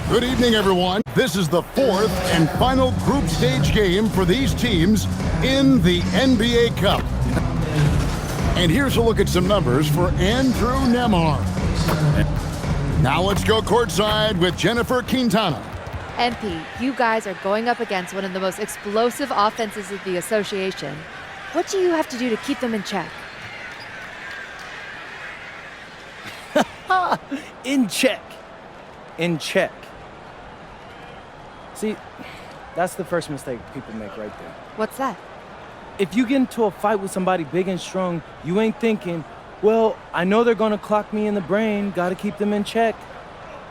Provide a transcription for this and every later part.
Good evening, everyone. This is the fourth and final group stage game for these teams in the NBA Cup. And here's a look at some numbers for Andrew Nembhard. Now let's go courtside with Jennifer Quintana. MP, you guys are going up against one of the most explosive offenses of the association. What do you have to do to keep them in check? In check. In check. See, that's the first mistake people make right there. What's that? If you get into a fight with somebody big and strong, you ain't thinking, well, I know they're gonna clock me in the brain, gotta keep them in check.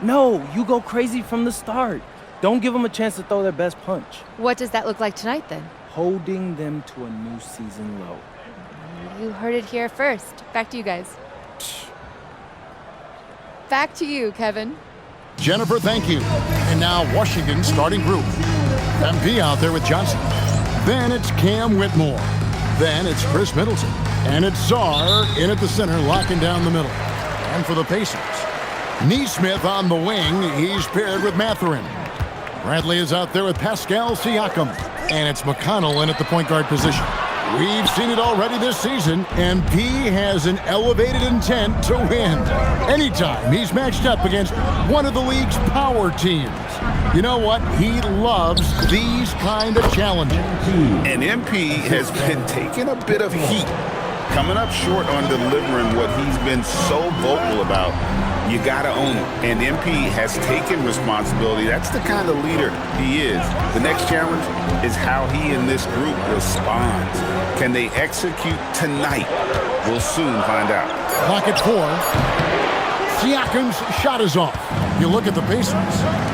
No, you go crazy from the start. Don't give them a chance to throw their best punch. What does that look like tonight, then? Holding them to a new season low. You heard it here first. Back to you guys. Back to you, Kevin. Jennifer, thank you. And now Washington's starting group. MP out there with Johnson. Then it's Cam Whitmore. Then it's Chris Middleton. And it's Czar in at the center, locking down the middle. And for the Pacers, Neesmith on the wing. He's paired with Mathurin. Bradley is out there with Pascal Siakam. And it's McConnell in at the point guard position. We've seen it already this season, and P has an elevated intent to win. Anytime he's matched up against one of the league's power teams. You know what? He loves these kind of challenges. And MP has been taking a bit of heat, coming up short on delivering what he's been so vocal about. You gotta own it. And MP has taken responsibility. That's the kind of leader he is. The next challenge is how he and this group responds. Can they execute tonight? We'll soon find out. Clock at 4. Siakam's shot is off. You look at the Pacers.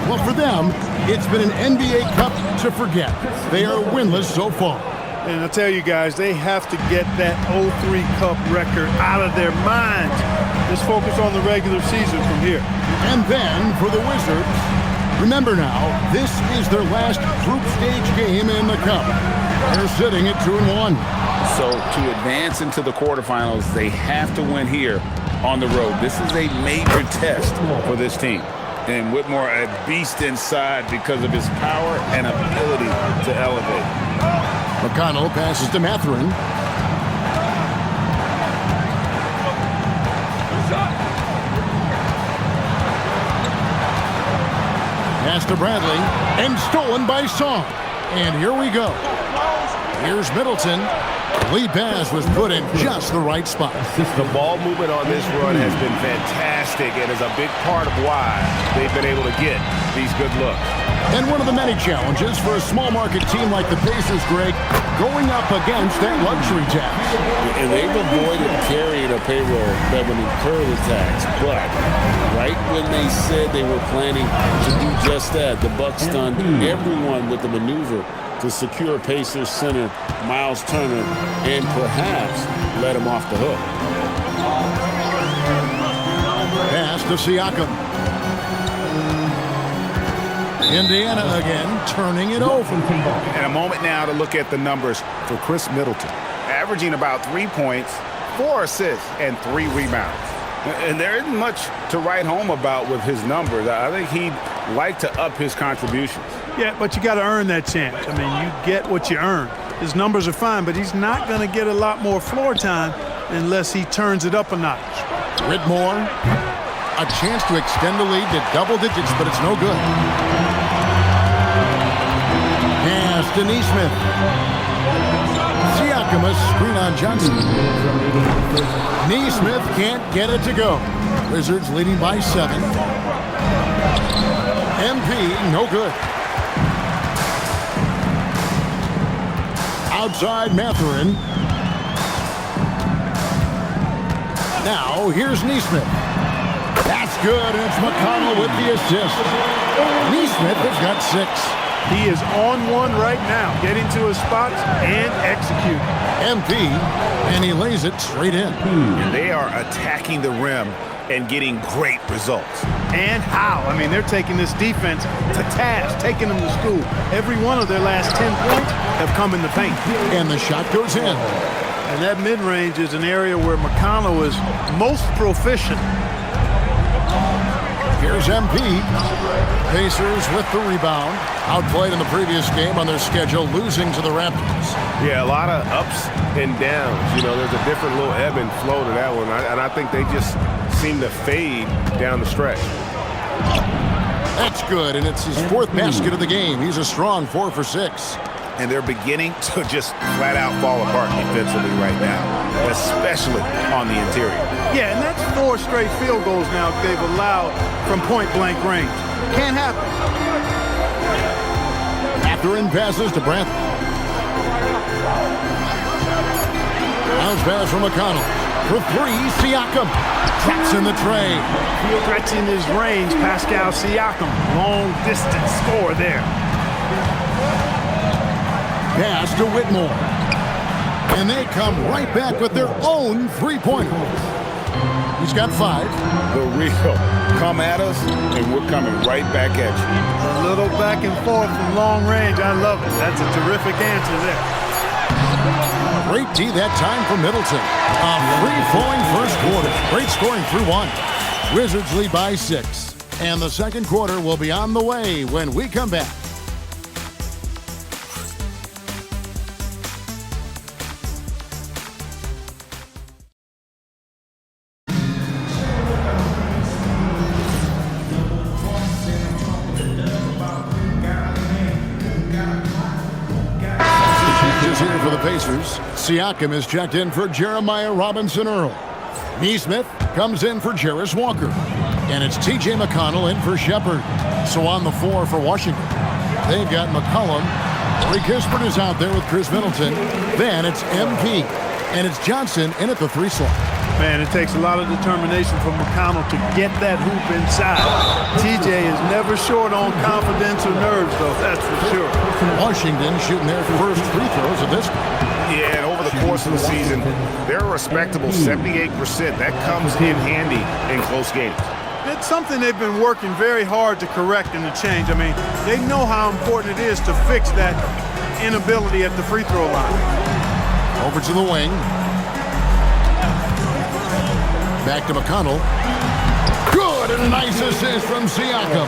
Well, for them, it's been an NBA Cup to forget. They are winless so far. And I tell you guys, they have to get that 0-3 Cup record out of their minds. Just focus on the regular season from here. And then for the Wizards, remember now, this is their last group stage game in the Cup. They're sitting at 2-1. So to advance into the quarterfinals, they have to win here on the road. This is a major test for this team. And Whitmore, a beast inside because of his power and ability to elevate. McConnell passes to Mathurin. Pass to Bradley, and stolen by Song. And here we go. Here's Middleton. Lead pass was put in just the right spot. The ball movement on this run has been fantastic and is a big part of why they've been able to get these good looks. And one of the many challenges for a small market team like the Pacers, Greg, going up against that luxury tax. And they've avoided carrying a payroll that would incur the tax. But right when they said they were planning to do just that, the Bucks stunned everyone with the maneuver to secure Pacers center Miles Turner and perhaps let him off the hook. Pass to Siakam. Indiana again, turning it over. And a moment now to look at the numbers for Chris Middleton. Averaging about 3 points, 4 assists, and 3 rebounds. And there isn't much to write home about with his numbers. I think he'd like to up his contributions. Yeah, but you got to earn that chance. I mean, you get what you earn. His numbers are fine, but he's not going to get a lot more floor time unless he turns it up a notch. Whitmore, a chance to extend the lead to double digits, but it's no good. Pass to Neesmith. Siakam, a screen on Johnson. Neesmith can't get it to go. Wizards leading by 7. MP, no good. Outside Mathurin. Now, here's Neesmith. That's good, and it's McConnell with the assist. Neesmith has got 6. He is on one right now, getting to his spots and execute. MP, and he lays it straight in. And they are attacking the rim and getting great results. And how? I mean, they're taking this defense to task, taking them to school. Every one of their last 10 points have come in the paint. And the shot goes in. And that mid-range is an area where McConnell is most proficient. Here's MP. Pacers with the rebound. Outplayed in the previous game on their schedule, losing to the Raptors. Yeah, a lot of ups and downs. You know, there's a different little ebb and flow to that one. And I think they just seem to fade down the stretch. That's good, and it's his 4th basket of the game. He's a strong 4 for 6. And they're beginning to just flat out fall apart defensively right now, especially on the interior. Yeah, and that's 4 straight field goals now they've allowed from point-blank range. Can't happen. Catherine passes to Brantley. Bounce pass from McConnell. For 3, Siakam. Traps in the tray. Stretching his range, Pascal Siakam. Long distance score there. Pass to Whitmore. And they come right back with their own 3-pointer. He's got 5. The real come at us, and we're coming right back at you. A little back and forth from long range. I love it. That's a terrific answer there. Great D that time for Middleton. A free-flowing first quarter. Great scoring through 1. Wizards lead by 6. And the second quarter will be on the way when we come back. Here for the Pacers. Siakam is checked in for Jeremiah Robinson-Earl. Neesmith comes in for Jarris Walker. And it's T.J. McConnell in for Shepard. So on the 4 for Washington, they've got McCollum. Corey Kispert is out there with Chris Middleton. Then it's MP. And it's Johnson in at the 3 slot. Man, it takes a lot of determination from McConnell to get that hoop inside. TJ is never short on confidence or nerves, though, that's for sure. Washington shooting their first free throws of this game. Yeah, and over the course of the season, they're a respectable 78%. That comes in handy in close games. It's something they've been working very hard to correct and to change. I mean, they know how important it is to fix that inability at the free throw line. Over to the wing. Back to McConnell. Good, and a nice assist from Siakam.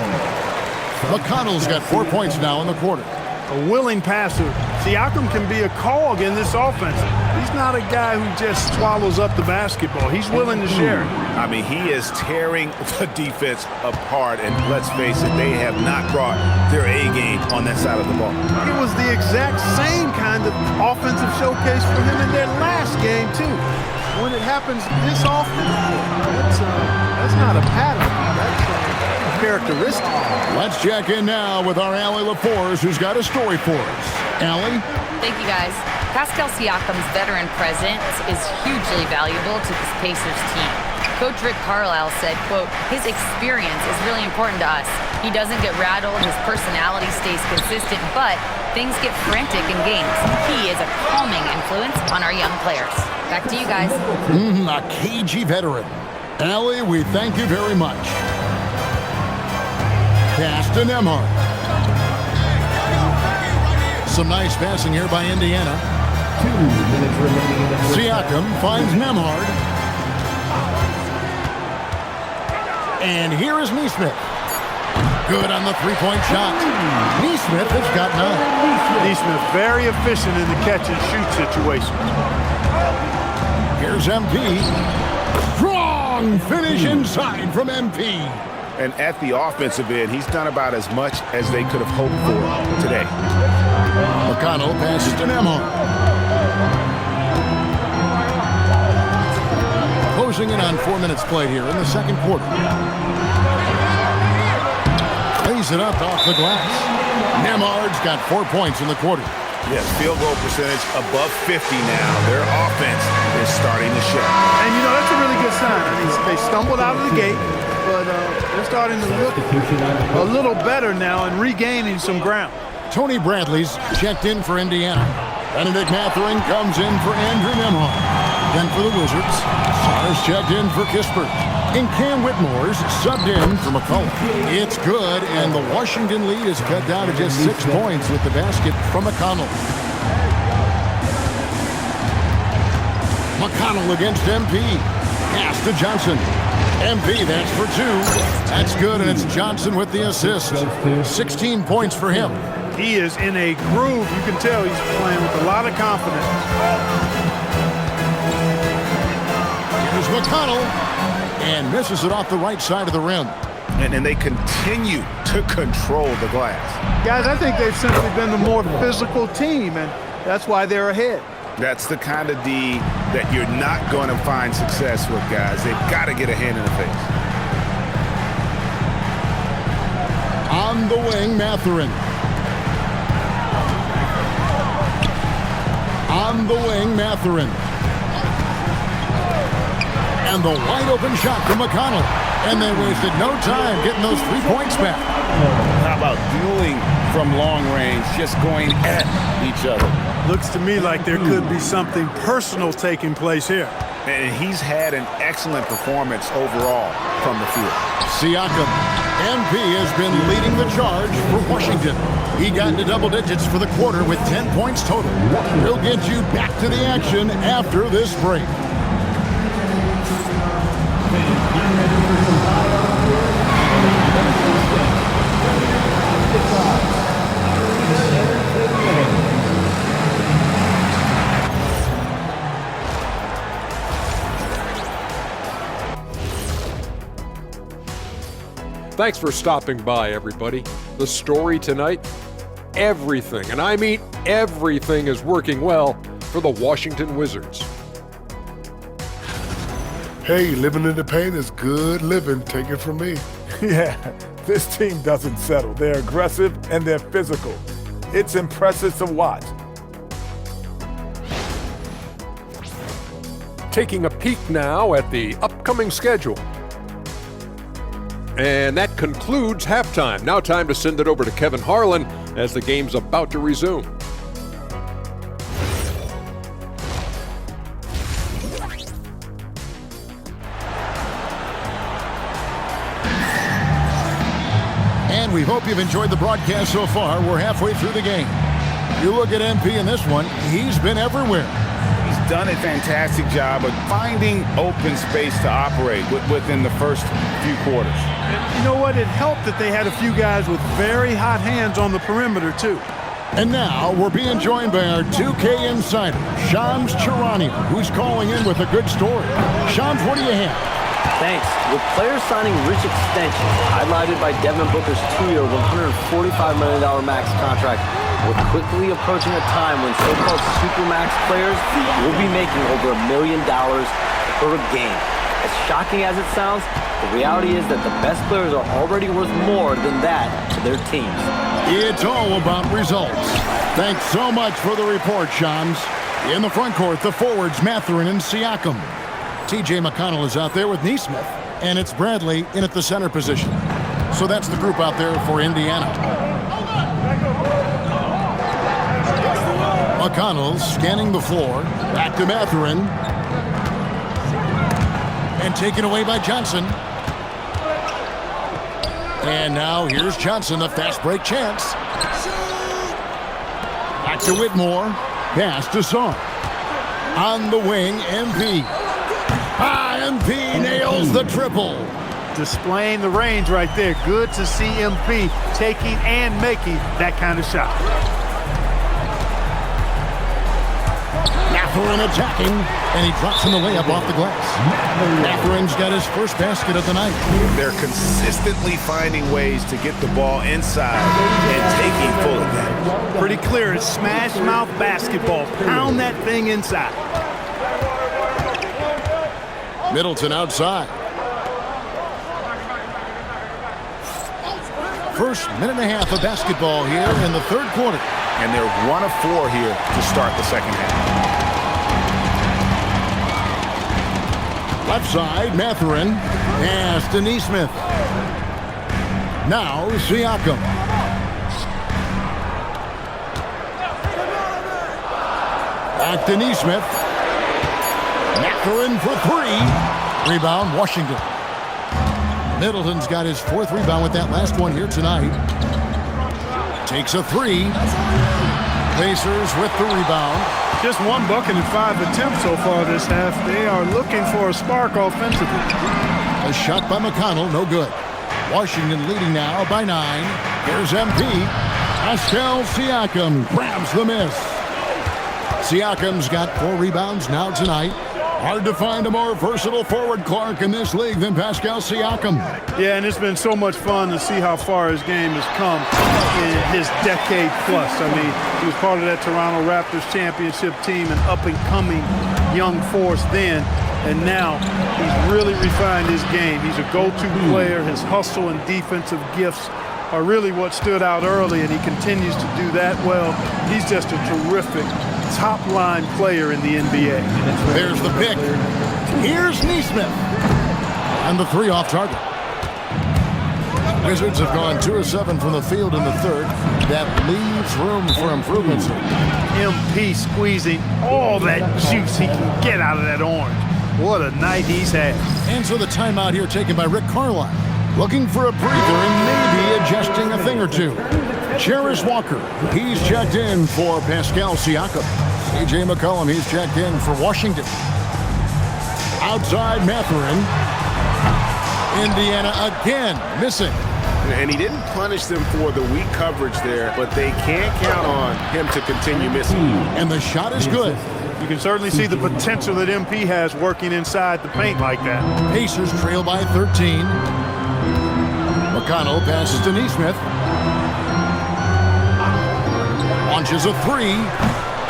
McConnell's got 4 points now in the quarter. A willing passer. Siakam can be a cog in this offense. He's not a guy who just swallows up the basketball. He's willing to share it. I mean, he is tearing the defense apart, and let's face it, they have not brought their A game on that side of the ball. It was the exact same kind of offensive showcase for him in their last game, too. When it happens this often, that's not a pattern. That's a characteristic. Let's check in now with our Allie LaForce, who's got a story for us. Allie? Thank you, guys. Pascal Siakam's veteran presence is hugely valuable to this Pacers team. Coach Rick Carlisle said, quote, his experience is really important to us. He doesn't get rattled, his personality stays consistent, but things get frantic in games. He is a calming influence on our young players. Back to you guys. A cagey veteran. Allie, we thank you very much. Pass to Nembhard. Some nice passing here by Indiana. 2 minutes remaining in the first. Siakam finds Nembhard. And here is Neesmith. Good on the 3-point shot. Neesmith has got 9. Neesmith very efficient in the catch-and-shoot situation. Here's MP. Strong finish inside from MP. And at the offensive end, he's done about as much as they could have hoped for today. McConnell passes to Nembhard. Closing in on 4 minutes played here in the second quarter. Lays it up off the glass. Nembhard's got 4 points in the quarter. Yes, field goal percentage above 50 now. Their offense is starting to show. And, you know, that's a really good sign. I mean, they stumbled out of the gate, but they're starting to look a little better now and regaining some ground. Tony Bradley's checked in for Indiana. Benedict Mathurin comes in for Andrew Nembhard. Then for the Wizards, Sar's checked in for Kispert. And Cam Whitmore's subbed in for McCollum. It's good, and the Washington lead is cut down to just 6 points with the basket from McConnell. McConnell against MP. Pass to Johnson. MP, that's for 2. That's good, and it's Johnson with the assist. 16 points for him. He is in a groove. You can tell he's playing with a lot of confidence. Here's McConnell, and misses it off the right side of the rim. And they continue to control the glass. Guys, I think they've simply been the more physical team, and that's why they're ahead. That's the kind of D that you're not going to find success with, guys. They've got to get a hand in the face. On the wing, Mathurin. On the wing, Mathurin. And the wide open shot from McConnell. And they wasted no time getting those 3 points back. How about dueling from long range, just going at each other? Looks to me like there could be something personal taking place here. And he's had an excellent performance overall from the field. Siakam. MP has been leading the charge for Washington. He got into double digits for the quarter with 10 points total. He'll get you back to the action after this break. Thanks for stopping by, everybody. The story tonight, everything, and I mean everything, is working well for the Washington Wizards. Hey, living in the paint is good living. Take it from me. Yeah, this team doesn't settle. They're aggressive and they're physical. It's impressive to watch. Taking a peek now at the upcoming schedule. And that concludes halftime. Now time to send it over to Kevin Harlan as the game's about to resume. And we hope you've enjoyed the broadcast so far. We're halfway through the game. You look at MP in this one, he's been everywhere. He's done a fantastic job of finding open space to operate within the first few quarters. And you know what? It helped that they had a few guys with very hot hands on the perimeter, too. And now we're being joined by our 2K insider, Shams Charania, who's calling in with a good story. Shams, what do you have? Thanks. With players signing rich extensions, highlighted by Devin Booker's 2-year, $145 million max contract, we're quickly approaching a time when so-called supermax players will be making over $1 million per game. As shocking as it sounds, the reality is that the best players are already worth more than that to their teams. It's all about results. Thanks so much for the report, Shams. In the front court, the forwards, Mathurin and Siakam. TJ McConnell is out there with Nesmith, and it's Bradley in at the center position. So that's the group out there for Indiana. McConnell scanning the floor. Back to Mathurin. And taken away by Johnson. And now here's Johnson, the fast break chance. Back to Whitmore. Pass to Song. On the wing, MP. MP nails the triple. Displaying the range right there. Good to see MP taking and making that kind of shot. Mathurin attacking, and he drops in the layup off the glass. Mathurin's got his first basket of the night. They're consistently finding ways to get the ball inside and taking full advantage. Pretty clear. It's smash mouth basketball. Pound that thing inside. Middleton outside. First minute and a half of basketball here in the third quarter. And they're 1 of 4 here to start the second half. Left side, Mathurin. Pass to Nesmith. Now Siakam. Back to Nesmith. Mathurin for 3. Rebound, Washington. Middleton's got his 4th rebound with that last one here tonight. Takes a 3. Pacers with the rebound. Just one bucket in 5 attempts so far this half. They are looking for a spark offensively. A shot by McConnell, no good. Washington leading now by 9. Here's MP. Pascal Siakam grabs the miss. Siakam's got 4 rebounds now tonight. Hard to find a more versatile forward, Clark, in this league than Pascal Siakam. Yeah, and it's been so much fun to see how far his game has come in his decade plus. I mean, he was part of that Toronto Raptors championship team, an up-and-coming young force then, and now he's really refined his game. He's a go-to player. His hustle and defensive gifts are really what stood out early, and he continues to do that well. He's just a terrific top-line player in the NBA. There's the pick. Here's Neesmith. And the 3 off target. Wizards have gone 2 of 7 from the field in the third. That leaves room for improvements. MP squeezing all that juice he can get out of that orange. What a night he's had. And so the timeout here taken by Rick Carlisle. Looking for a breather and maybe adjusting a thing or two. Jarris Walker, he's checked in for Pascal Siakam. C.J. McCollum, he's checked in for Washington. Outside Mathurin. Indiana again missing. And he didn't punish them for the weak coverage there, but they can't count on him to continue missing. And the shot is good. You can certainly see the potential that MP has working inside the paint like that. Pacers trail by 13. McConnell passes to Neesmith. Launches a 3,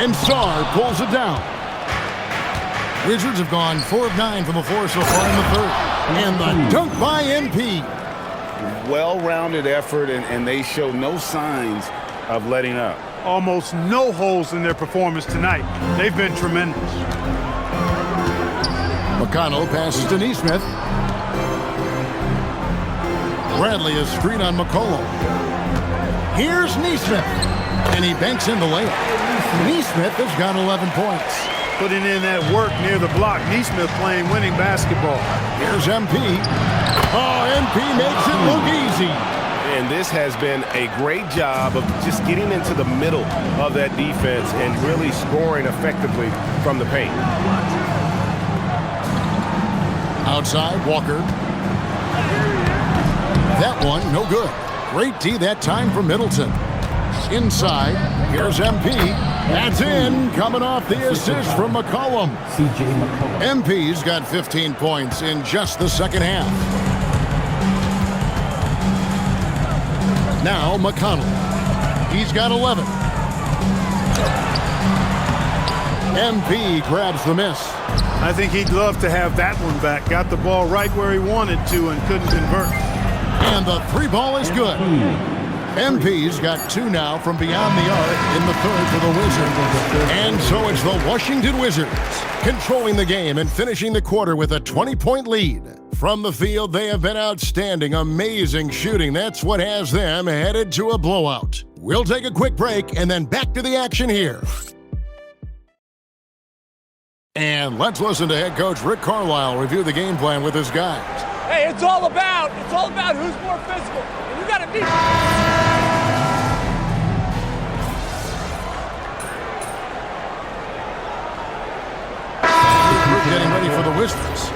and Sarr pulls it down. Wizards have gone 4 of 9 from the floor so far in the third. And the dunk by MP. Well-rounded effort, and they show no signs of letting up. Almost no holes in their performance tonight. They've been tremendous. McConnell passes to Neesmith. Bradley is screen on McCollum. Here's Neesmith. And he banks in the layup. Neesmith has got 11 points. Putting in that work near the block. Neesmith playing winning basketball. Here's MP. Oh, MP makes it look easy. And this has been a great job of just getting into the middle of that defense and really scoring effectively from the paint. Outside, Walker. That one, no good. Great D that time from Middleton. Inside, here's MP. That's in, coming off the assist from McCollum. MP's got 15 points in just the second half. Now McConnell. He's got 11. MP grabs the miss. I think he'd love to have that one back. Got the ball right where he wanted to and couldn't convert. And the 3 ball is good. MP's got 2 now from beyond the arc in the third for the Wizards. And so it's the Washington Wizards controlling the game and finishing the quarter with a 20-point lead. From the field, they have been outstanding, amazing shooting. That's what has them headed to a blowout. We'll take a quick break and then back to the action here. And let's listen to head coach Rick Carlisle review the game plan with his guys. Hey, it's all about who's more physical. And you got to beat. Getting ready for the Wizards.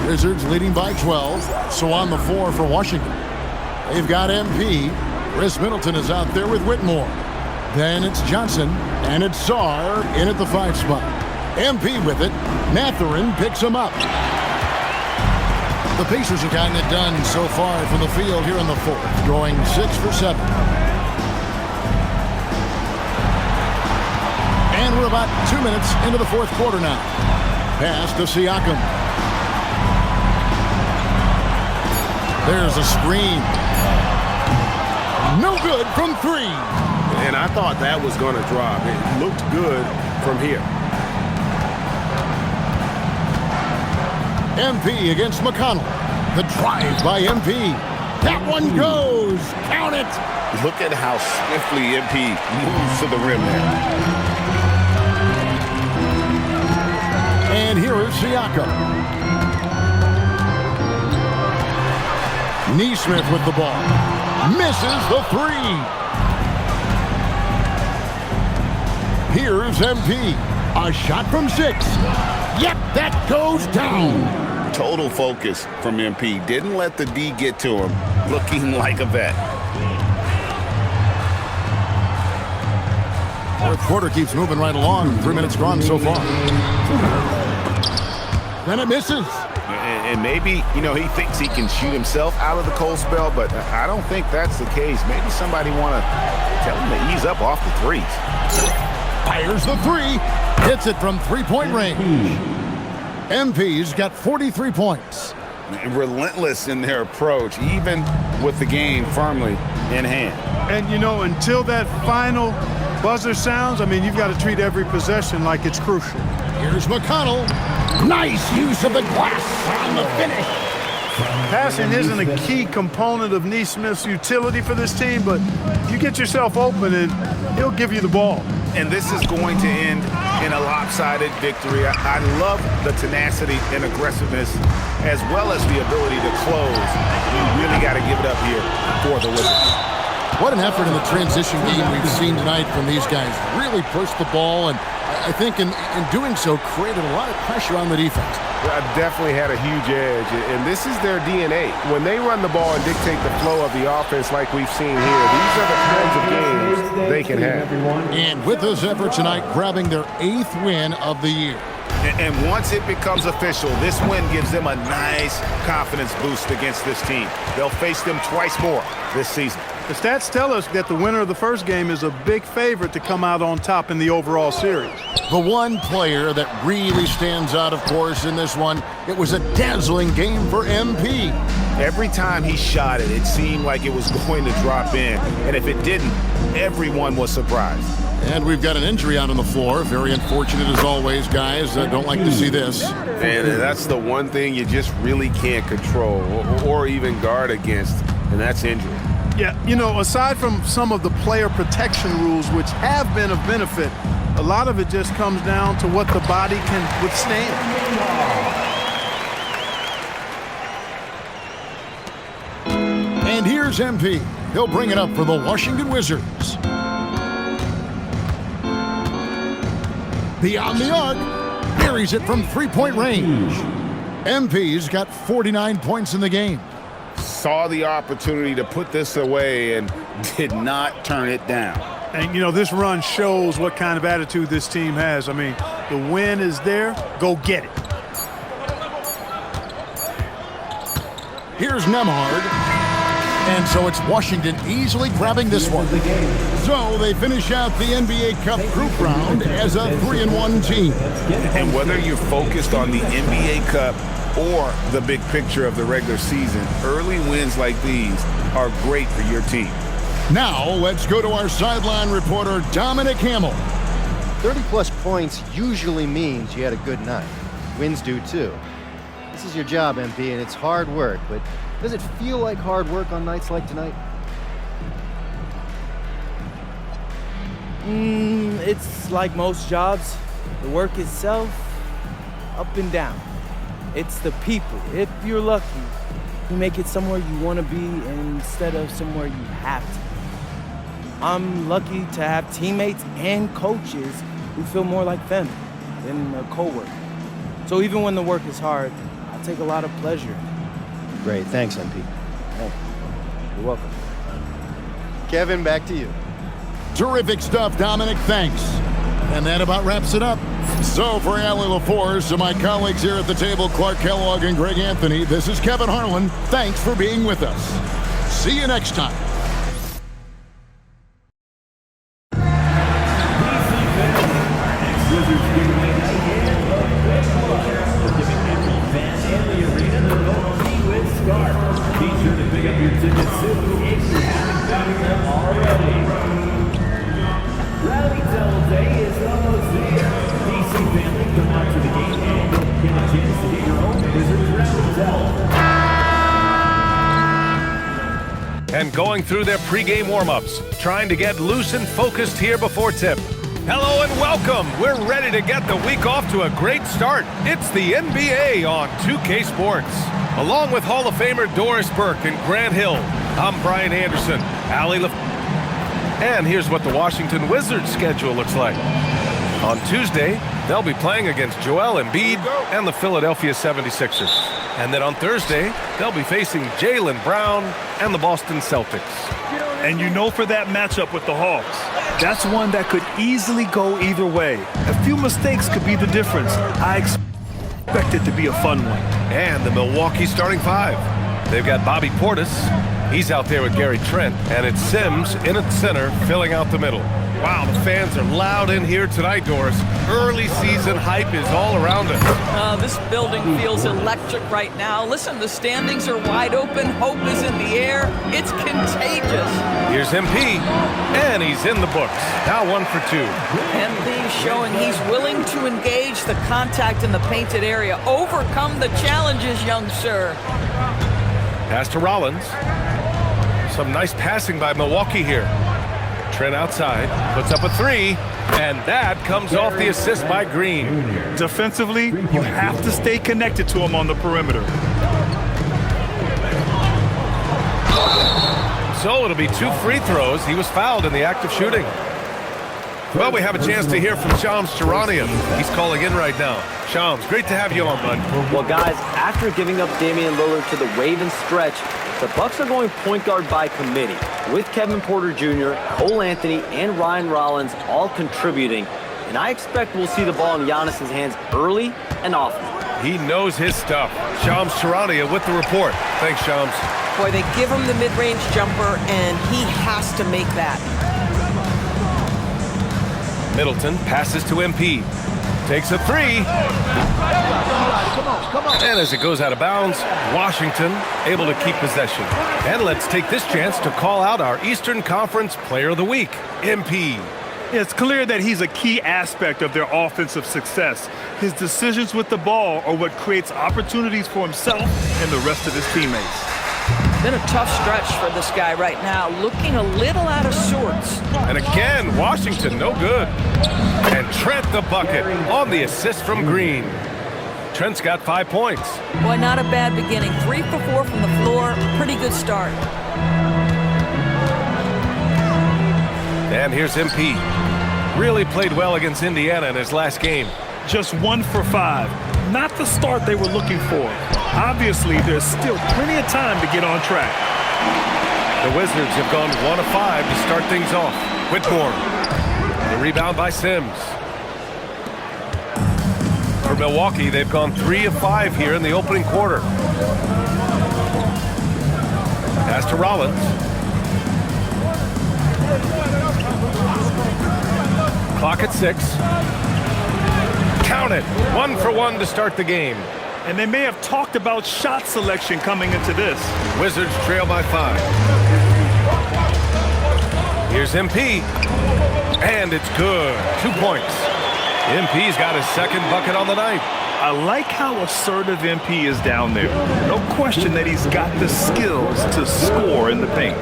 Wizards leading by 12, so on the 4 for Washington. They've got MP. Chris Middleton is out there with Whitmore. Then it's Johnson, and it's Sarr in at the 5 spot. MP with it. Mathurin picks him up. The Pacers have gotten it done so far from the field here in the fourth, going 6 for 7. And we're about 2 minutes into the fourth quarter now. Pass to Siakam. There's a screen. No good from 3. And I thought that was going to drop. It looked good from here. MP against McConnell. The drive by MP. That one goes. Count it. Look at how swiftly MP moves to the rim there. And here is Siakam. Neesmith with the ball. Misses the three. Here's MP. A shot from 6. Yep, that goes down. Total focus from MP. Didn't let the D get to him. Looking like a vet. Fourth quarter keeps moving right along. 3 minutes gone so far. Then it misses. And maybe, he thinks he can shoot himself out of the cold spell, but I don't think that's the case. Maybe somebody want to tell him to ease up off the threes. Fires the 3. Hits it from three-point range. MP's got 43 points. Relentless in their approach, even with the game firmly in hand. And, until that final buzzer sounds, you've got to treat every possession like it's crucial. Here's McConnell. Nice use of the glass on the finish. Passing isn't a key component of Neesmith's utility for this team, but you get yourself open and he'll give you the ball. And this is going to end in a lopsided victory. I love the tenacity and aggressiveness as well as the ability to close. You really got to give it up here for the Wizards. What an effort in the transition game we've seen tonight from these guys. Really pushed the ball, and I think in doing so created a lot of pressure on the defense. Definitely had a huge edge, and this is their DNA. When they run the ball and dictate the flow of the offense like we've seen here, these are the kinds of games they can have. And with this effort tonight, grabbing their 8th win of the year. And once it becomes official, this win gives them a nice confidence boost against this team. They'll face them twice more this season. The stats tell us that the winner of the first game is a big favorite to come out on top in the overall series. The one player that really stands out, of course, in this one, it was a dazzling game for MP. Every time he shot it, it seemed like it was going to drop in. And if it didn't, everyone was surprised. And we've got an injury out on the floor. Very unfortunate as always, guys. Don't like to see this. And that's the one thing you just really can't control or even guard against, and that's injury. Yeah, aside from some of the player protection rules, which have been of benefit, a lot of it just comes down to what the body can withstand. And here's MP. He'll bring it up for the Washington Wizards. Beyond the arc, buries it from three-point range. MP's got 49 points in the game. Saw the opportunity to put this away and did not turn it down. And, this run shows what kind of attitude this team has. The win is there. Go get it. Here's Nemhard. And so it's Washington easily grabbing this one. So they finish out the NBA Cup group round as a 3-1 team. And whether you're focused on the NBA Cup or the big picture of the regular season, early wins like these are great for your team. Now let's go to our sideline reporter, Dominic Hamill. 30-plus points usually means you had a good night. Wins do too. This is your job, MP, and it's hard work, but does it feel like hard work on nights like tonight? It's like most jobs. The work itself, up and down. It's the people. If you're lucky, you make it somewhere you want to be instead of somewhere you have to. I'm lucky to have teammates and coaches who feel more like family than a coworker. So even when the work is hard, I take a lot of pleasure. Great. Thanks, MP. Hey, you're welcome. Kevin, back to you. Terrific stuff, Dominic. Thanks. And that about wraps it up. So for Allie LaForce and my colleagues here at the table, Clark Kellogg and Greg Anthony, this is Kevin Harlan. Thanks for being with us. See you next time. And going through their pregame warm-ups, trying to get loose and focused here before tip. Hello and welcome. We're ready to get the week off to a great start. It's the NBA on 2K Sports. Along with Hall of Famer Doris Burke and Grant Hill, I'm Brian Anderson. And here's what the Washington Wizards schedule looks like. On Tuesday, they'll be playing against Joel Embiid and the Philadelphia 76ers. And then on Thursday, they'll be facing Jaylen Brown and the Boston Celtics. And you know, for that matchup with the Hawks, that's one that could easily go either way. A few mistakes could be the difference. I expect it to be a fun one. And the Milwaukee starting five. They've got Bobby Portis. He's out there with Gary Trent. And it's Sims in at center, filling out the middle. Wow, the fans are loud in here tonight, Doris. Early season hype is all around us. This building feels electric right now. Listen, the standings are wide open. Hope is in the air. It's contagious. Here's MP, and he's in the books. Now 1 for 2. MP showing he's willing to engage the contact in the painted area. Overcome the challenges, young sir. Pass to Rollins. Some nice passing by Milwaukee here. Trent outside, puts up a 3, and that comes off the assist by Green. Defensively, you have to stay connected to him on the perimeter. So it'll be 2 free throws. He was fouled in the act of shooting. Well, we have a chance to hear from Shams Charania. He's calling in right now. Shams, great to have you on, bud. Well, guys, after giving up Damian Lillard to the Ravens stretch, the Bucks are going point guard by committee, with Kevin Porter Jr., Cole Anthony, and Ryan Rollins all contributing. And I expect we'll see the ball in Giannis's hands early and often. He knows his stuff. Shams Charania with the report. Thanks, Shams. Boy, they give him the mid-range jumper, and he has to make that. Middleton passes to MP. Takes a 3. And as it goes out of bounds, Washington able to keep possession. And let's take this chance to call out our Eastern Conference Player of the Week, MP. It's clear that he's a key aspect of their offensive success. His decisions with the ball are what creates opportunities for himself and the rest of his teammates. Been a tough stretch for this guy right now, looking a little out of sorts. And again, Washington no good. And Trent the bucket on the assist from Green. Trent's got 5 points. Boy, not a bad beginning. 3 for 4 from the floor. Pretty good start. And here's MP. Really played well against Indiana in his last game. Just 1 for 5. Not the start they were looking for. Obviously, there's still plenty of time to get on track. The Wizards have gone 1 of 5 to start things off. Whitmore. The rebound by Sims. For Milwaukee, they've gone 3 of 5 here in the opening quarter. Pass to Rollins. Clock at 6. Count it. 1 for 1 to start the game. And they may have talked about shot selection coming into this. Wizards trail by 5. Here's MP. And it's good. 2 points. MP's got his second bucket on the night. I like how assertive MP is down there. No question that he's got the skills to score in the paint.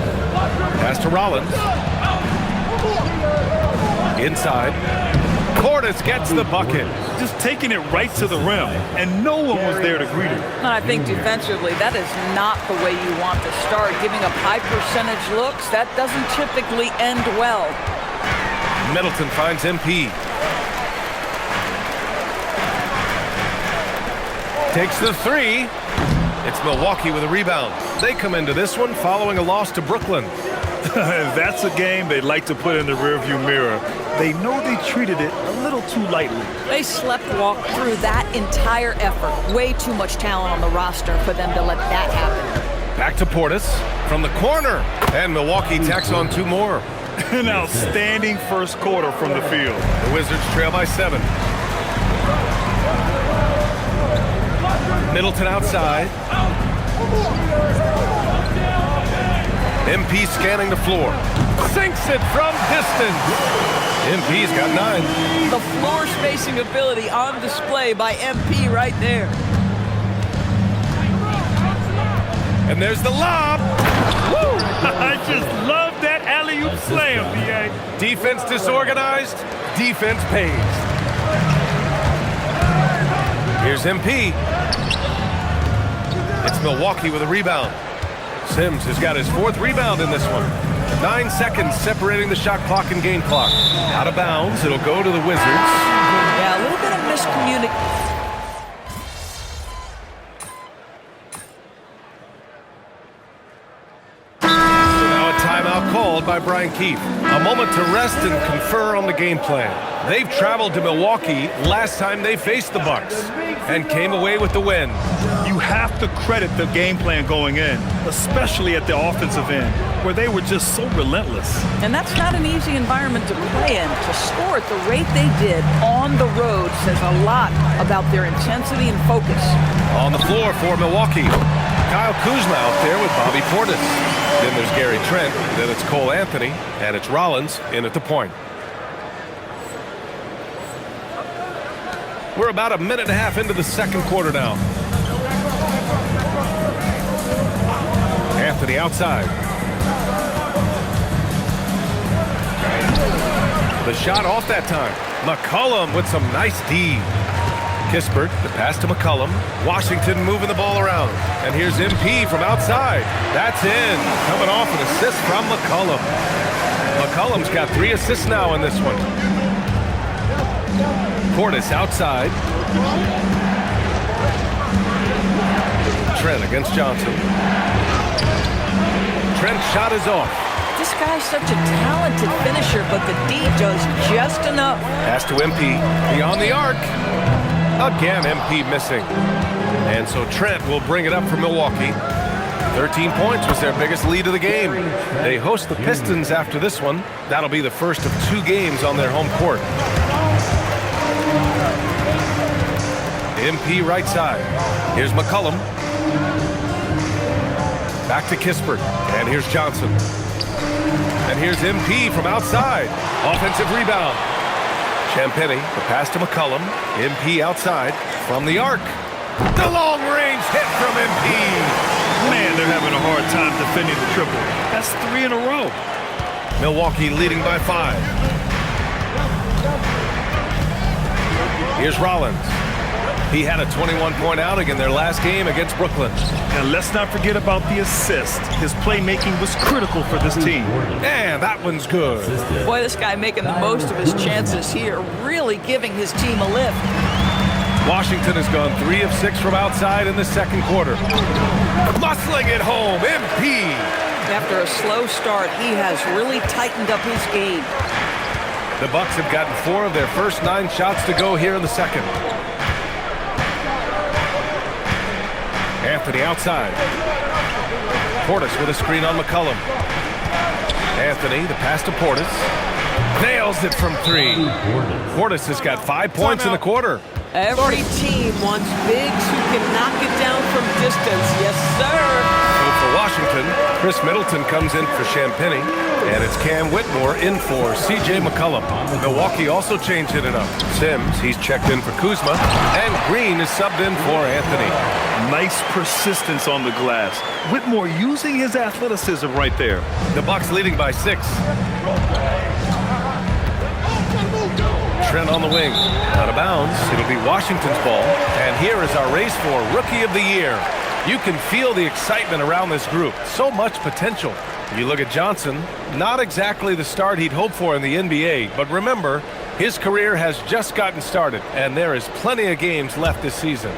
Pass to Rollins. Inside. Portis gets the bucket. Just taking it right to the rim, and no one was there to greet him. And I think defensively, that is not the way you want to start. Giving up high percentage looks, that doesn't typically end well. Middleton finds MP. Takes the 3. It's Milwaukee with a rebound. They come into this one following a loss to Brooklyn. That's a game they'd like to put in the rearview mirror. They know they treated it a little too lightly. They sleptwalked through that entire effort. Way too much talent on the roster for them to let that happen. Back to Portis from the corner. And Milwaukee tacks on 2 more. An outstanding first quarter from the field. The Wizards trail by 7. Middleton outside. MP scanning the floor. Sinks it from distance. MP's got 9. The floor spacing ability on display by MP right there. And there's the lob. Woo! I just love that alley-oop slam, B.A. Defense disorganized. Defense pays. Here's MP. It's Milwaukee with a rebound. Sims has got his 4th rebound in this one. 9 seconds separating the shot clock and game clock. Out of bounds, it'll go to the Wizards. Yeah, a little bit of miscommunication. Timeout called by Brian Keefe. A moment to rest and confer on the game plan. They've traveled to Milwaukee last time they faced the Bucks and came away with the win. You have to credit the game plan going in, especially at the offensive end, where they were just so relentless. And that's not an easy environment to play in. To score at the rate they did on the road says a lot about their intensity and focus. On the floor for Milwaukee, Kyle Kuzma out there with Bobby Portis. Then there's Gary Trent, then it's Cole Anthony, and it's Rollins in at the point. We're about a minute and a half into the second quarter now. Anthony outside. The shot off that time. McCollum with some nice D. Kispert, the pass to McCollum. Washington moving the ball around. And here's MP from outside. That's in. Coming off an assist from McCollum. McCollum's got 3 assists now in this one. Portis outside. Trent against Johnson. Trent's shot is off. This guy's such a talented finisher, but the D does just enough. Pass to MP. Beyond the arc. Again, MP missing. And so Trent will bring it up for Milwaukee. 13 points was their biggest lead of the game. They host the Pistons after this one. That'll be the first of 2 games on their home court. MP right side. Here's McCollum. Back to Kispert. And here's Johnson. And here's MP from outside. Offensive rebound. Champagnie, the pass to McCollum. MP outside from the arc. The long-range hit from MP. Man, they're having a hard time defending the triple. That's 3 in a row. Milwaukee leading by 5. Here's Rollins. He had a 21-point outing in their last game against Brooklyn. And let's not forget about the assist. His playmaking was critical for this team. And that one's good. Boy, this guy making the most of his chances here, really giving his team a lift. Washington has gone 3 of 6 from outside in the second quarter. Muscling it home, MP. After a slow start, he has really tightened up his game. The Bucks have gotten 4 of their first 9 shots to go here in the second. Anthony outside. Portis with a screen on McCollum. Anthony, the pass to Portis. Nails it from 3. Portis has got 5 points in the quarter. Every team wants bigs who can knock it down from distance. Yes, sir. So for Washington, Chris Middleton comes in for Champagnie, and it's Cam Whitmore in for C.J. McCollum. Milwaukee also changing it up. Sims, he's checked in for Kuzma, and Green is subbed in for Anthony. Nice persistence on the glass. Whitmore using his athleticism right there. The Bucks leading by 6. Trent on the wing. Out of bounds. It'll be Washington's ball. And here is our race for Rookie of the Year. You can feel the excitement around this group. So much potential. You look at Johnson, not exactly the start he'd hoped for in the NBA, but remember, his career has just gotten started, and there is plenty of games left this season.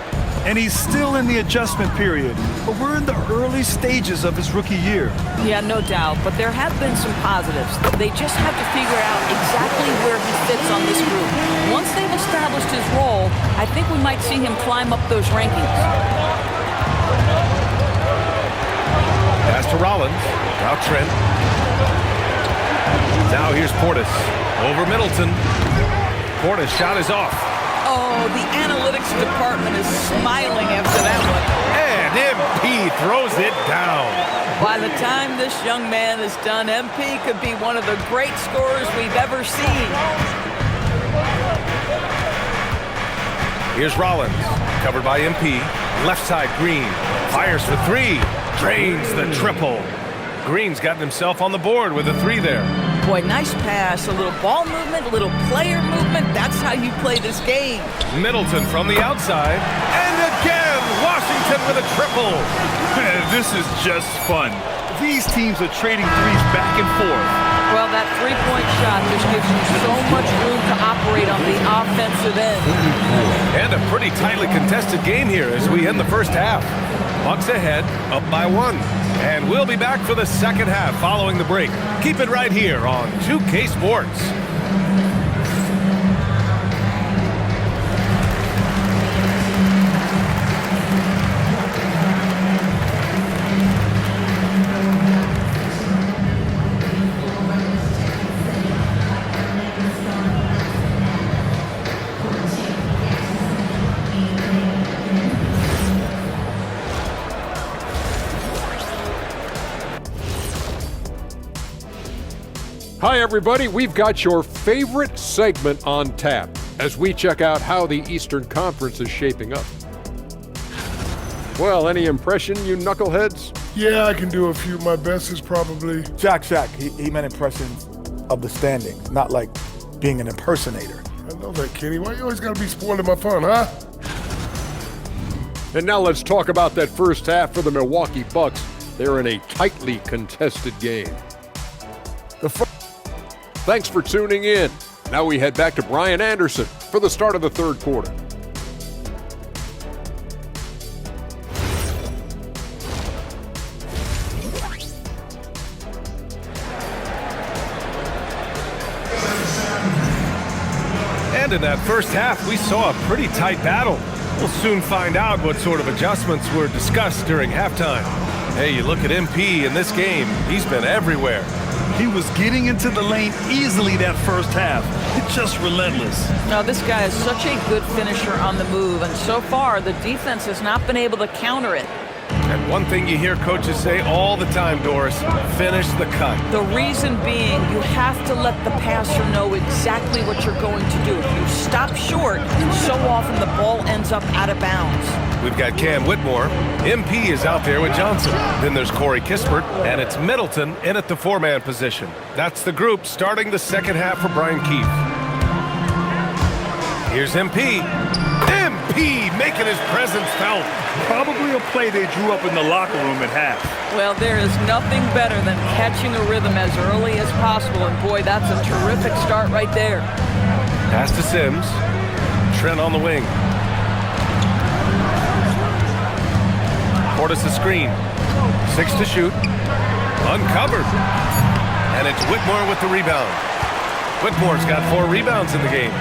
And he's still in the adjustment period, but we're in the early stages of his rookie year. Yeah, no doubt, but there have been some positives. They just have to figure out exactly where he fits on this group. Once they've established his role, I think we might see him climb up those rankings. Pass to Rollins. Now Trent. Now here's Portis. Over Middleton. Portis' shot is off. Oh, the analytics department is smiling after that one. And MP throws it down. By the time this young man is done, MP could be one of the great scorers we've ever seen. Here's Rollins. Covered by MP. Left side, Green. Fires for 3. Drains the triple. Green's gotten himself on the board with a 3 there. Boy, nice pass. A little ball movement, a little player movement. That's how you play this game. Middleton from the outside. And again, Washington Middleton with a triple. Man, this is just fun. These teams are trading threes back and forth. Well, that three-point shot just gives you so much room to operate on the offensive end. And a pretty tightly contested game here as we end the first half. Bucks ahead, up by 1. And we'll be back for the second half following the break. Keep it right here on 2K Sports. Hi, everybody. We've got your favorite segment on tap as we check out how the Eastern Conference is shaping up. Well, any impression, you knuckleheads? Yeah, I can do a few. My best is probably... Shaq. He meant impressions of the standings, not like being an impersonator. I know that, Kenny. Why you always gotta be spoiling my fun, huh? And now let's talk about that first half for the Milwaukee Bucks. They're in a tightly contested game. Thanks for tuning in. Now we head back to Brian Anderson for the start of the third quarter. And in that first half, we saw a pretty tight battle. We'll soon find out what sort of adjustments were discussed during halftime. Hey, you look at MP in this game, he's been everywhere. He was getting into the lane easily that first half. It's just relentless. Now, this guy is such a good finisher on the move, and so far, the defense has not been able to counter it. And one thing you hear coaches say all the time, Doris, finish the cut. The reason being, you have to let the passer know exactly what you're going to do. If you stop short, so often the ball ends up out of bounds. We've got Cam Whitmore. MP is out there with Johnson. Then there's Corey Kispert, and it's Middleton in at the four-man position. That's the group starting the second half for Brian Keefe. Here's MP. MP making his presence felt. Probably a play they drew up in the locker room at half. Well, there is nothing better than catching a rhythm as early as possible, and boy, that's a terrific start right there. Pass to Sims. Trent on the wing. Portis the screen. 6 to shoot. Uncovered. And it's Whitmore with the rebound. Whitmore's got 4 rebounds in the game.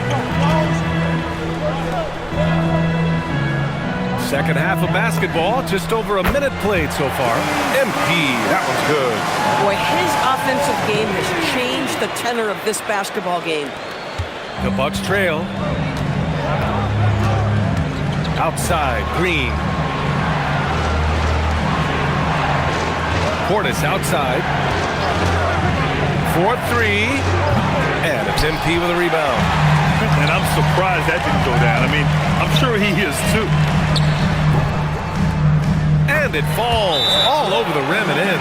Second half of basketball, just over a minute played so far. MP, that one's good. Boy, his offensive game has changed the tenor of this basketball game. The Bucks trail. Outside, Green. Portis outside. 4-3. And it's MP with a rebound. And I'm surprised that didn't go down. I mean, I'm sure he is too. And it falls all over the rim and in.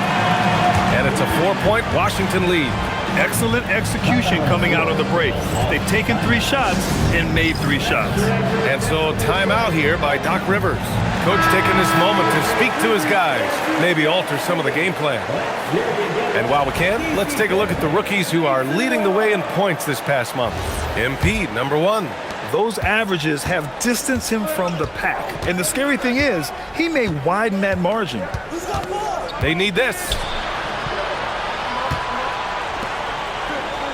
And it's a 4-point Washington lead. Excellent execution coming out of the break. They've taken 3 shots and made 3 shots. And so timeout here by Doc Rivers. Coach taking this moment to speak to his guys, maybe alter some of the game plan. And while we can, let's take a look at the rookies who are leading the way in points this past month. MP, number 1. Those averages have distanced him from the pack. And the scary thing is, he may widen that margin. They need this.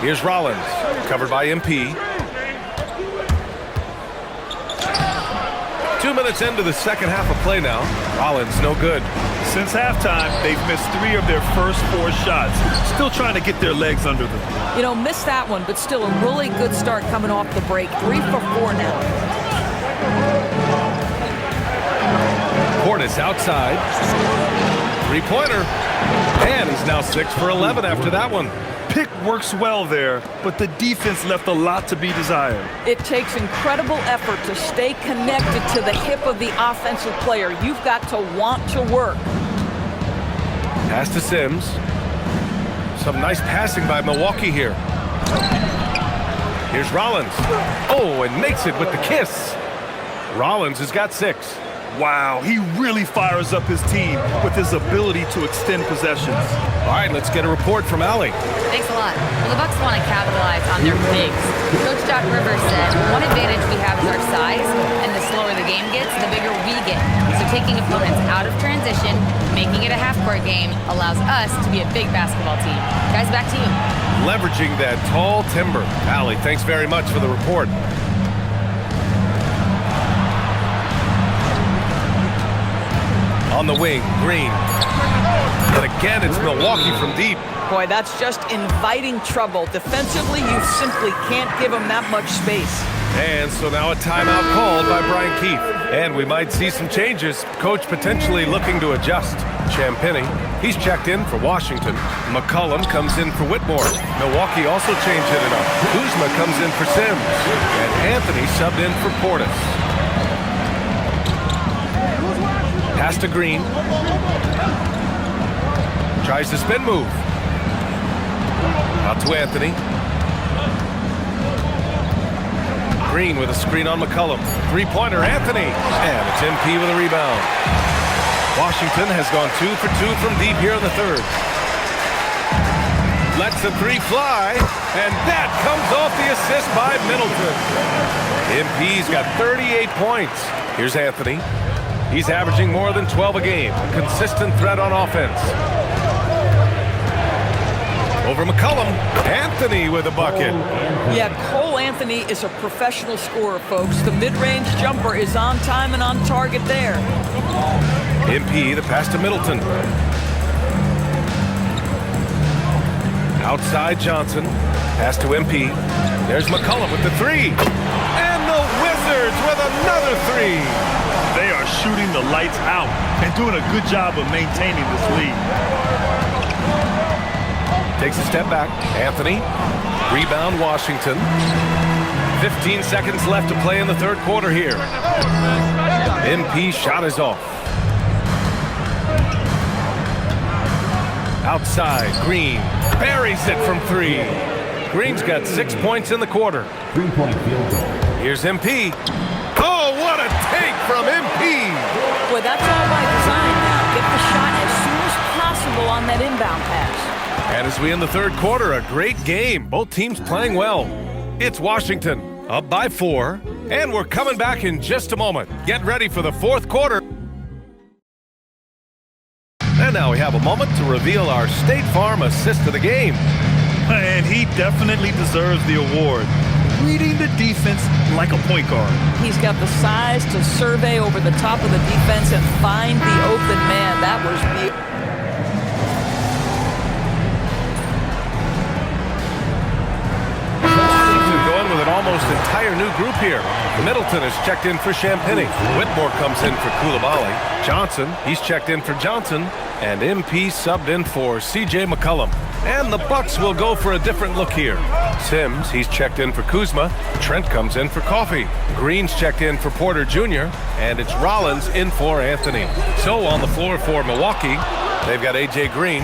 Here's Rollins, covered by MP. 2 minutes into the second half of play now. Rollins, no good. Since halftime, they've missed 3 of their first 4 shots. Still trying to get their legs under them. You know, missed that one, but still a really good start coming off the break. 3 for 4 now. Portis outside. 3-pointer. And he's now 6 for 11 after that one. Pick works well there, but the defense left a lot to be desired. It takes incredible effort to stay connected to the hip of the offensive player. You've got to want to work. Pass to Sims. Some nice passing by Milwaukee here. Here's Rollins. Oh, and makes it with the kiss. Rollins has got 6. Wow, he really fires up his team with his ability to extend possessions. All right, let's get a report from Allie. Thanks a lot. Well, the Bucks want to capitalize on their bigs. Coach Doc Rivers said, one advantage we have is our size, and the slower the game gets, the bigger we get. So taking opponents out of transition, making it a half-court game, allows us to be a big basketball team. Guys, back to you. Leveraging that tall timber. Allie, thanks very much for the report. On the wing, Green. But again, it's Milwaukee from deep. Boy, that's just inviting trouble. Defensively, you simply can't give him that much space. And so now a timeout called by Brian Keefe. And we might see some changes. Coach potentially looking to adjust. Champagny, he's checked in for Washington. McCollum comes in for Whitmore. Milwaukee also changed it up. Kuzma comes in for Sims. And Anthony subbed in for Portis. Pass to Green. Tries the spin move. Out to Anthony. Green with a screen on McCollum. Three-pointer, Anthony. And it's MP with a rebound. Washington has gone 2 for 2 from deep here in the third. Lets the three fly. And that comes off the assist by Middleton. MP's got 38 points. Here's Anthony. He's averaging more than 12 a game. Consistent threat on offense. Over McCollum. Anthony with a bucket. Yeah, Cole Anthony is a professional scorer, folks. The mid-range jumper is on time and on target there. MP, the pass to Middleton. Outside Johnson. Pass to MP. There's McCollum with the three. And the Wizards with another three. They are shooting the lights out and doing a good job of maintaining this lead. Takes a step back. Anthony. Rebound Washington. 15 seconds left to play in the third quarter here. MP shot is off. Outside, Green buries it from three. Green's got 6 points in the quarter. 3-point field goal. Here's MP. Oh, what a take from MP! Boy, that's all by design now. Get the shot as soon as possible on that inbound pass. And as we end the third quarter, a great game. Both teams playing well. It's Washington, up by 4. And we're coming back in just a moment. Get ready for the fourth quarter. And now we have a moment to reveal our State Farm assist of the game. And he definitely deserves the award. Reading the defense like a point guard. He's got the size to survey over the top of the defense and find the open man. That was the... With an almost entire new group here. Middleton is checked in for Champagny. Whitmore comes in for Coulibaly. Johnson, he's checked in for Johnson. And MP subbed in for C.J. McCollum. And the Bucks will go for a different look here. Sims, he's checked in for Kuzma. Trent comes in for Coffey. Green's checked in for Porter Jr. And it's Rollins in for Anthony. So on the floor for Milwaukee, they've got A.J. Green.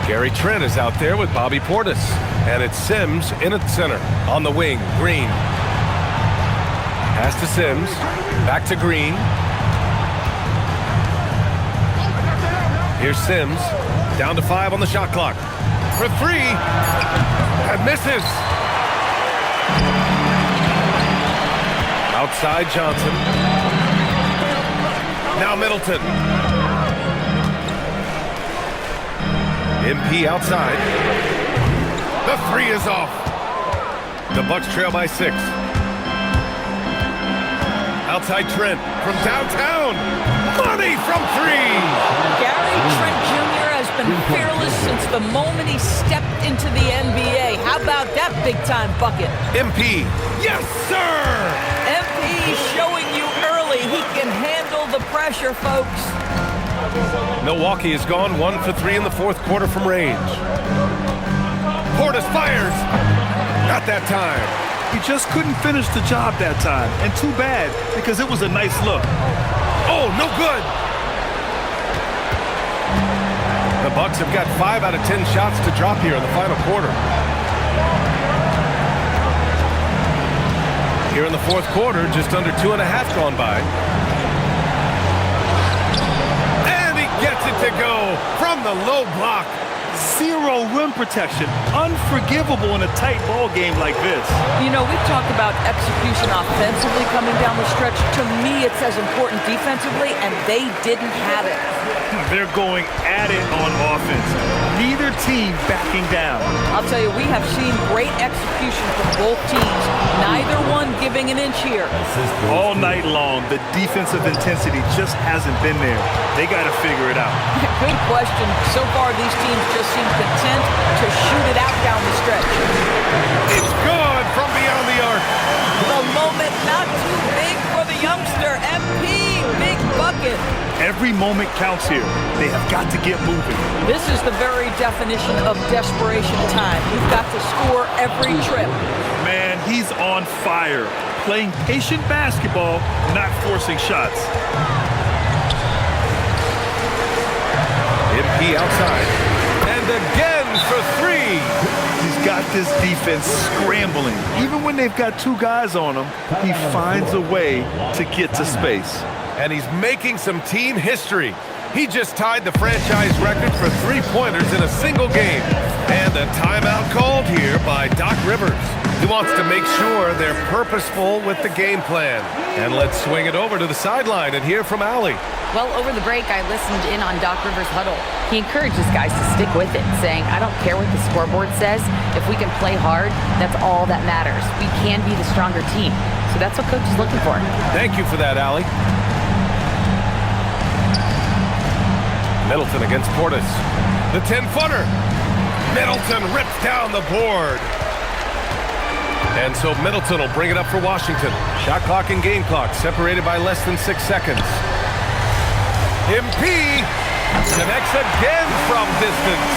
Gary Trent is out there with Bobby Portis. And it's Sims in at center. On the wing, Green. Pass to Sims. Back to Green. Here's Sims. Down to 5 on the shot clock. For 3. And misses. Outside Johnson. Now Middleton. MP outside. The 3 is off. The Bucks trail by 6. Outside Trent from downtown. Money from 3. Gary Trent Jr. has been fearless since the moment he stepped into the NBA. How about that big-time bucket? MP. Yes, sir! MP showing you early he can handle the pressure, folks. Milwaukee has gone 1 for 3 in the fourth quarter from range. Portis fires. Not that time. He just couldn't finish the job that time. And too bad, because it was a nice look. Oh, no good. The Bucks have got 5 out of 10 shots to drop here in the final quarter. Here in the fourth quarter, just under 2.5 gone by. it go from the low block. Zero rim protection. Unforgivable in a tight ball game like this. You know, we've talked about execution offensively coming down the stretch. To me, it's as important defensively, and they didn't have it. They're going at it on offense. Neither team backing down. I'll tell you, we have seen great execution from both teams. Neither one giving an inch here. All night long, the defensive intensity just hasn't been there. They got to figure it out. Good question. So far, these teams just seem content to shoot it out down the stretch. It's good from beyond the arc. The moment not too big for the youngster. MP, big bucket. Every moment counts here. They have got to get moving. This is the very definition of desperation time. You've got to score every trip. Man, he's on fire. Playing patient basketball, not forcing shots. MP outside. And again for three. He's got this defense scrambling. Even when they've got two guys on him, he finds a way to get to space. And he's making some team history. He just tied the franchise record for three-pointers in a single game. And a timeout called here by Doc Rivers. He wants to make sure they're purposeful with the game plan. And let's swing it over to the sideline and hear from Allie. Well, over the break, I listened in on Doc Rivers' huddle. He encourages guys to stick with it, saying, I don't care what the scoreboard says. If we can play hard, that's all that matters. We can be the stronger team. So that's what Coach is looking for. Thank you for that, Allie. Middleton against Portis. The 10-footer. Middleton rips down the board. And so Middleton will bring it up for Washington. Shot clock and game clock separated by less than 6 seconds. MP connects again from distance.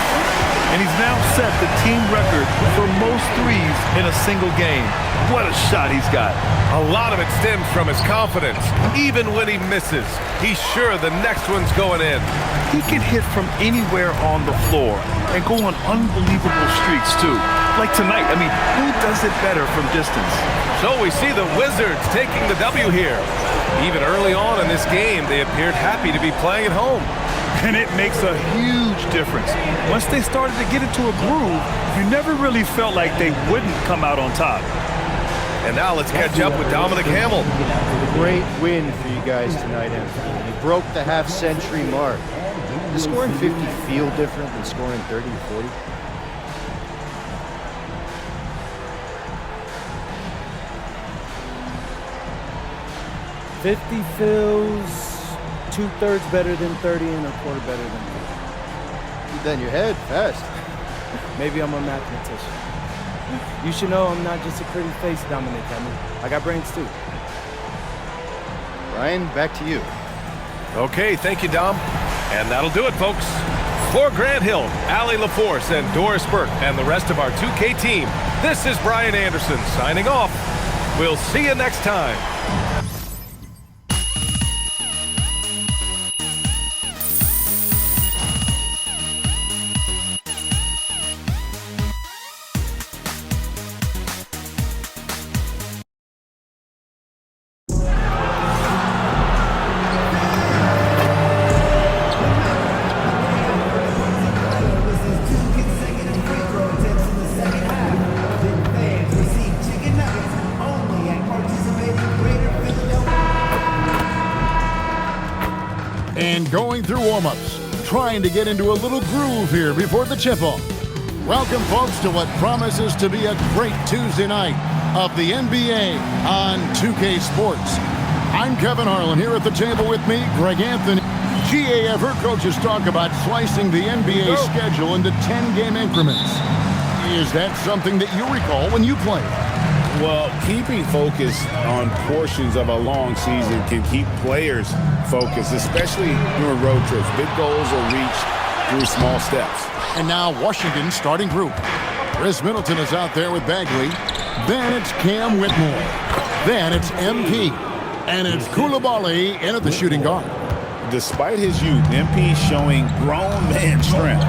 And he's now set the team record for most threes in a single game. What a shot he's got. A lot of it stems from his confidence. Even when he misses, he's sure the next one's going in. He can hit from anywhere on the floor and go on unbelievable streaks, too. Like tonight, I mean, who does it better from distance? So we see the Wizards taking the W here. Even early on in this game, they appeared happy to be playing at home. And it makes a huge difference. Once they started to get into a groove, you never really felt like they wouldn't come out on top. And now let's catch up with Dominic Hamill. Great win for you guys tonight, MP. You broke the half-century mark. Does scoring 50 feel different than scoring 30 or 40? $50 feels 2/3 better than 30 and a quarter better than 50. Keep that in your head, fast. Maybe I'm a mathematician. You should know I'm not just a pretty face, Dominic Hamill. I got brains too. Ryan, back to you. Okay, thank you, Dom. And that'll do it, folks. For Grant Hill, Allie LaForce, and Doris Burke, and the rest of our 2K team, this is Brian Anderson signing off. We'll see you next time. And going through warm-ups, trying to get into a little groove here before the tip-off. Welcome, folks, to what promises to be a great Tuesday night of the NBA on 2K Sports. I'm Kevin Harlan, here at the table with me, Greg Anthony. GA, I've heard coaches talk about slicing the NBA schedule into 10-game increments. Is that something that you recall when you played? Well, keeping focus on portions of a long season can keep players focused, especially during road trips. Big goals are reached through small steps. And now Washington's starting group. Chris Middleton is out there with Bagley. Then it's Cam Whitmore. Then it's MP. And it's Coulibaly in at the shooting guard. Despite his youth, MP showing grown man strength.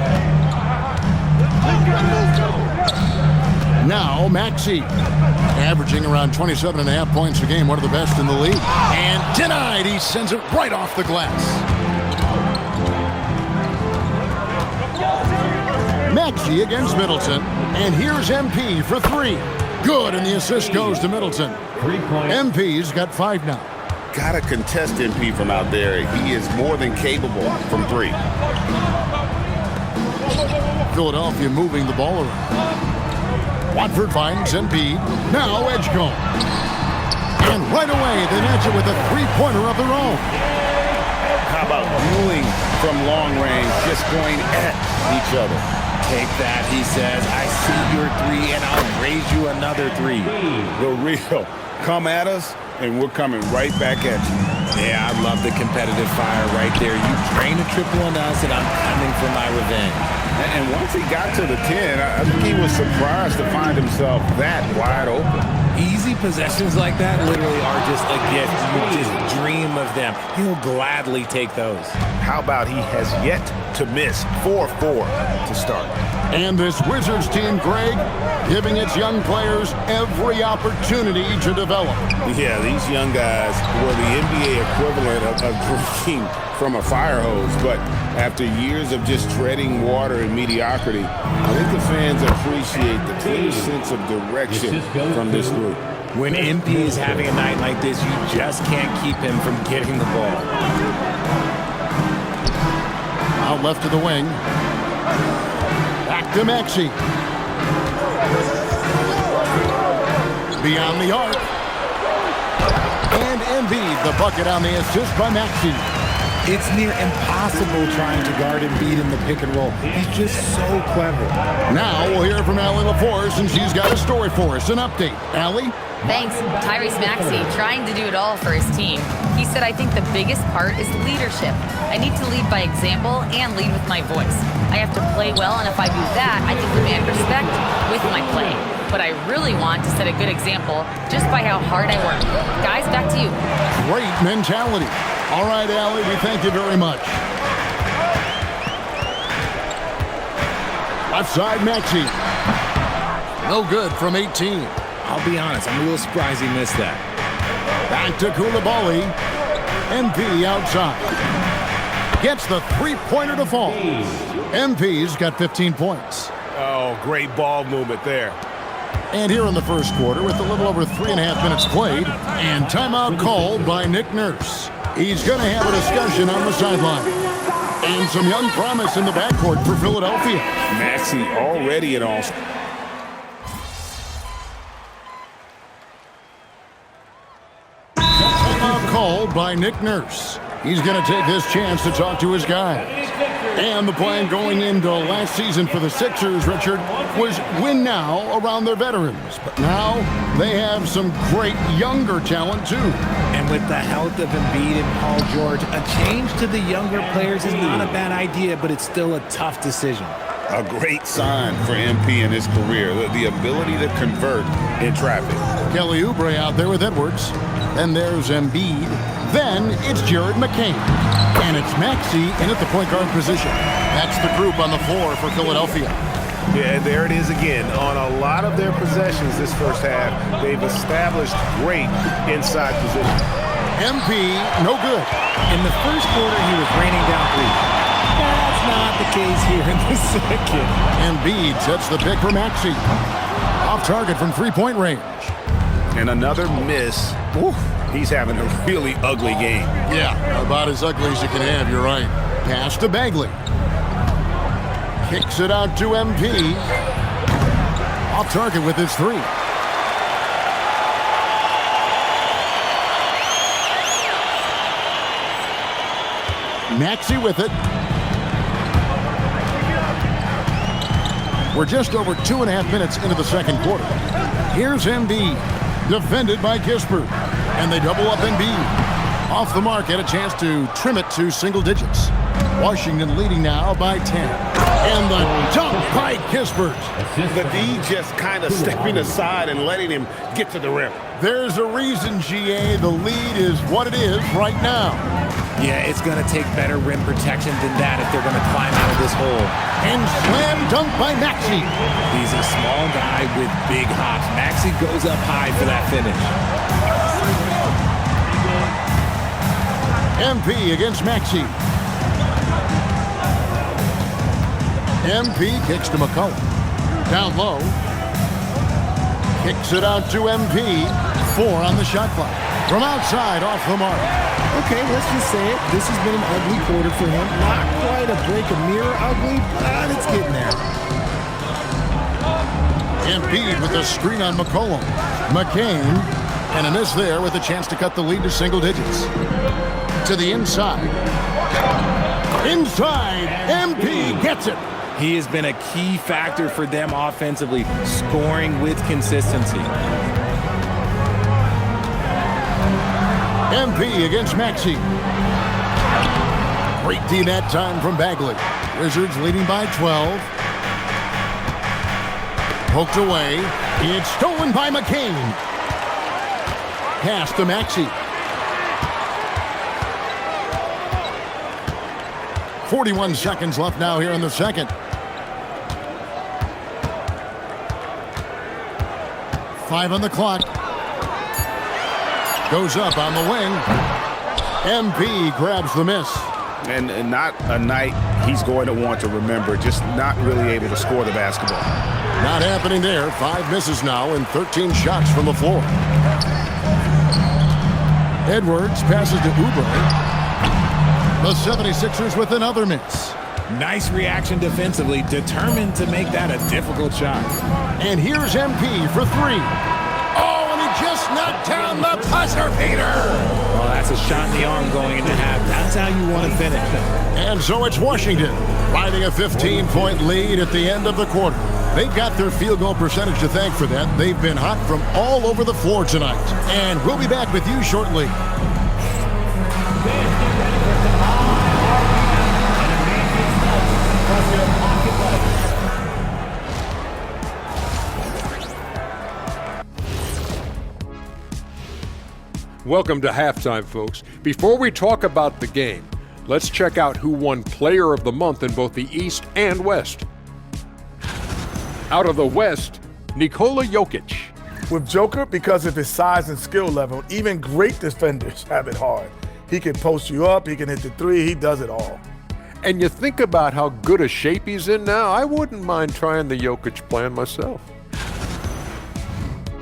Now Maxey, averaging around 27.5 points a game, one of the best in the league. And denied, he sends it right off the glass. Maxey against Middleton. And here's MP for 3. Good, and the assist goes to Middleton. 3 points. MP's got 5 now. Got to contest MP from out there. He is more than capable from 3. Philadelphia moving the ball around. Watford finds Embiid. Now Edgecombe. And right away, they match it with a 3-pointer of their own. How about dueling from long range, just going at each other? Take that, he says. I see your 3, and I'll raise you another 3. The real. Come at us, and we're coming right back at you. Yeah, I love the competitive fire right there. You drain a triple on us, and I'm coming for my revenge. And once he got to the 10, I think he was surprised to find himself that wide open. Easy possessions like that literally are just a gift. You just dream of them. He'll gladly take those. How about he has yet to miss 4-4 to start? And this Wizards team, Greg, giving its young players every opportunity to develop. Yeah, these young guys were the NBA equivalent of drinking from a fire hose. But after years of just treading water and mediocrity, I think the fans appreciate the clear sense of direction from this group. When MP is having a night like this, you just can't keep him from getting the ball. Out left to the wing. Back to Maxey. Beyond the arc. And Embiid, the bucket on the assist by Maxey. It's near impossible trying to guard Embiid in the pick and roll. He's just so clever. Now we'll hear from Allie LaForce, and she's got a story for us. An update. Allie? Thanks, Tyrese Maxey, trying to do it all for his team. He said, I think the biggest part is leadership. I need to lead by example and lead with my voice. I have to play well, and if I do that, I can command respect with my play. But I really want to set a good example just by how hard I work. Guys, back to you. Great mentality. All right, Allie, we thank you very much. Left side, Maxey. No good from 18. I'll be honest, I'm a little surprised he missed that. Back to Koulibaly. MP outside. Gets the 3-pointer to fall. MP's got 15 points. Oh, great ball movement there. And here in the first quarter, with a little over 3.5 minutes played, and timeout called by Nick Nurse. He's going to have a discussion on the sideline. And some young promise in the backcourt for Philadelphia. Maxey already at all. Called by Nick Nurse. He's going to take this chance to talk to his guys. And the plan going into last season for the Sixers, Richard, was win now around their veterans. But now they have some great younger talent, too. And with the health of Embiid and Paul George, a change to the younger players is not a bad idea, but it's still a tough decision. A great sign for MP in his career, the ability to convert in traffic. Kelly Oubre out there with Edwards. Then there's Embiid. Then it's Jared McCain. And it's Maxey in at the point guard position. That's the group on the floor for Philadelphia. Yeah, and there it is again. On a lot of their possessions this first half, they've established great inside position. MP, no good. In the first quarter, he was raining down threes. That's not the case here in the second. Embiid sets the pick for Maxey. Off target from 3-point range. And another miss. Oof, he's having a really ugly game. Yeah, about as ugly as you can have, you're right. Pass to Bagley. Kicks it out to MP. Off target with his 3. Maxey with it. We're just over 2.5 minutes into the second quarter. Here's Embiid, defended by Kispert, and they double up Embiid. Off the mark, had a chance to trim it to single digits. Washington leading now by 10. And the dunk by Kispert. The D just kind of stepping aside and letting him get to the rim. There's a reason, GA, the lead is what it is right now. Yeah, it's going to take better rim protection than that if they're going to climb out of this hole. And slam dunk by Maxey. He's a small guy with big hops. Maxey goes up high for that finish. MP against Maxey. MP kicks to McCollum. Down low. Kicks it out to MP. 4 on the shot clock. From outside, off the mark. Okay, let's just say it. This has been an ugly quarter for him. Not quite a break a mirror ugly, but it's getting there. Embiid with a screen on McCollum. McCain, and a miss there with a chance to cut the lead to single digits. To the inside. Inside, MP gets it. He has been a key factor for them offensively, scoring with consistency. MP against Maxey. Great D that time from Bagley. Wizards leading by 12. Poked away. It's stolen by McCain. Pass to Maxey. 41 seconds left now here in the second. Five on the clock. Goes up on the wing. MP grabs the miss. And not a night he's going to want to remember, just not really able to score the basketball. Not happening there. 5 misses now and 13 shots from the floor. Edwards passes to Oubre. The 76ers with another miss. Nice reaction defensively, determined to make that a difficult shot. And here's MP for 3. Oh, and he just knocked down the buzzer beater. Well, that's a shot in the arm going into half. That's how you want to finish. And so it's Washington riding a 15-point lead at the end of the quarter. They've got their field goal percentage to thank for that. They've been hot from all over the floor tonight. And we'll be back with you shortly. Welcome to halftime, folks. Before we talk about the game, let's check out who won Player of the Month in both the East and West. Out of the West, Nikola Jokic. With Joker, because of his size and skill level, even great defenders have it hard. He can post you up, he can hit the three, he does it all. And you think about how good a shape he's in now, I wouldn't mind trying the Jokic plan myself.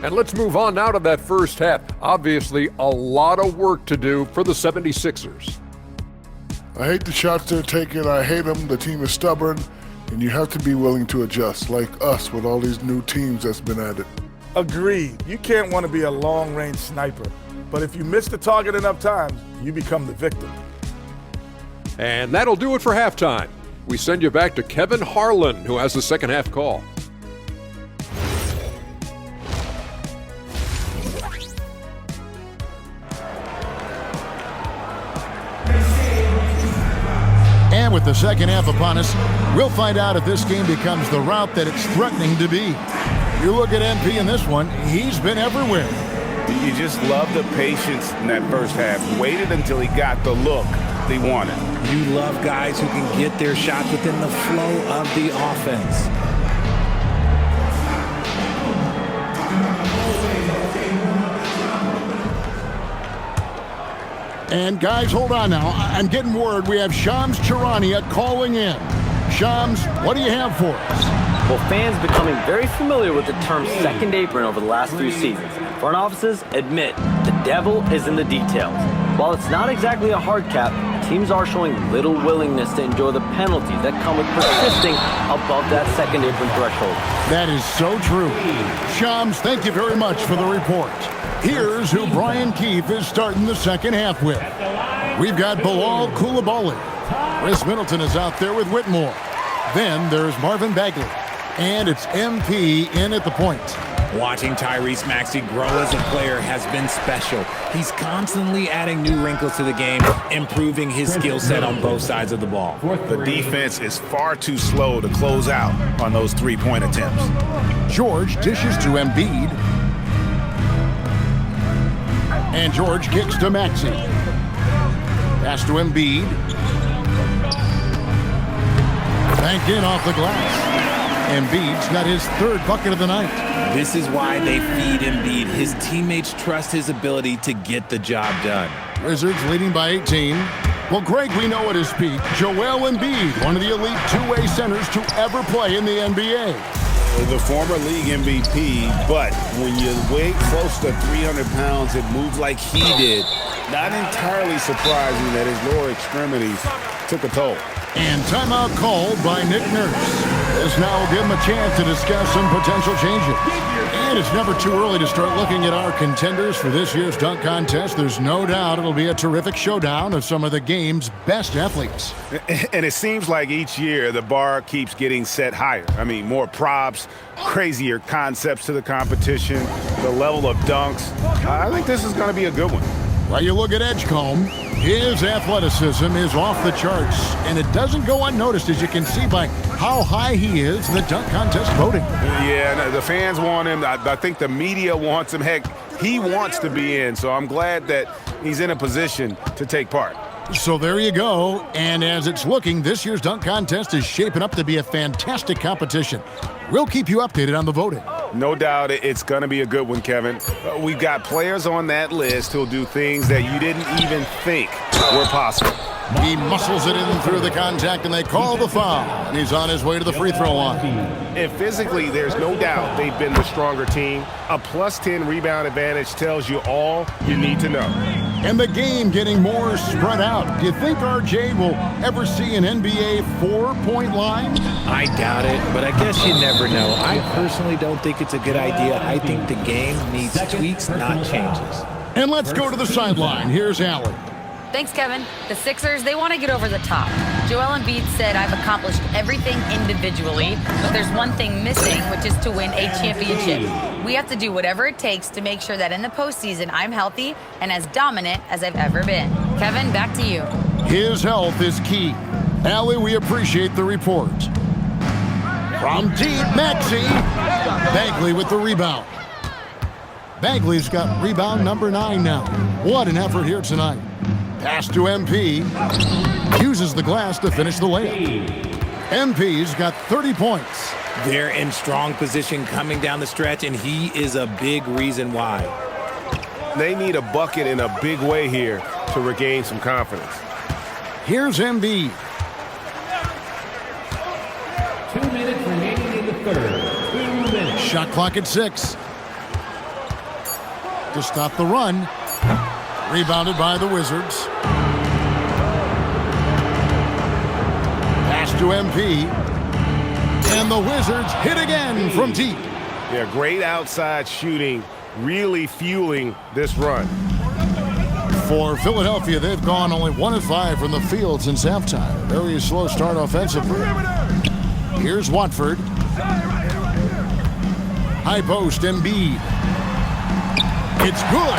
And let's move on now to that first half. Obviously, a lot of work to do for the 76ers. I hate the shots they're taking. I hate them. The team is stubborn, and you have to be willing to adjust, like us with all these new teams that's been added. Agreed. You can't want to be a long-range sniper, but if you miss the target enough times, you become the victim. And that'll do it for halftime. We send you back to Kevin Harlan, who has the second half call. And with the second half upon us, we'll find out if this game becomes the route that it's threatening to be. You look at MP in this one, he's been everywhere. You just love the patience in that first half. Waited until he got the look they wanted. You love guys who can get their shots within the flow of the offense. And guys, hold on now. I'm getting word we have Shams Charania calling in. Shams, what do you have for us? Well, fans becoming very familiar with the term second apron over the last 3 seasons. Front offices admit the devil is in the details. While it's not exactly a hard cap, teams are showing little willingness to enjoy the penalties that come with persisting above that second apron threshold. That is so true. Shams, thank you very much for the report. Here's who Brian Keefe is starting the second half with. We've got Bilal Coulibaly. Chris Middleton is out there with Whitmore. Then there's Marvin Bagley. And it's MP in at the point. Watching Tyrese Maxey grow as a player has been special. He's constantly adding new wrinkles to the game, improving his skill set on both sides of the ball. The defense is far too slow to close out on those three-point attempts. George dishes to Embiid. And George kicks to Maxey. Pass to Embiid. Banked in off the glass. Embiid's got his third bucket of the night. This is why they feed Embiid. His teammates trust his ability to get the job done. Wizards leading by 18. Well, Greg, we know at his peak, Joel Embiid, one of the elite two-way centers to ever play in the NBA. The former league MVP, but when you weigh close to 300 pounds, it moves like he did. Not entirely surprising that his lower extremities took a toll. And timeout called by Nick Nurse. This now will give him a chance to discuss some potential changes. And it's never too early to start looking at our contenders for this year's dunk contest. There's no doubt it'll be a terrific showdown of some of the game's best athletes. And it seems like each year the bar keeps getting set higher. I mean, more props, crazier concepts to the competition, the level of dunks. I think this is going to be a good one. Well, you look at Edgecombe, his athleticism is off the charts, and it doesn't go unnoticed, as you can see by how high he is in the dunk contest voting. Yeah, the fans want him. I think the media wants him. Heck, he wants to be in, so I'm glad that he's in a position to take part. So there you go, and as it's looking, this year's dunk contest is shaping up to be a fantastic competition. We'll keep you updated on the voting. No doubt it's going to be a good one, Kevin. We've got players on that list who'll do things that you didn't even think were possible. He muscles it in through the contact, and they call the foul. And he's on his way to the free throw line. And physically, there's no doubt they've been the stronger team. A plus 10 rebound advantage tells you all you need to know. And the game getting more spread out. Do you think RJ will ever see an NBA 4-point line? I doubt it, but I guess you never know. I personally don't think it's a good idea. I think the game needs tweaks, not changes. And let's go to the sideline. Here's Allen. Thanks, Kevin. The Sixers, they want to get over the top. Joel Embiid said, I've accomplished everything individually, but there's one thing missing, which is to win a championship. We have to do whatever it takes to make sure that in the postseason, I'm healthy and as dominant as I've ever been. Kevin, back to you. His health is key. Allie, we appreciate the report. From deep, Maxey. Bagley with the rebound. Bagley's got rebound number 9 now. What an effort here tonight. Pass to MP. Uses the glass to finish the layup. MP's got 30 points. They're in strong position coming down the stretch, and he is a big reason why. They need a bucket in a big way here to regain some confidence. Here's Embiid. 2 minutes remaining in the third. 2 minutes. Shot clock at 6. To stop the run. Rebounded by the Wizards. Pass to MP. And the Wizards hit again from deep. Yeah, great outside shooting, really fueling this run. For Philadelphia, they've gone only 1 of 5 from the field since halftime. Very slow start offensively. Here's Watford. High post, Embiid. It's good.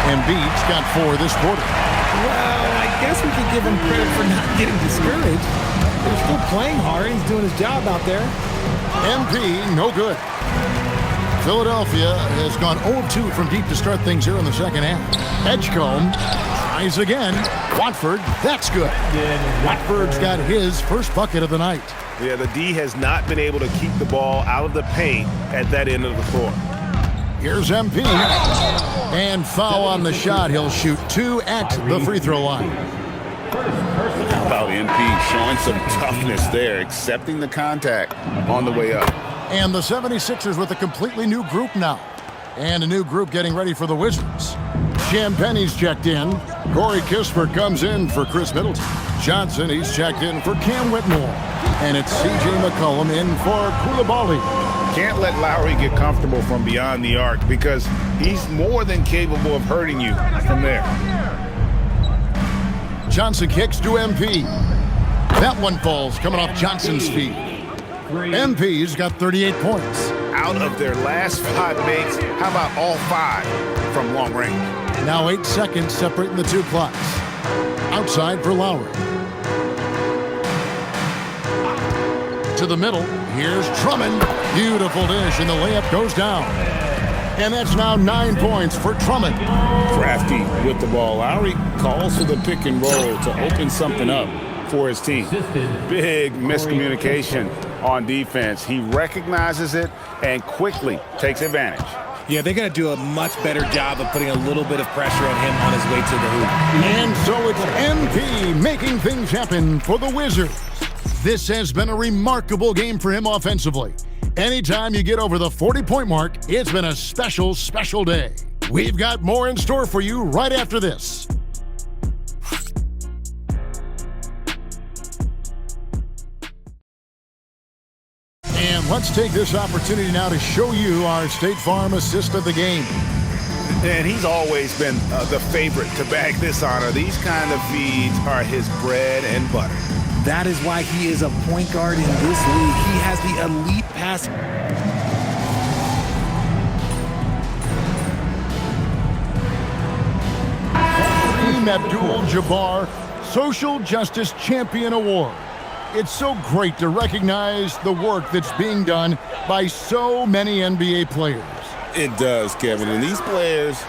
Embiid's got 4 this quarter. Well, I guess we could give him credit for not getting discouraged. He's still playing hard. He's doing his job out there. MP, no good. Philadelphia has gone 0-2 from deep to start things here in the second half. Edgecombe tries again. Watford, that's good. Watford's got his first bucket of the night. Yeah, the D has not been able to keep the ball out of the paint at that end of the court. Here's MP. And foul on the shot. He'll shoot 2 at the free throw line. How about MP showing some toughness there, accepting the contact on the way up. And the 76ers with a completely new group now. And a new group getting ready for the Wizards. Champagne's checked in. Corey Kispert comes in for Chris Middleton. Johnson, he's checked in for Cam Whitmore. And it's C.J. McCollum in for Koulibaly. Can't let Lowry get comfortable from beyond the arc because he's more than capable of hurting you from there. Johnson kicks to MP. That one falls coming off Johnson's feet. MP's got 38 points. Out of their last 5 makes, how about all 5 from long range? Now 8 seconds separating the 2 clocks. Outside for Lowry. To the middle. Here's Drummond. Beautiful dish, and the layup goes down. And that's now 9 points for Drummond. Crafty with the ball. Lowry calls for the pick and roll to open something up for his team. Big miscommunication on defense. He recognizes it and quickly takes advantage. Yeah, they're going to do a much better job of putting a little bit of pressure on him on his way to the hoop. And so it's MP making things happen for the Wizards. This has been a remarkable game for him offensively. Anytime you get over the 40-point mark, it's been a special, special day. We've got more in store for you right after this. And let's take this opportunity now to show you our State Farm assist of the game. And he's always been the favorite to bag this honor. These kind of feeds are his bread and butter. That is why he is a point guard in this league. He has the elite pass. Kareem Abdul-Jabbar Social Justice Champion Award. It's so great to recognize the work that's being done by so many NBA players. It does, Kevin. And these players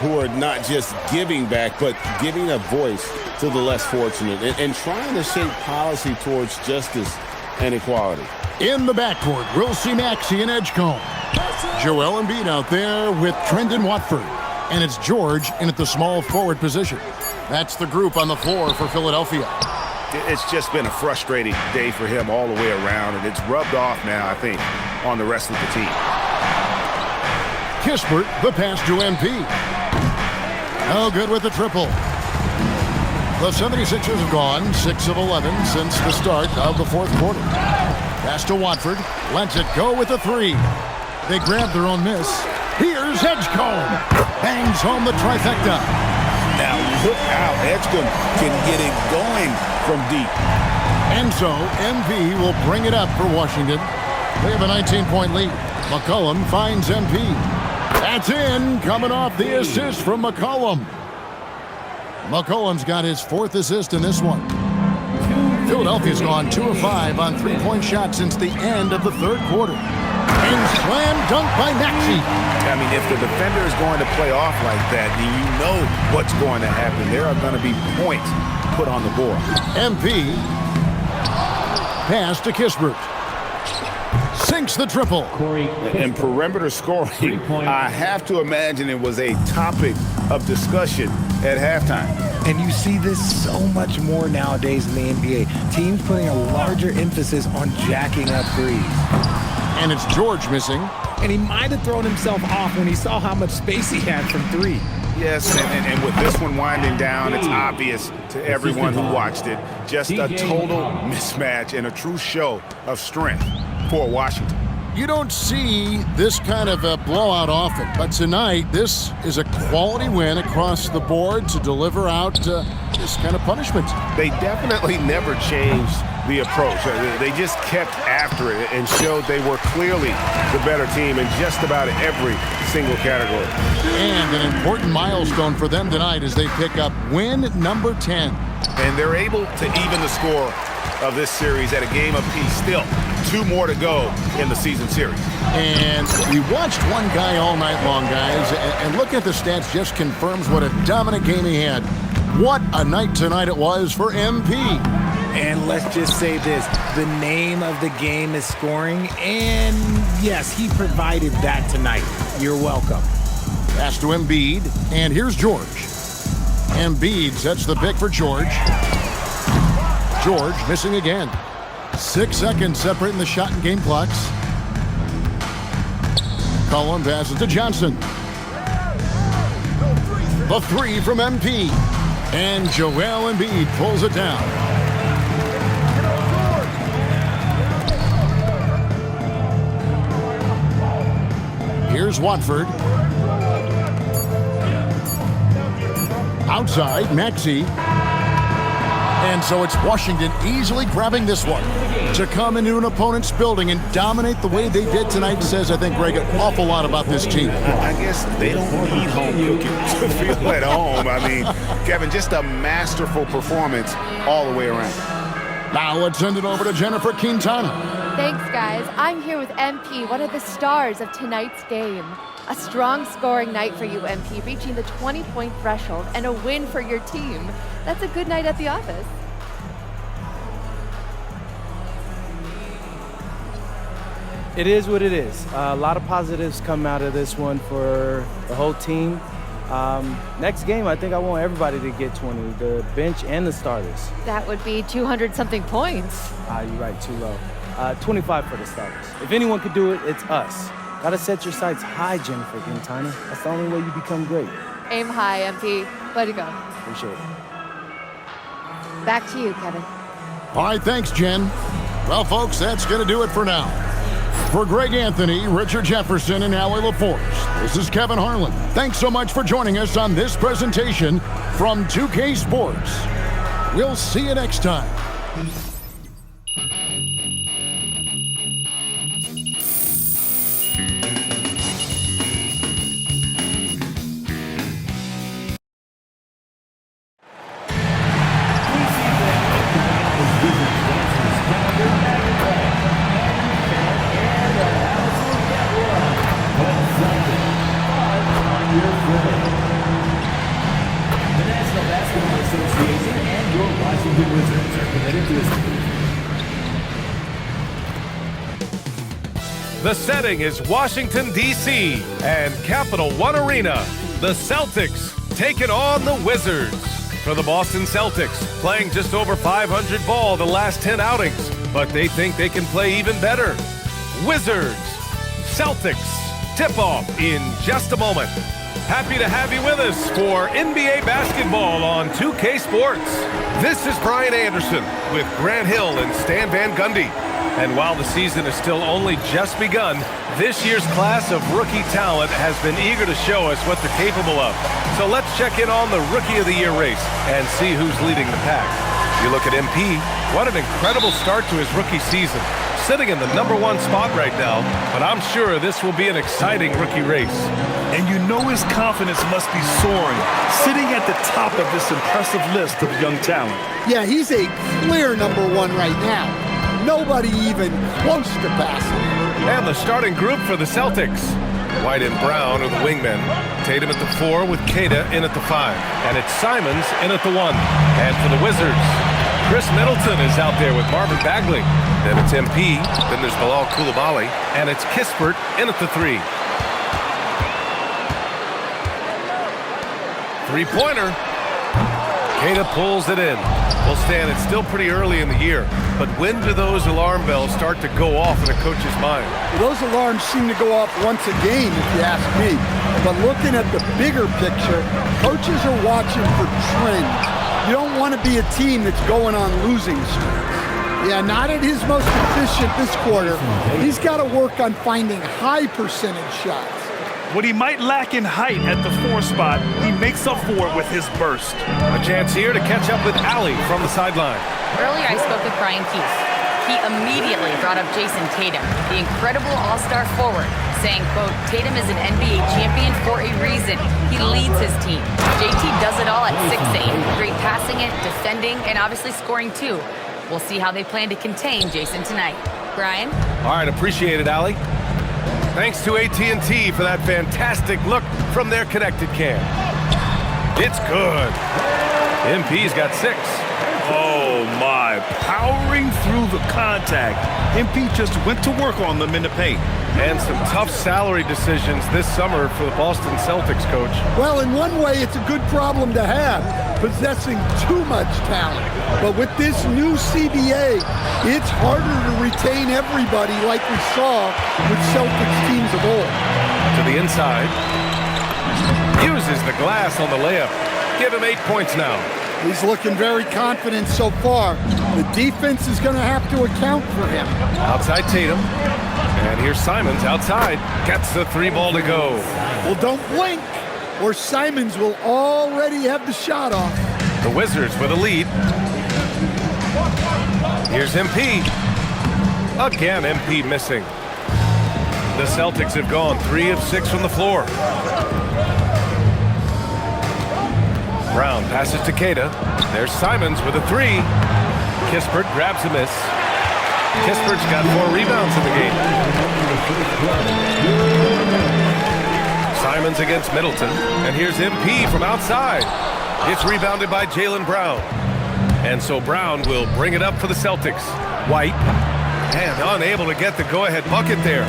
who are not just giving back, but giving a voice to the less fortunate and trying to shape policy towards justice and equality. In the backcourt, we'll see Maxey and Edgecombe. Joel Embiid out there with Trendon Watford. And it's George in at the small forward position. That's the group on the floor for Philadelphia. It's just been a frustrating day for him all the way around, and it's rubbed off now, I think, on the rest of the team. Kispert, the pass to MP. No good with the triple. The 76ers have gone 6 of 11 since the start of the fourth quarter. Pass to Watford. Lets it go with a three. They grab their own miss. Here's Edgecombe. Bangs home the trifecta. Now look how Edgecombe can get it going from deep. And so MP will bring it up for Washington. They have a 19-point lead. McCollum finds MP. That's in, coming off the assist from McCollum. McCollum's got his fourth assist in this one. Philadelphia's gone 2 of 5 on three-point shots since the end of the third quarter. And slam dunk by Maxey. I mean, if the defender is going to play off like that, then you know what's going to happen. There are going to be points put on the board. MP pass to Kispert. Sinks the triple. And perimeter scoring, I have to imagine it was a topic of discussion at halftime. And you see this so much more nowadays in the NBA. Teams putting a larger emphasis on jacking up threes. And it's George missing. And he might have thrown himself off when he saw how much space he had from three. Yes, and with this one winding down, it's obvious to everyone who watched it. Just a total mismatch and a true show of strength for Washington. You don't see this kind of a blowout often, but tonight this is a quality win across the board to deliver out this kind of punishment. They definitely never changed the approach. They just kept after it and showed they were clearly the better team in just about every single category. And an important milestone for them tonight as they pick up win number 10. And they're able to even the score of this series at a game apiece. Still 2 more to go in the season series. And we watched one guy all night long, guys, and look at the stats just confirms what a dominant game he had. What a night tonight it was for MP. And let's just say this, the name of the game is scoring, and yes, he provided that tonight. You're welcome. Pass to Embiid, and here's George. Embiid sets the pick for George. George missing again. 6 seconds separating the shot and game clocks. Cullen passes to Johnson. The three from MP. And Joel Embiid pulls it down. Here's Watford. Outside, Maxey. And so it's Washington easily grabbing this one. To come into an opponent's building and dominate the way they did tonight says, I think, Greg, an awful lot about this team. I guess they don't need home cooking to feel at home. I mean, Kevin, just a masterful performance all the way around. Now let's send it over to Jennifer Quintana. Thanks, guys. I'm here with MP, one of the stars of tonight's game. A strong scoring night for you, MP, reaching the 20-point threshold and a win for your team. That's a good night at the office. It is what it is. A lot of positives come out of this one for the whole team. Next game, I think I want everybody to get 20, the bench and the starters. That would be 200-something points. You're right, too low. 25 for the starters. If anyone could do it, it's us. Gotta set your sights high, Jennifer Gintana. That's the only way you become great. Aim high, MP. Way to go. Appreciate it. Back to you, Kevin. All right, thanks, Jen. Well, folks, that's going to do it for now. For Greg Anthony, Richard Jefferson, and Allie LaForce, this is Kevin Harlan. Thanks so much for joining us on this presentation from 2K Sports. We'll see you next time. The setting is Washington, D.C. and Capital One Arena. The Celtics taking on the Wizards. For the Boston Celtics, playing just over 500 ball the last 10 outings, but they think they can play even better. Wizards, Celtics, tip-off in just a moment. Happy to have you with us for NBA basketball on 2K Sports. This is Brian Anderson with Grant Hill and Stan Van Gundy. And while the season is still only just begun, this year's class of rookie talent has been eager to show us what they're capable of. So let's check in on the Rookie of the Year race and see who's leading the pack. You look at MP, what an incredible start to his rookie season. Sitting in the #1 spot right now, but I'm sure this will be an exciting rookie race. And you know his confidence must be soaring, sitting at the top of this impressive list of young talent. Yeah, he's a clear #1 right now. Nobody even close to passing. And the starting group for the Celtics. White and Brown are the wingmen. Tatum at the 4 with Queta in at the 5. And it's Simons in at the 1. And for the Wizards, Chris Middleton is out there with Marvin Bagley. Then it's MP. Then there's Bilal Coulibaly. And it's Kispert in at the 3. Three-pointer. Queta pulls it in. Well, Stan, it's still pretty early in the year, but when do those alarm bells start to go off in a coach's mind? Those alarms seem to go off once a game, if you ask me. But looking at the bigger picture, coaches are watching for trends. You don't want to be a team that's going on losing streaks. Yeah, not at his most efficient this quarter. He's got to work on finding high percentage shots. What he might lack in height at the 4 spot, he makes up for it with his burst. A chance here to catch up with Allie from the sideline. Earlier, I spoke with Brian Keefe. He immediately brought up Jason Tatum, the incredible all-star forward, saying, quote, Tatum is an NBA champion for a reason. He leads his team. JT does it all at 6'8", great passing it, defending, and obviously scoring too. We'll see how they plan to contain Jason tonight. Brian? All right, appreciate it, Allie. Thanks to AT&T for that fantastic look from their connected cam. It's good. MP's got 6. Oh, my. Powering through the contact. MP just went to work on them in the paint. And some tough salary decisions this summer for the Boston Celtics, coach. Well, in one way, it's a good problem to have, possessing too much talent. But with this new CBA, it's harder to retain everybody like we saw with Celtics teams of old. To the inside. Uses the glass on the layup. Give him 8 points now. He's looking very confident so far. The defense is going to have to account for him. Outside Tatum. And here's Simons outside. Gets the 3 ball to go. Well, don't blink, or Simons will already have the shot off. The Wizards with a lead. Here's MP. Again, MP missing. The Celtics have gone 3 of 6 from the floor. Brown passes to Queta. There's Simons with a 3. Kispert grabs a miss. Kispert's got 4 rebounds in the game. Simons against Middleton. And here's MP from outside. It's rebounded by Jaylen Brown. And so Brown will bring it up for the Celtics. White. And unable to get the go-ahead bucket there.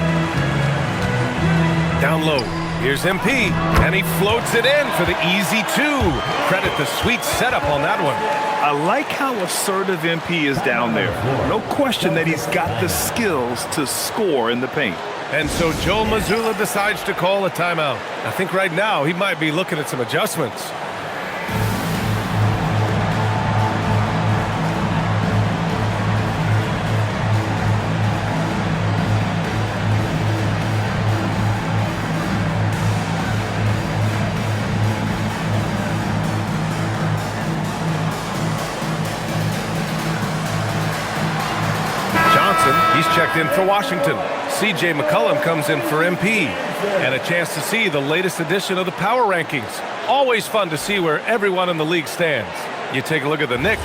Down low. Here's MP, and he floats it in for the easy 2. Credit the sweet setup on that one. I like how assertive MP is down there. No question that he's got the skills to score in the paint. And so Joel Mazzulla decides to call a timeout. I think right now he might be looking at some adjustments. He's checked in for Washington. C.J. McCollum comes in for MP. And a chance to see the latest edition of the power rankings. Always fun to see where everyone in the league stands. You take a look at the Knicks.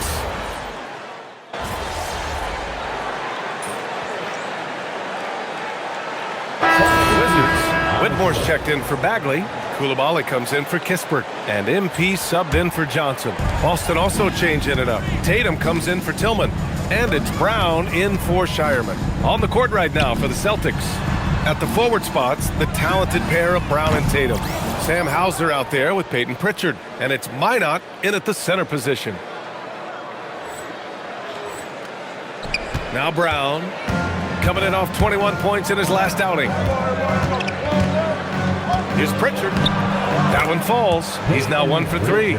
Wizards. Whitmore's checked in for Bagley. Coulibaly comes in for Kispert. And MP subbed in for Johnson. Boston also changing it up. Tatum comes in for Tillman. And it's Brown in for Shireman. On the court right now for the Celtics. At the forward spots, the talented pair of Brown and Tatum. Sam Hauser out there with Peyton Pritchard. And it's Minot in at the center position. Now Brown, coming in off 21 points in his last outing. Here's Pritchard. That one falls. He's now 1 for 3.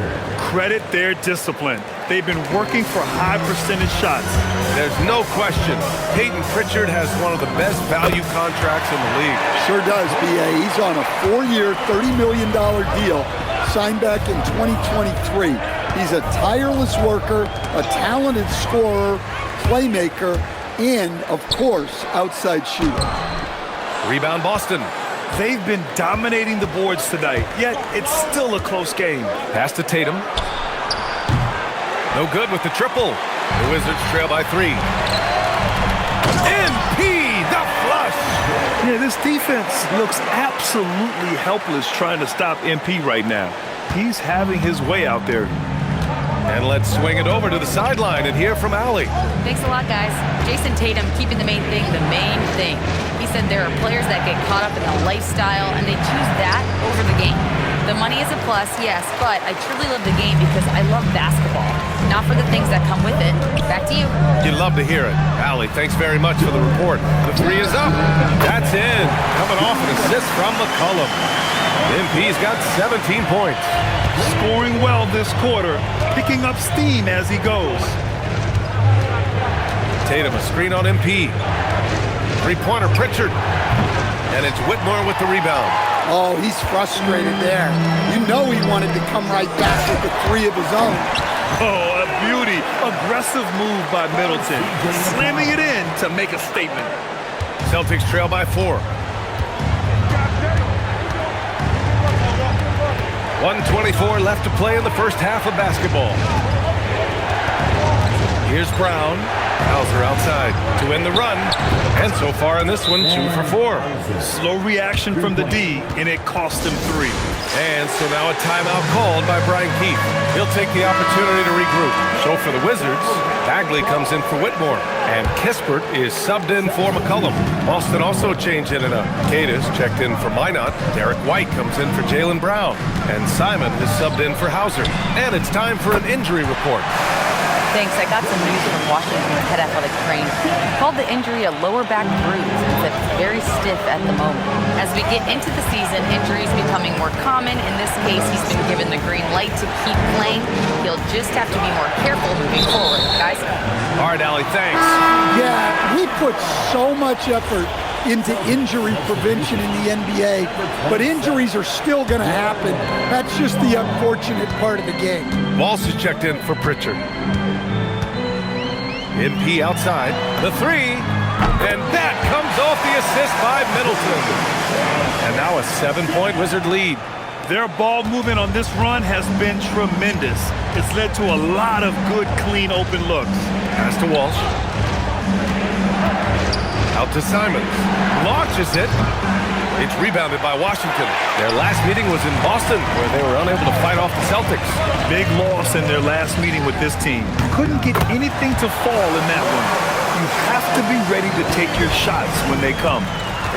Credit their discipline. They've been working for high percentage shots. There's no question. Peyton Pritchard has one of the best value contracts in the league. Sure does, B.A. He's on a 4-year, $30 million deal signed back in 2023. He's a tireless worker, a talented scorer, playmaker, and, of course, outside shooter. Rebound Boston. They've been dominating the boards tonight, yet it's still a close game. Pass to Tatum. No good with the triple. The Wizards trail by 3. MP, the flush! Yeah, this defense looks absolutely helpless trying to stop MP right now. He's having his way out there. And let's swing it over to the sideline and hear from Allie. Thanks a lot, guys. Jason Tatum keeping the main thing the main thing. He said there are players that get caught up in the lifestyle and they choose that over the game. The money is a plus, yes, but I truly love the game because I love basketball, not for the things that come with it. Back to you. You'd love to hear it. Allie, thanks very much for the report. The 3 is up. That's in. Coming off an assist from McCollum. MP's got 17 points. Scoring well this quarter, picking up steam as he goes. Tatum, a screen on MP. Three-pointer Pritchard. And it's Whitmore with the rebound. Oh, he's frustrated there. You know he wanted to come right back with the 3 of his own. Oh, a beauty. Aggressive move by Middleton. Slamming it in to make a statement. Celtics trail by 4. 1:24 left to play in the first half of basketball. Here's Brown. Hauser outside to win the run. And so far in this one, 2 for 4. Slow reaction from the D, and it cost him 3. And so now a timeout called by Brian Keefe. He'll take the opportunity to regroup. So for the Wizards, Bagley comes in for Whitmore. And Kispert is subbed in for McCollum. Boston also changed in and out. Cadiz checked in for Minot. Derek White comes in for Jaylen Brown. And Simon is subbed in for Hauser. And it's time for an injury report. Thanks. I got some news from Washington's head athletic trainer. He called the injury a lower back bruise and said it's very stiff at the moment. As we get into the season, injuries becoming more common. In this case, he's been given the green light to keep playing. He'll just have to be more careful moving forward. Guys? All right, Allie, thanks. Yeah, we put so much effort into injury prevention in the NBA, but injuries are still going to happen. That's just the unfortunate part of the game. Walsh is checked in for Pritchard. MP outside, the 3, and that comes off the assist by Middleton. And now a 7-point Wizard lead. Their ball movement on this run has been tremendous. It's led to a lot of good, clean, open looks. Pass to Walsh. Out to Simons. Launches it. It's rebounded by Washington. Their last meeting was in Boston, where they were unable to fight off the Celtics. Big loss in their last meeting with this team. Couldn't get anything to fall in that one. You have to be ready to take your shots when they come.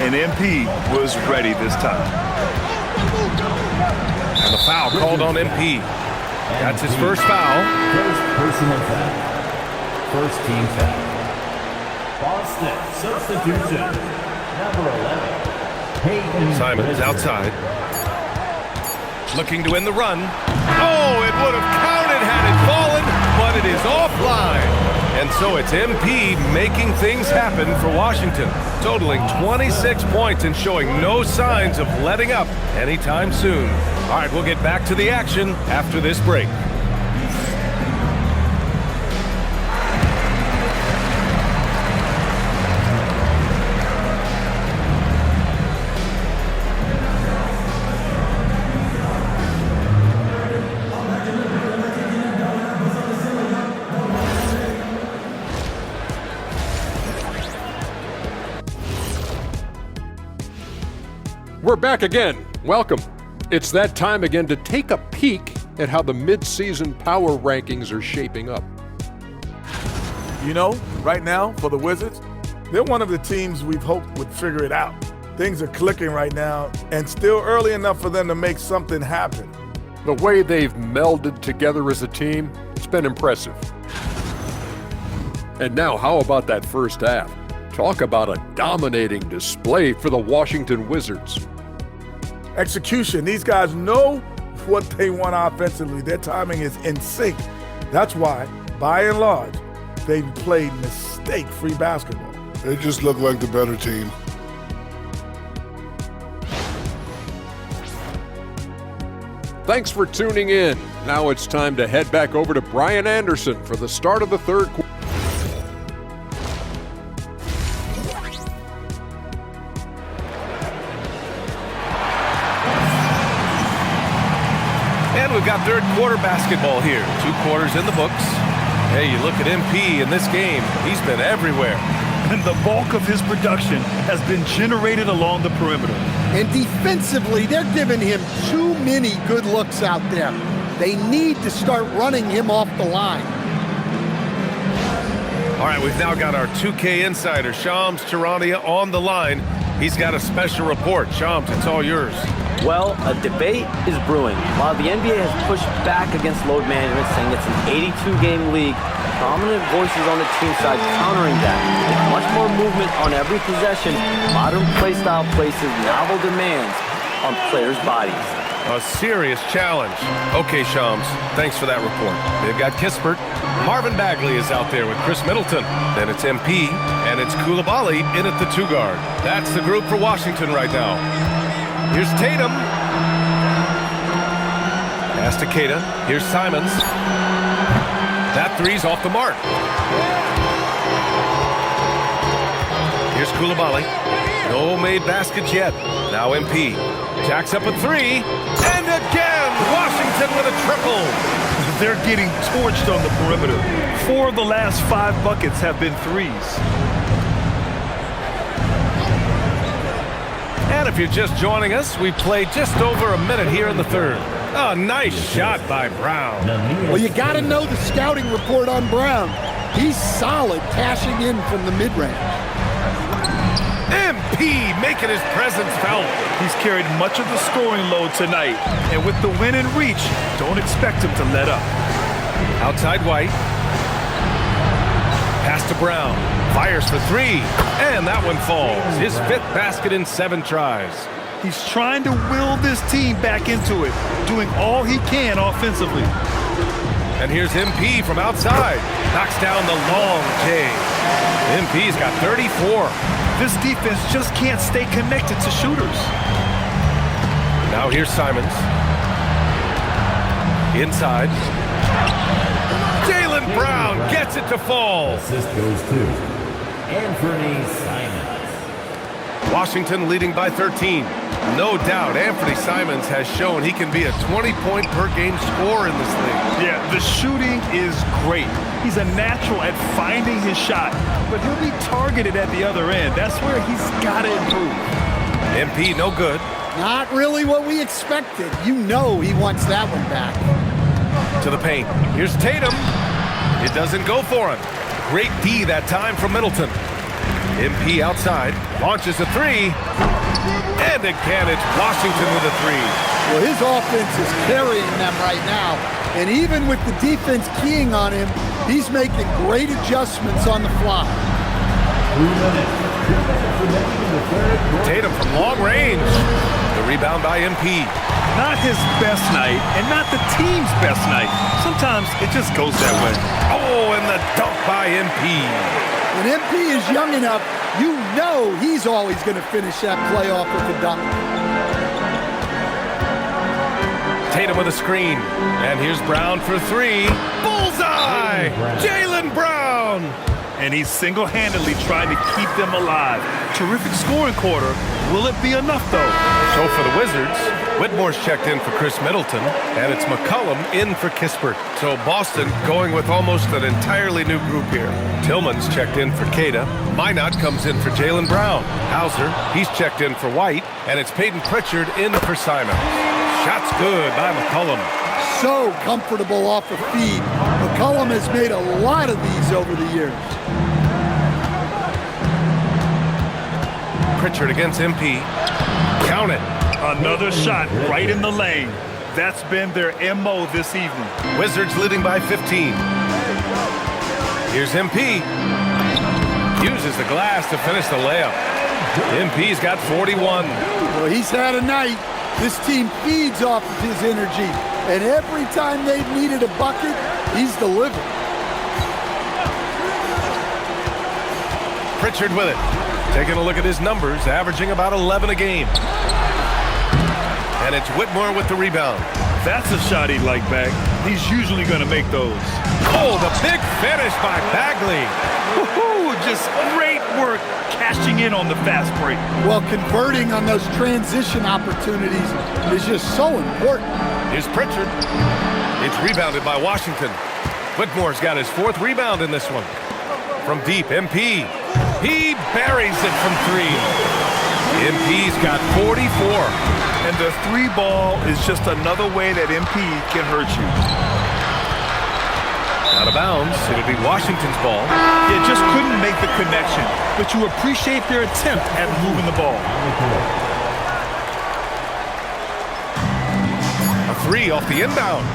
And MP was ready this time. And the foul called on MP. That's his first foul. First personal foul. First team foul. Boston substitution. Number 11. Simons outside. Looking to end the run. Oh, it would have counted had it fallen, but it is offline. And so it's MP making things happen for Washington, totaling 26 points and showing no signs of letting up anytime soon. All right, we'll get back to the action after this break. We're back again. Welcome. It's that time again to take a peek at how the mid-season power rankings are shaping up. You know, right now for the Wizards, they're one of the teams we've hoped would figure it out. Things are clicking right now, and still early enough for them to make something happen. The way they've melded together as a team, it's been impressive. And now, how about that first half? Talk about a dominating display for the Washington Wizards. Execution. These guys know what they want offensively. Their timing is in sync. That's why, by and large, they've played mistake-free basketball. They just look like the better team. Thanks for tuning in. Now it's time to head back over to Brian Anderson for the start of the third quarter. And we've got third quarter basketball here. 2 quarters in the books. Hey, you look at MP in this game, he's been everywhere. And the bulk of his production has been generated along the perimeter. And defensively, they're giving him too many good looks out there. They need to start running him off the line. All right, we've now got our 2K insider, Shams Charania, on the line. He's got a special report. Shams, it's all yours. Well, a debate is brewing. While the NBA has pushed back against load management, saying it's an 82-game league, prominent voices on the team side countering that. With much more movement on every possession, modern play style places novel demands on players' bodies. A serious challenge. Okay, Shams, thanks for that report. They've got Kispert. Marvin Bagley is out there with Chris Middleton. Then it's MP, and it's Koulibaly in at the 2 guard. That's the group for Washington right now. Here's Tatum. Pass to Keita. Here's Simons. That three's off the mark. Here's Koulibaly. No made baskets yet. Now MP. Jacks up a 3. And again, Washington with a triple. They're getting torched on the perimeter. 4 of the last 5 buckets have been threes. And if you're just joining us, we've played just over a minute here in the third. Oh, nice shot by Brown. Well, you got to know the scouting report on Brown. He's solid cashing in from the mid-range. MP making his presence felt. He's carried much of the scoring load tonight. And with the win in reach, don't expect him to let up. Outside White. Pass to Brown. Fires for 3. And that one falls. His 5th basket in 7 tries. He's trying to will this team back into it, doing all he can offensively. And here's MP from outside. Knocks down the long J. MP's got 34. This defense just can't stay connected to shooters. Now here's Simons. Inside. Jaylen Brown gets it to fall. Assist goes to Anthony Simons. Washington leading by 13. No doubt Anthony Simons has shown he can be a 20-point-per-game scorer in this league. Yeah, the shooting is great. He's a natural at finding his shot, but he'll be targeted at the other end. That's where he's got to improve. MP, no good. Not really what we expected. You know he wants that one back. To the paint. Here's Tatum. It doesn't go for him. Great D that time from Middleton. MP outside. Launches a 3. And again, it's Washington with a three. Well, his offense is carrying them right now. And even with the defense keying on him, he's making great adjustments on the fly. Tatum from long range. The rebound by MP. Not his best night, and not the team's best night. Sometimes it just goes that way. Oh, and the dunk by MP. When MP is young enough, you know he's always going to finish that play off with a dunk. Tatum with a screen. And here's Brown for three. Bullseye! Jaylen Brown! And he's single-handedly trying to keep them alive. Terrific scoring quarter. Will it be enough, though? So for the Wizards, Whitmore's checked in for Chris Middleton, and it's McCollum in for Kispert. So Boston going with almost an entirely new group here. Tillman's checked in for Queta. Minot comes in for Jaylen Brown. Hauser, he's checked in for White, and it's Peyton Pritchard in for Simon. Shots good by McCollum. So comfortable off the feed. McCollum has made a lot of these over the years. Pritchard against MP. Count it. Another shot right in the lane. That's been their MO this evening. Wizards leading by 15. Here's MP. Uses the glass to finish the layup. MP's got 41. Well, he's had a night. This team feeds off of his energy. And every time they've needed a bucket, he's delivered. Pritchard with it. Taking a look at his numbers, averaging about 11 a game. And it's Whitmore with the rebound. That's a shot he'd like back. He's usually going to make those. Oh, the big finish by Bagley. Woohoo! Just great work cashing in on the fast break. Well, converting on those transition opportunities is just so important. Here's Pritchard. It's rebounded by Washington. Whitmore's got his fourth rebound in this one. From deep, MP. He buries it from three. MP's got 44. And the three ball is just another way that MP can hurt you. Out of bounds. It'll be Washington's ball. They just couldn't make the connection, but you appreciate their attempt at moving the ball. A three off the inbound.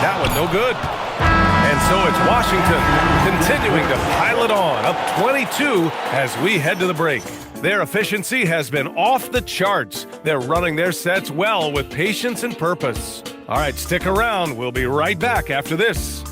That one no good. And so it's Washington continuing to pile it on, up 22 as we head to the break. Their efficiency has been off the charts. They're running their sets well with patience and purpose. All right, stick around. We'll be right back after this.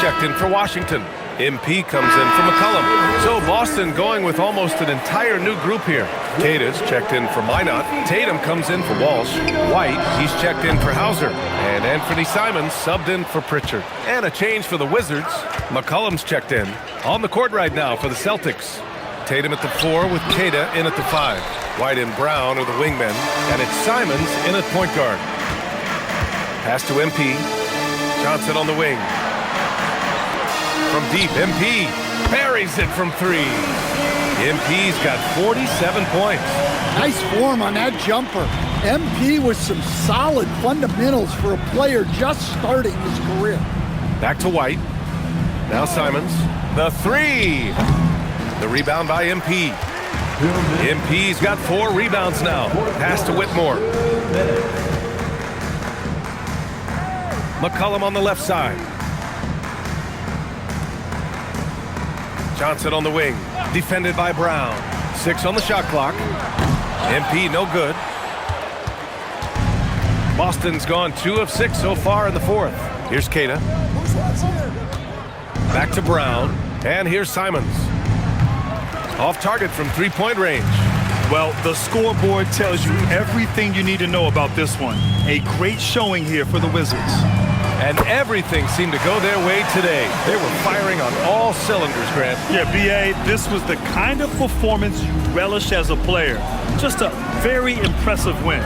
Checked in for Washington. MP comes in for McCollum. So Boston going with almost an entire new group here. Queta's checked in for Minot. Tatum comes in for Walsh. White, he's checked in for Hauser. And Anthony Simons subbed in for Pritchard. And a change for the Wizards. McCollum's checked in. On the court right now for the Celtics. Tatum at the 4 with Queta in at the 5. White and Brown are the wingmen. And it's Simons in at point guard. Pass to MP. Johnson on the wing. From deep, MP buries it from three. MP's got 47 points. Nice form on that jumper. MP with some solid fundamentals for a player just starting his career. Back to White. Now Simons. The three. The rebound by MP. MP's got 4 rebounds now. Pass to Whitmore. McCollum on the left side. Johnson on the wing, defended by Brown. 6 on the shot clock. MP no good. Boston's gone 2 of 6 so far in the fourth. Here's Queta. Back to Brown, and here's Simons. Off target from 3-point range. Well, the scoreboard tells you everything you need to know about this one. A great showing here for the Wizards. And everything seemed to go their way today. They were firing on all cylinders, Grant. Yeah, B.A., this was the kind of performance you relish as a player. Just a very impressive win.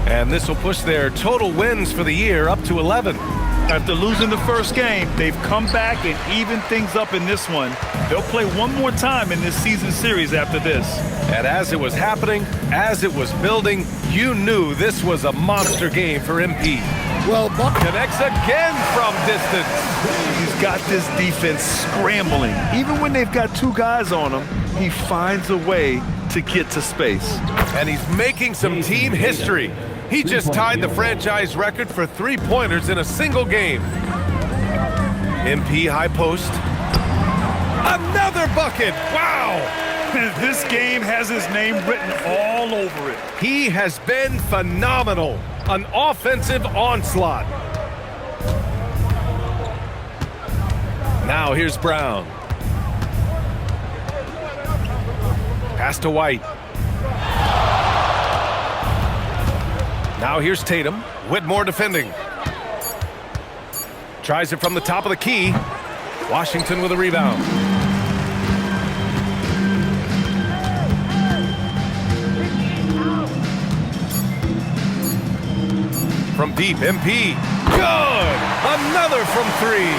And this will push their total wins for the year up to 11. After losing the first game, they've come back and evened things up in this one. They'll play one more time in this season series after this. And as it was happening, as it was building, you knew this was a monster game for MP. Well, Buck connects again from distance. He's got this defense scrambling. Even when they've got two guys on him, he finds a way to get to space. And he's making some team history. He just tied the franchise record for three-pointers in a single game. MP high post. Another bucket! Wow! This game has his name written all over it. He has been phenomenal. An offensive onslaught. Now here's Brown. Pass to White. Now here's Tatum. Whitmore defending. Tries it from the top of the key. Washington with a rebound. From deep, MP. Good! Another from three.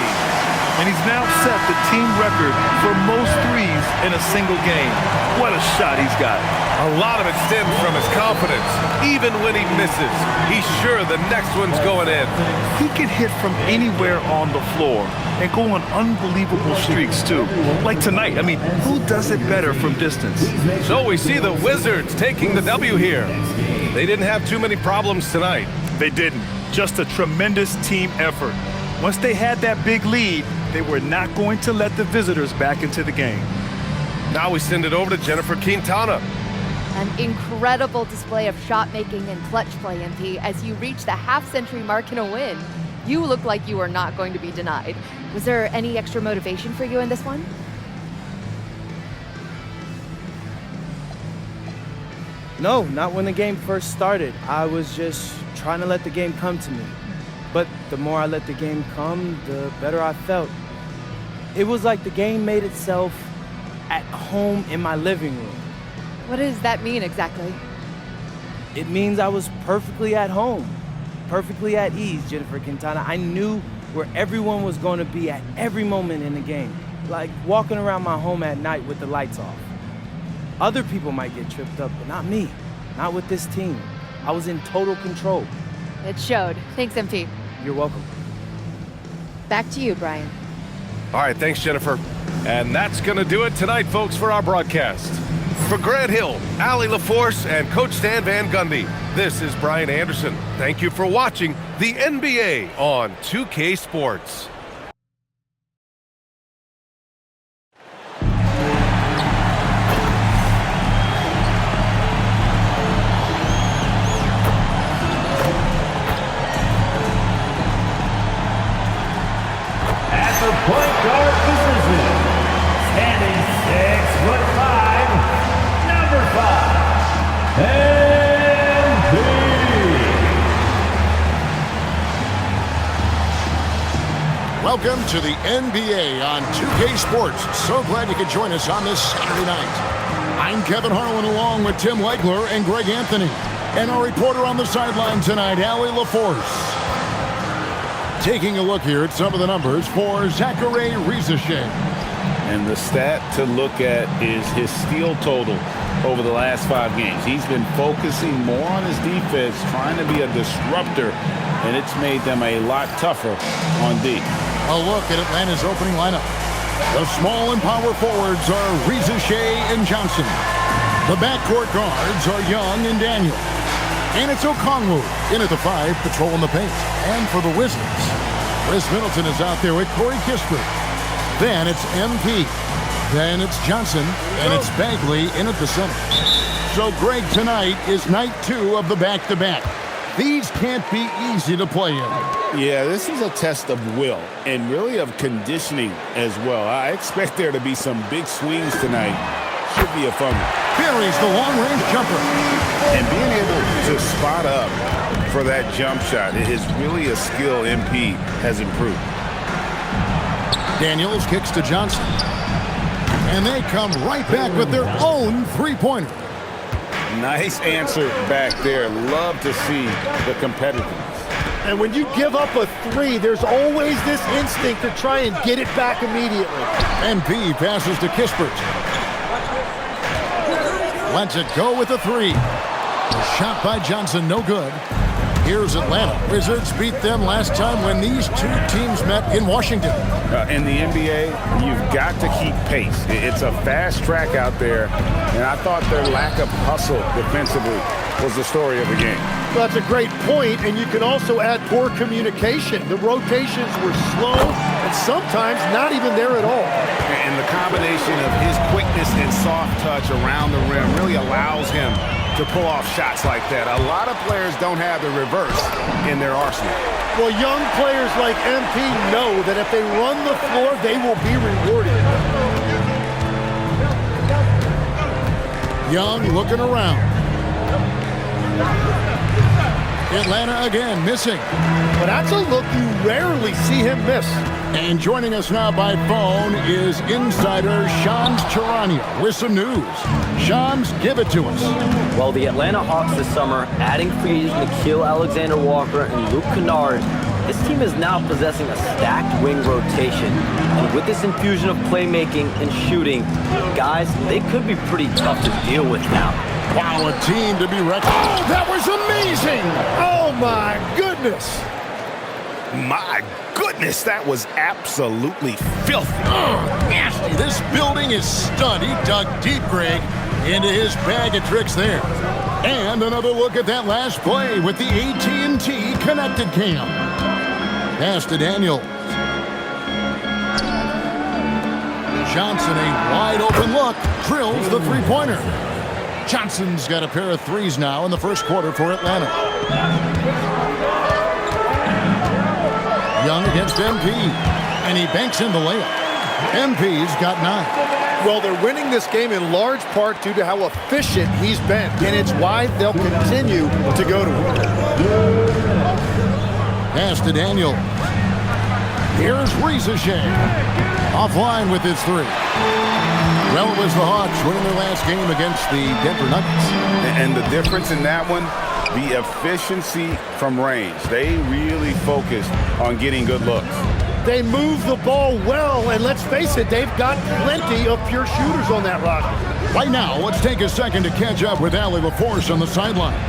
And he's now set the team record for most threes in a single game. What a shot he's got. A lot of it stems from his confidence. Even when he misses, he's sure the next one's going in. He can hit from anywhere on the floor and go on unbelievable streaks, too. Like tonight. I mean, who does it better from distance? So we see the Wizards taking the W here. They didn't have too many problems tonight. They didn't. Just a tremendous team effort. Once they had that big lead, they were not going to let the visitors back into the game. Now we send it over to Jennifer Quintana. An incredible display of shot making and clutch play, MP, as you reach the half-century mark in a win. You look like you are not going to be denied. Was there any extra motivation for you in this one? No, not when the game first started. I was just trying to let the game come to me. But the more I let the game come, the better I felt. It was like the game made itself at home in my living room. What does that mean exactly? It means I was perfectly at home, perfectly at ease, Jennifer Quintana. I knew where everyone was going to be at every moment in the game, like walking around my home at night with the lights off. Other people might get tripped up, but not me, not with this team. I was in total control. It showed. Thanks, MP. You're welcome. Back to you, Brian. All right, thanks, Jennifer. And that's going to do it tonight, folks, for our broadcast. For Grant Hill, Allie LaForce, and Coach Stan Van Gundy, this is Brian Anderson. Thank you for watching the NBA on 2K Sports. Point guard position, standing 6'5", number 5, MP. Welcome to the NBA on 2K Sports. So glad you could join us on this Saturday night. I'm Kevin Harlan along with Tim Legler and Greg Anthony. And our reporter on the sideline tonight, Allie LaForce. Taking a look here at some of the numbers for Zachary Rizachet. And the stat to look at is his steal total over the last 5 games. He's been focusing more on his defense, trying to be a disruptor, and it's made them a lot tougher on D. A look at Atlanta's opening lineup. The small and power forwards are Rizachet and Johnson. The backcourt guards are Young and Daniel. And it's Okongwu in at the 5, patrolling the paint. And for the Wizards, Chris Middleton is out there with Corey Kispert. Then it's MP. Then it's Johnson. And it's Bagley in at the center. So, Greg, tonight is night 2 of the back-to-back. These can't be easy to play in. Yeah, this is a test of will and really of conditioning as well. I expect there to be some big swings tonight. Should be a fun one. Buries the long-range jumper. And being able to spot up for that jump shot, it is really a skill MP has improved. Daniels kicks to Johnson. And they come right back with their own three-pointer. Nice answer back there. Love to see the competitiveness. And when you give up a three, there's always this instinct to try and get it back immediately. MP passes to Kispert. Lets it go with a three. A shot by Johnson, no good. Here's Atlanta. Wizards beat them last time when these two teams met in Washington. In the NBA, you've got to keep pace. It's a fast track out there, and I thought their lack of hustle defensively was the story of the game. Well, that's a great point, and you can also add poor communication. The rotations were slow and sometimes not even there at all. And the combination of his quickness and soft touch around the rim really allows him to pull off shots like that. A lot of players don't have the reverse in their arsenal. Well, young players like MP know that if they run the floor, they will be rewarded. Young looking around. Atlanta again missing. But that's a look you rarely see him miss. And joining us now by phone is insider Shams Charania with some news. Shams, give it to us. Well, the Atlanta Hawks this summer, adding free agents Nickeil Alexander-Walker and Luke Kennard, this team is now possessing a stacked wing rotation. And with this infusion of playmaking and shooting, guys, they could be pretty tough to deal with now. Wow, a team to be reckoned. Oh, that was amazing! Oh, my goodness! My goodness, that was absolutely filthy. Oh, nasty. This building is stunned. He dug deep, Greg, into his bag of tricks there. And another look at that last play with the AT&T connected cam. Pass to Daniels. Johnson, a wide open look, drills the three-pointer. Johnson's got a pair of threes now in the first quarter for Atlanta. Young against MP, and he banks in the layup. MP's got 9. Well, they're winning this game in large part due to how efficient he's been, and it's why they'll continue to go to him. Pass to Daniel. Here's Rizashea. Offline with his three. Well, it was the Hawks winning their last game against the Denver Nuggets. And the difference in that one, the efficiency from range. They really focused on getting good looks. They move the ball well, and let's face it, they've got plenty of pure shooters on that roster. Right now, let's take a second to catch up with Allie LaForce on the sidelines.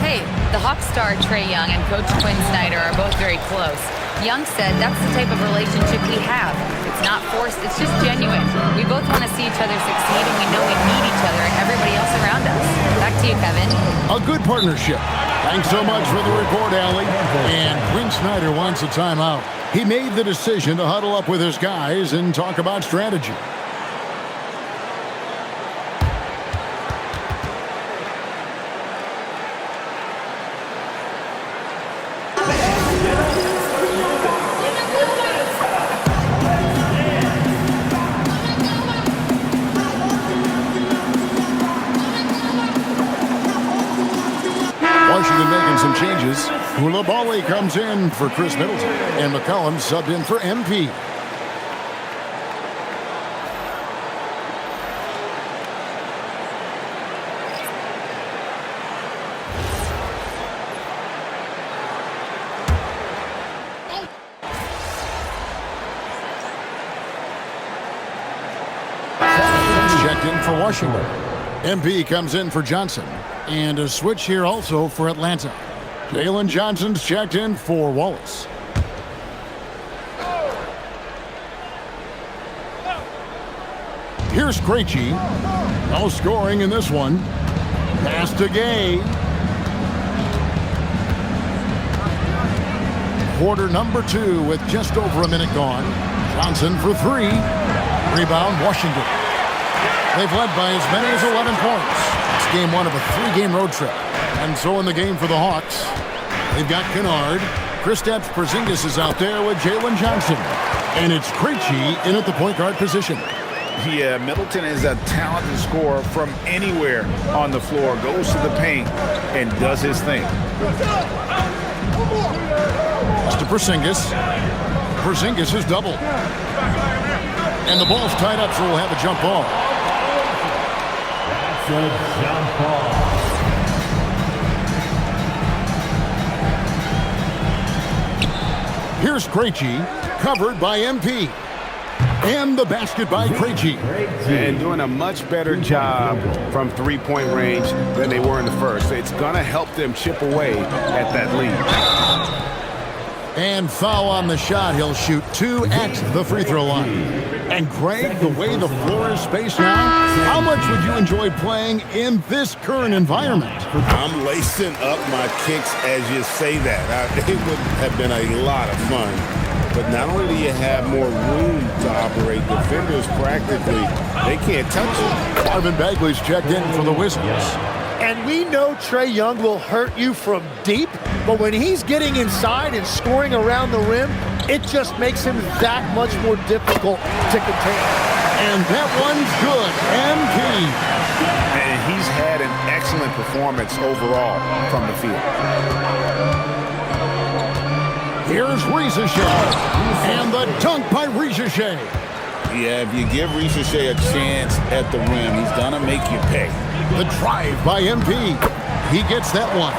Hey, the Hawks star Trae Young and Coach Quinn Snyder are both very close. Young said that's the type of relationship we have. It's not forced, it's just genuine. We both want to see each other succeed, and we know we need each other and everybody else around us. Back to you, Kevin. A good partnership. Thanks so much for the report, Allie. And Quinn Snyder wants a timeout. He made the decision to huddle up with his guys and talk about strategy. Washington making some changes. Coulibaly comes in for Chris Middleton, and McCollum subbed in for MP. Checked in for Washington. MP comes in for Johnson. And a switch here also for Atlanta. Jalen Johnson's checked in for Wallace. Here's Krejci. No scoring in this one. Pass to Gay. Quarter number 2 with just over a minute gone. Johnson for 3. Rebound, Washington. They've led by as many as 11 points. It's game 1 of a 3-game road trip. And so in the game for the Hawks, they've got Kennard. Kristaps Porzingis is out there with Jalen Johnson. And it's Krejci in at the point guard position. Yeah, Middleton is a talented scorer from anywhere on the floor. Goes to the paint and does his thing. It's to Porzingis. Porzingis is doubled. And the ball's tied up, so we'll have a jump ball. Here's Krejci, covered by MP. And the basket by Krejci. And doing a much better job from three-point range than they were in the first. It's going to help them chip away at that lead. And foul on the shot. He'll shoot 2 at the free throw line. And Greg, the way the floor is spaced now, how much would you enjoy playing in this current environment? I'm lacing up my kicks as you say that. It would have been a lot of fun. But not only do you have more room to operate, defenders practically, they can't touch it. Marvin Bagley's checked in for the Wizards. And we know Trae Young will hurt you from deep, but when he's getting inside and scoring around the rim, it just makes him that much more difficult to contain. And that one's good. MP. And he's had an excellent performance overall from the field. Here's Ricochet. And the dunk by Ricochet. Yeah, if you give Ricochet a chance at the rim, he's going to make you pay. The drive by MP. He gets that one.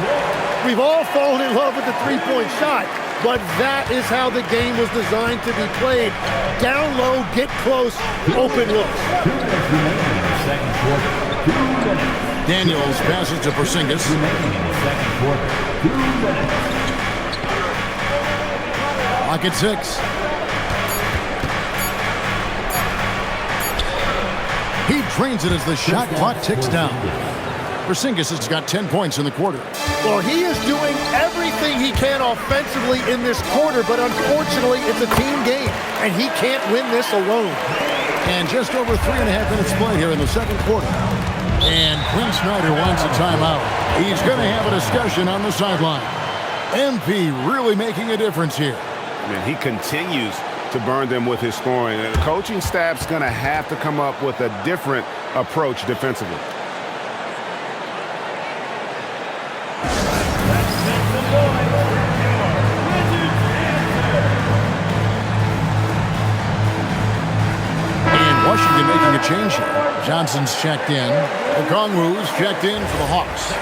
We've all fallen in love with the three-point shot, but that is how the game was designed to be played. Down low, get close, open looks. Daniels passes to Porzingis. Clock at 6. He trains it as the shot clock ticks down. Porzingis has got 10 points in the quarter. Well, he is doing everything he can offensively in this quarter, but unfortunately, it's a team game, and he can't win this alone. And just over 3.5 minutes played here in the second quarter. And Quinn Snyder wants a timeout. He's going to have a discussion on the sideline. MP really making a difference here. And he continues to burn them with his scoring. And the coaching staff's going to have to come up with a different approach defensively. And Washington making a change here. Johnson's checked in. Okongwu's checked in for the Hawks.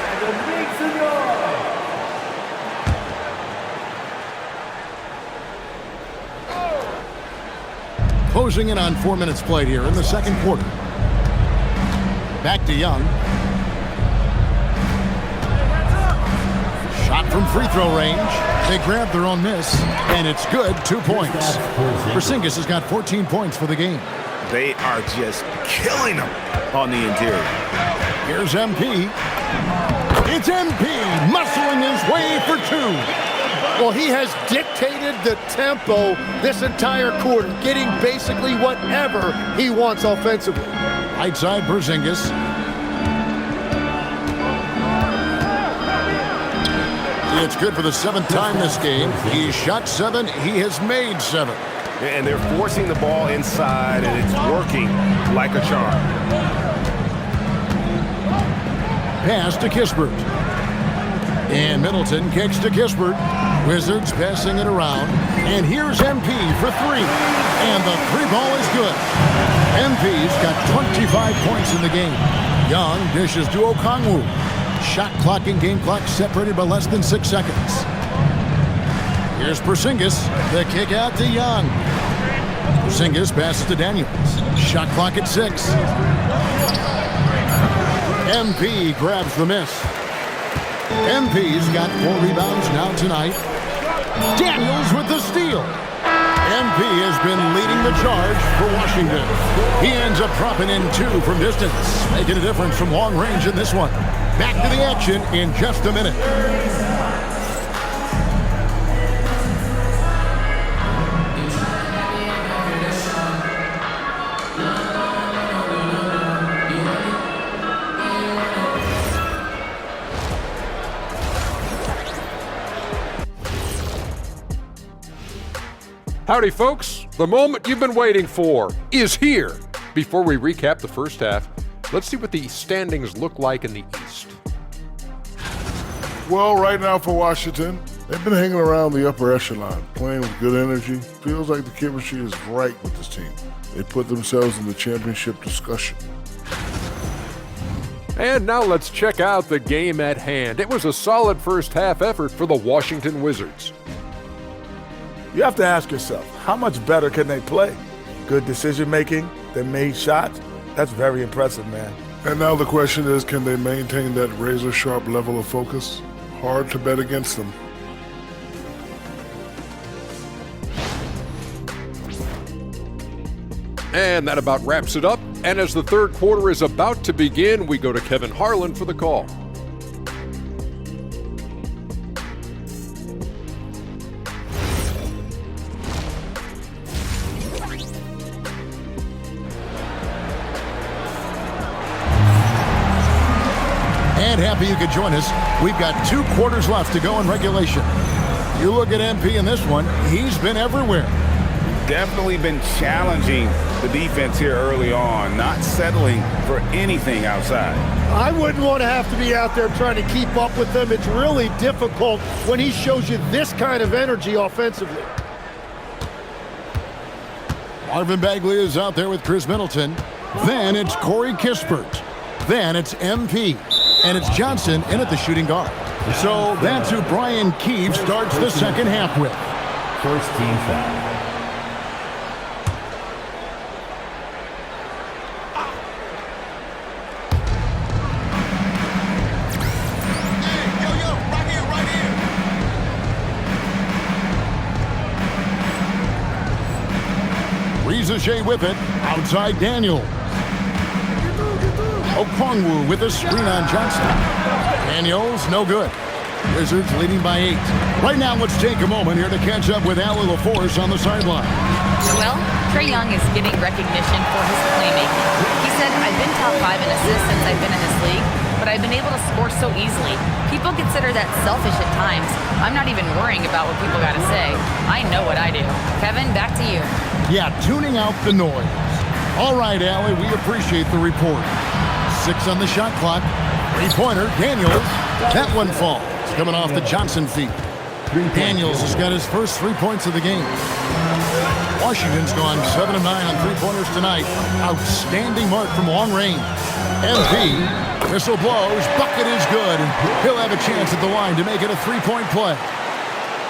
Closing in on 4 minutes played here in the second quarter. Back to Young. Shot from free throw range. They grab their own miss, and it's good. 2 points. Porzingis has got 14 points for the game. They are just killing them on the interior. Here's MP. It's MP muscling his way for 2. Well, he has dictated the tempo this entire quarter, getting basically whatever he wants offensively. Right side, Porzingis. It's good for the 7th time this game. He shot 7. He has made 7. And they're forcing the ball inside, and it's working like a charm. Pass to Kispert. And Middleton kicks to Kispert. Wizards passing it around. And here's MP for 3. And the 3 ball is good. MP's got 25 points in the game. Young dishes to Okongwu. Shot clock and game clock separated by less than 6 seconds. Here's Porzingis. The kick out to Young. Porzingis passes to Daniels. Shot clock at 6. MP grabs the miss. MP's got 4 rebounds now tonight. Daniels with the steal. MP has been leading the charge for Washington. He ends up dropping in 2 from distance, making a difference from long range in this one. Back to the action in just a minute. Howdy, folks. The moment you've been waiting for is here. Before we recap the first half, let's see what the standings look like in the East. Well, right now for Washington, they've been hanging around the upper echelon, playing with good energy. Feels like the chemistry is right with this team. They put themselves in the championship discussion. And now let's check out the game at hand. It was a solid first half effort for the Washington Wizards. You have to ask yourself, how much better can they play? Good decision-making, they made shots. That's very impressive, man. And now the question is, can they maintain that razor-sharp level of focus? Hard to bet against them. And that about wraps it up. And as the third quarter is about to begin, we go to Kevin Harlan for the call. And happy you could join us. We've got 2 quarters left to go in regulation. You look at MP in this one, he's been everywhere. Definitely been challenging the defense here early on, not settling for anything outside. I wouldn't want to have to be out there trying to keep up with them. It's really difficult when he shows you this kind of energy offensively. Marvin Bagley is out there with Chris Middleton. Then it's Corey Kispert. Then it's MP. And it's Johnson in at the shooting guard. So that's who Brian Keefe starts the second half with. First team foul. Rizachet with it, outside Daniels. Okongwu with a screen on Johnson. Daniels, no good. Wizards leading by 8. Right now, let's take a moment here to catch up with Allie LaForce on the sideline. Well, Trae Young is getting recognition for his playmaking. He said, I've been top 5 in assists since I've been in this league, but I've been able to score so easily. People consider that selfish at times. I'm not even worrying about what people got to say. I know what I do. Kevin, back to you. Yeah, tuning out the noise. All right, Allie, we appreciate the report. 6 on the shot clock. 3-pointer, Daniels. That one falls, coming off the Johnson feet. Daniels has got his first 3 points of the game. Washington's gone 7 of 9 on 3-pointers tonight. Outstanding mark from long range. MP, whistle blows, bucket is good, and he'll have a chance at the line to make it a 3-point play.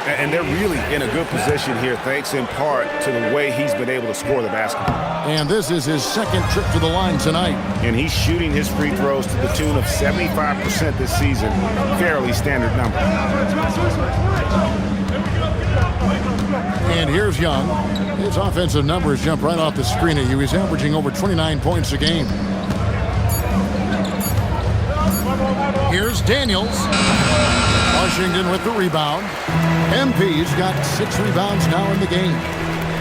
And they're really in a good position here, thanks in part to the way he's been able to score the basketball. And this is his second trip to the line tonight. And he's shooting his free throws to the tune of 75% this season. Fairly standard number. And here's Young. His offensive numbers jump right off the screen at you. He's averaging over 29 points a game. Here's Daniels. Washington with the rebound. MP's got 6 rebounds now in the game.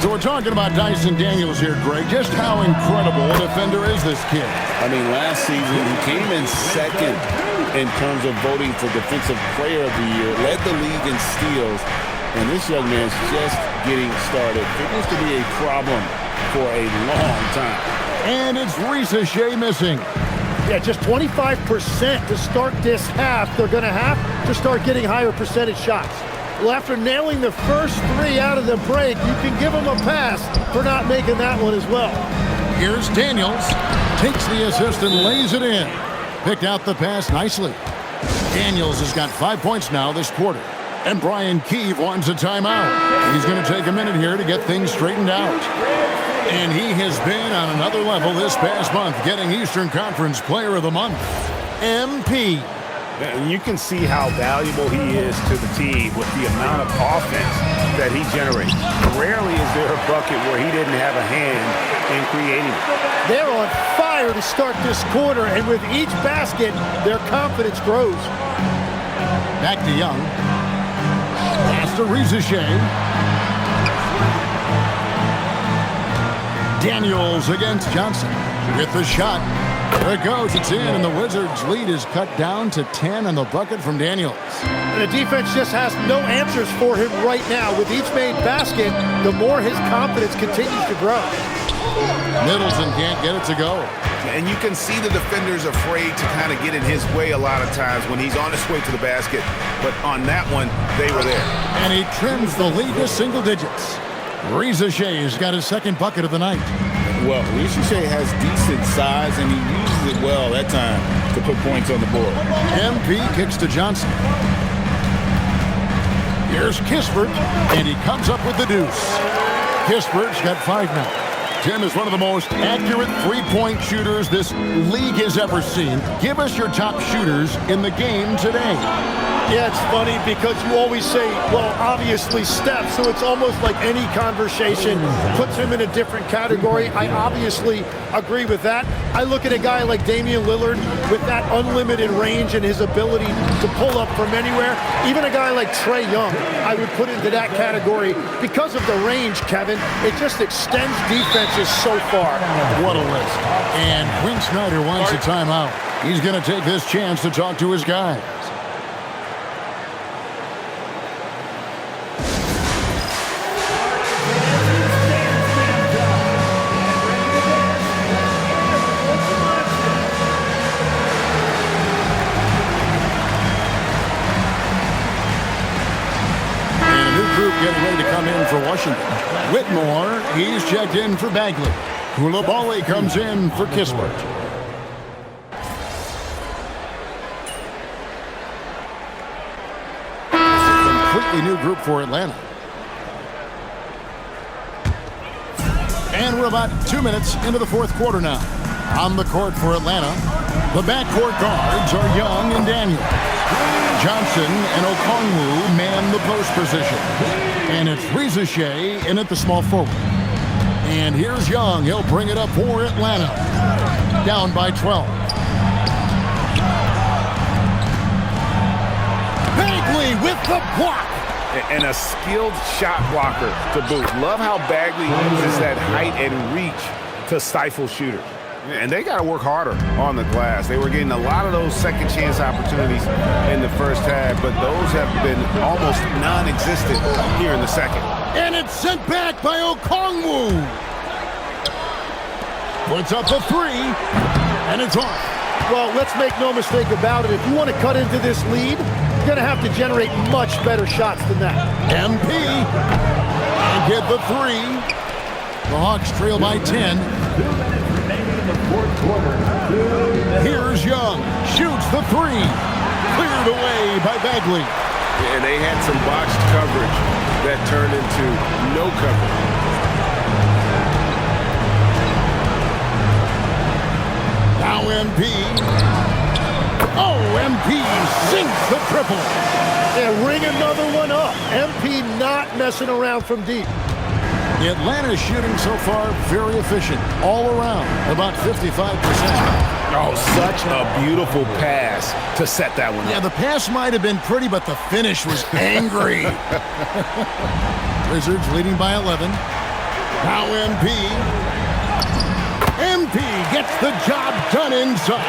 So we're talking about Dyson Daniels here, Greg. Just how incredible a defender is this kid? I mean, last season he came in second in terms of voting for Defensive Player of the Year, led the league in steals, and this young man's just getting started. Figures to be a problem for a long time. And it's Rizachet missing. Yeah, just 25% to start this half. They're going to have to start getting higher percentage shots. Well, after nailing the first 3 out of the break, you can give them a pass for not making that one as well. Here's Daniels. Takes the assist and lays it in. Picked out the pass nicely. Daniels has got 5 points now this quarter. And Brian Keefe wants a timeout. He's going to take a minute here to get things straightened out. And he has been on another level this past month, getting Eastern Conference Player of the Month. MP. You can see how valuable he is to the team with the amount of offense that he generates. Rarely is there a bucket where he didn't have a hand in creating it. They're on fire to start this quarter, and with each basket, their confidence grows. Back to Young. Pass to Rizachet. Daniels against Johnson with the shot. There it goes. It's in, and the Wizards' lead is cut down to 10 on the bucket from Daniels. And the defense just has no answers for him right now. With each made basket, the more his confidence continues to grow. Middleton can't get it to go. And you can see the defenders afraid to kind of get in his way a lot of times when he's on his way to the basket. But on that one, they were there. And he trims the lead to single digits. Rizachet has got his second bucket of the night. Well, Rizachet has decent size, and he uses it well that time to put points on the board. MP kicks to Johnson. Here's Kispert, and he comes up with the deuce. Kispert's got 5 now. Tim is one of the most accurate three-point shooters this league has ever seen. Give us your top shooters in the game today. Yeah, it's funny because you always say, well, obviously Steph, so it's almost like any conversation puts him in a different category. I obviously agree with that. I look at a guy like Damian Lillard with that unlimited range and his ability to pull up from anywhere. Even a guy like Trae Young, I would put into that category because of the range, Kevin. It just extends defenses so far. What a list. And Quinn Snyder wants a timeout. He's going to take this chance to talk to his guys. Getting ready to come in for Washington. Whitmore, he's checked in for Bagley. Koulibaly comes in for Kispert. It's a completely new group for Atlanta. And we're about 2 minutes into the fourth quarter now. On the court for Atlanta, the backcourt guards are Young and Daniels. Johnson and Okongwu man the post position. And it's Rizachet in at the small forward. And here's Young. He'll bring it up for Atlanta. Down by 12. Bagley with the block. And a skilled shot blocker to boot. Love how Bagley uses that height and reach to stifle shooters. And they got to work harder on the glass. They were getting a lot of those second chance opportunities in the first half, but those have been almost non-existent here in the second. And it's sent back by Okongwu. Puts up a 3, and it's off. Well, let's make no mistake about it. If you want to cut into this lead, you're going to have to generate much better shots than that. MP and get the 3. The Hawks trail by 10. Here's Young. Shoots the 3. Cleared away by Bagley. And they had some botched coverage that turned into no coverage. Now MP. Oh, MP sinks the triple. And ring another one up. MP not messing around from deep. Atlanta's shooting so far very efficient all around, about 55%. Oh, such a beautiful pass to set that one up. Yeah, the pass might have been pretty, but the finish was angry. Wizards leading by 11. Now MP. MP gets the job done inside.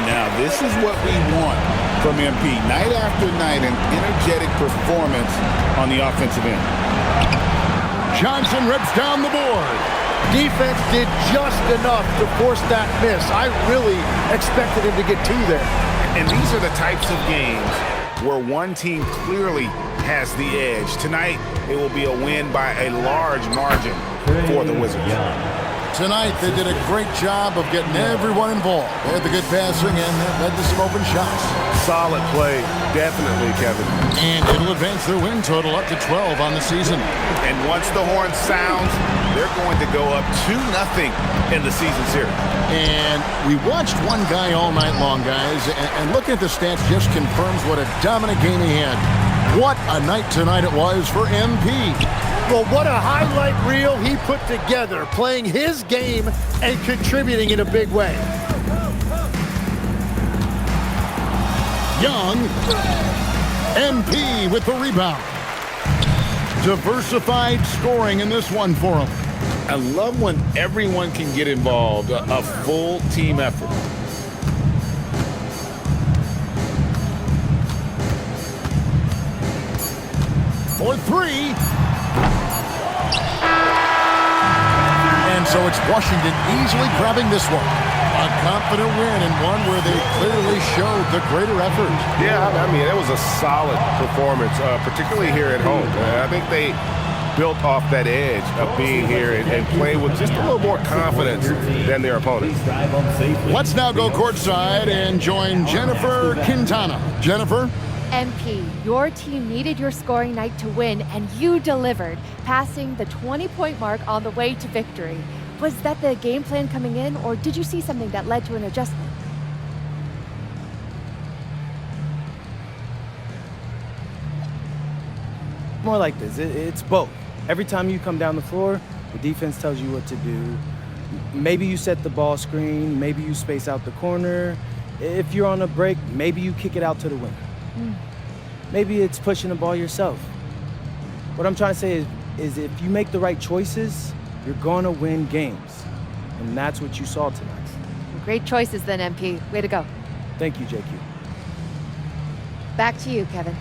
Now, this is what we want from MP. Night after night, an energetic performance on the offensive end. Johnson rips down the board. Defense did just enough to force that miss. I really expected him to get 2 there. And these are the types of games where one team clearly has the edge. Tonight, it will be a win by a large margin for the Wizards. Tonight, they did a great job of getting everyone involved. They had the good passing and led to some open shots. Solid play, definitely, Kevin. And it'll advance their win total up to 12 on the season. And once the horn sounds, they're going to go up 2-0 in the season series. And we watched one guy all night long, guys, and looking at the stats just confirms what a dominant game he had. What a night tonight it was for MP. Well, what a highlight reel he put together, playing his game and contributing in a big way. Young, MP with the rebound. Diversified scoring in this one for him. I love when everyone can get involved, a full team effort. For 3. And so it's Washington easily grabbing this one. A confident win and one where they clearly showed the greater effort. Yeah, I mean, it was a solid performance, particularly here at home. I think they built off that edge of being here and playing with just a little more confidence than their opponents. Let's now go courtside and join Jennifer Quintana. Jennifer? MP, your team needed your scoring night to win, and you delivered, passing the 20-point mark on the way to victory. Was that the game plan coming in, or did you see something that led to an adjustment? More like this. It's both. Every time you come down the floor, the defense tells you what to do. Maybe you set the ball screen, maybe you space out the corner. If you're on a break, maybe you kick it out to the wing. Maybe it's pushing the ball yourself. What I'm trying to say is if you make the right choices, you're going to win games. And that's what you saw tonight. Great choices then, MP. Way to go. Thank you, JQ. Back to you, Kevin.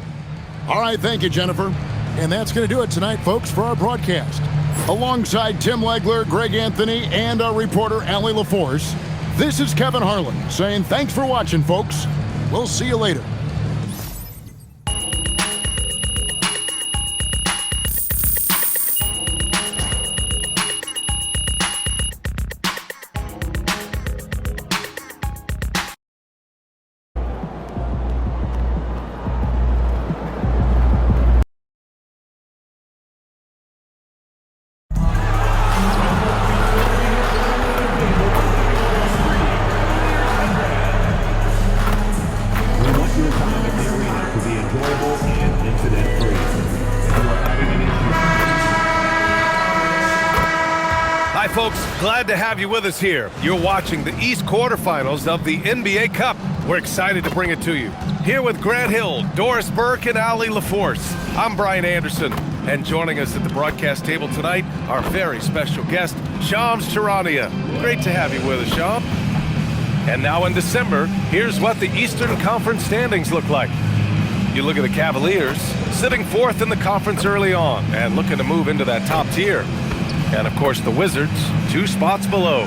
All right, thank you, Jennifer. And that's going to do it tonight, folks, for our broadcast. Alongside Tim Legler, Greg Anthony, and our reporter, Allie LaForce, this is Kevin Harlan saying thanks for watching, folks. We'll see you later. Hi, folks. Glad to have you with us here. You're watching the East quarterfinals of the NBA Cup. We're excited to bring it to you. Here with Grant Hill, Doris Burke, and Allie LaForce. I'm Brian Anderson. And joining us at the broadcast table tonight, our very special guest, Shams Charania. Great to have you with us, Sham. And now in December, here's what the Eastern Conference standings look like. You look at the Cavaliers, sitting fourth in the conference early on and looking to move into that top tier. And of course, the Wizards, 2 spots below.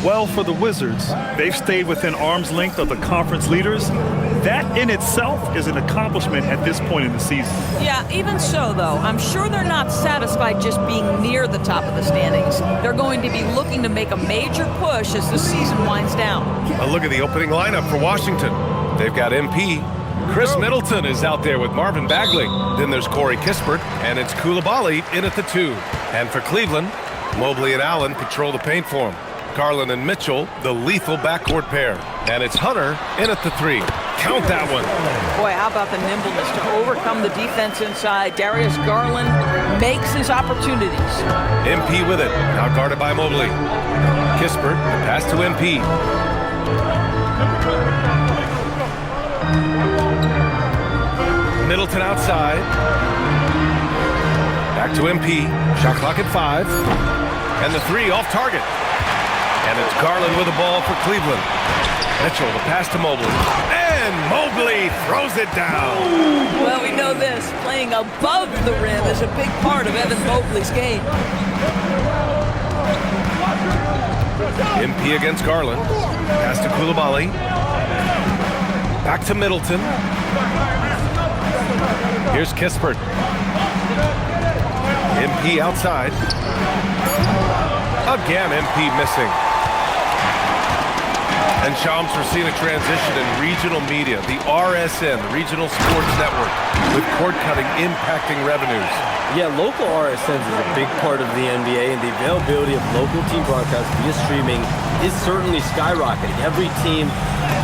Well, for the Wizards, they've stayed within arm's length of the conference leaders. That in itself is an accomplishment at this point in the season. Yeah, even so, though, I'm sure they're not satisfied just being near the top of the standings. They're going to be looking to make a major push as the season winds down. A look at the opening lineup for Washington. They've got MP. Chris Middleton is out there with Marvin Bagley. Then there's Corey Kispert, and it's Coulibaly in at the 2. And for Cleveland, Mobley and Allen patrol the paint for him. Garland and Mitchell, the lethal backcourt pair. And it's Hunter in at the 3. Count that one. Boy, how about the nimbleness to overcome the defense inside. Darius Garland makes his opportunities. MP with it, now guarded by Mobley. Kispert, pass to MP. Middleton outside. Back to MP. Shot clock at 5. And the 3 off target. And it's Garland with the ball for Cleveland. Mitchell, the pass to Mobley. And Mobley throws it down. Well, we know this. Playing above the rim is a big part of Evan Mobley's game. MP against Garland. Pass to Coulibaly. Back to Middleton. Here's Kispert. MP outside. Again, MP missing. And Shams, we're seeing a transition in regional media. The RSN, the Regional Sports Network, with cord cutting impacting revenues. Yeah, local RSNs is a big part of the NBA, and the availability of local team broadcasts via streaming is certainly skyrocketing. Every team,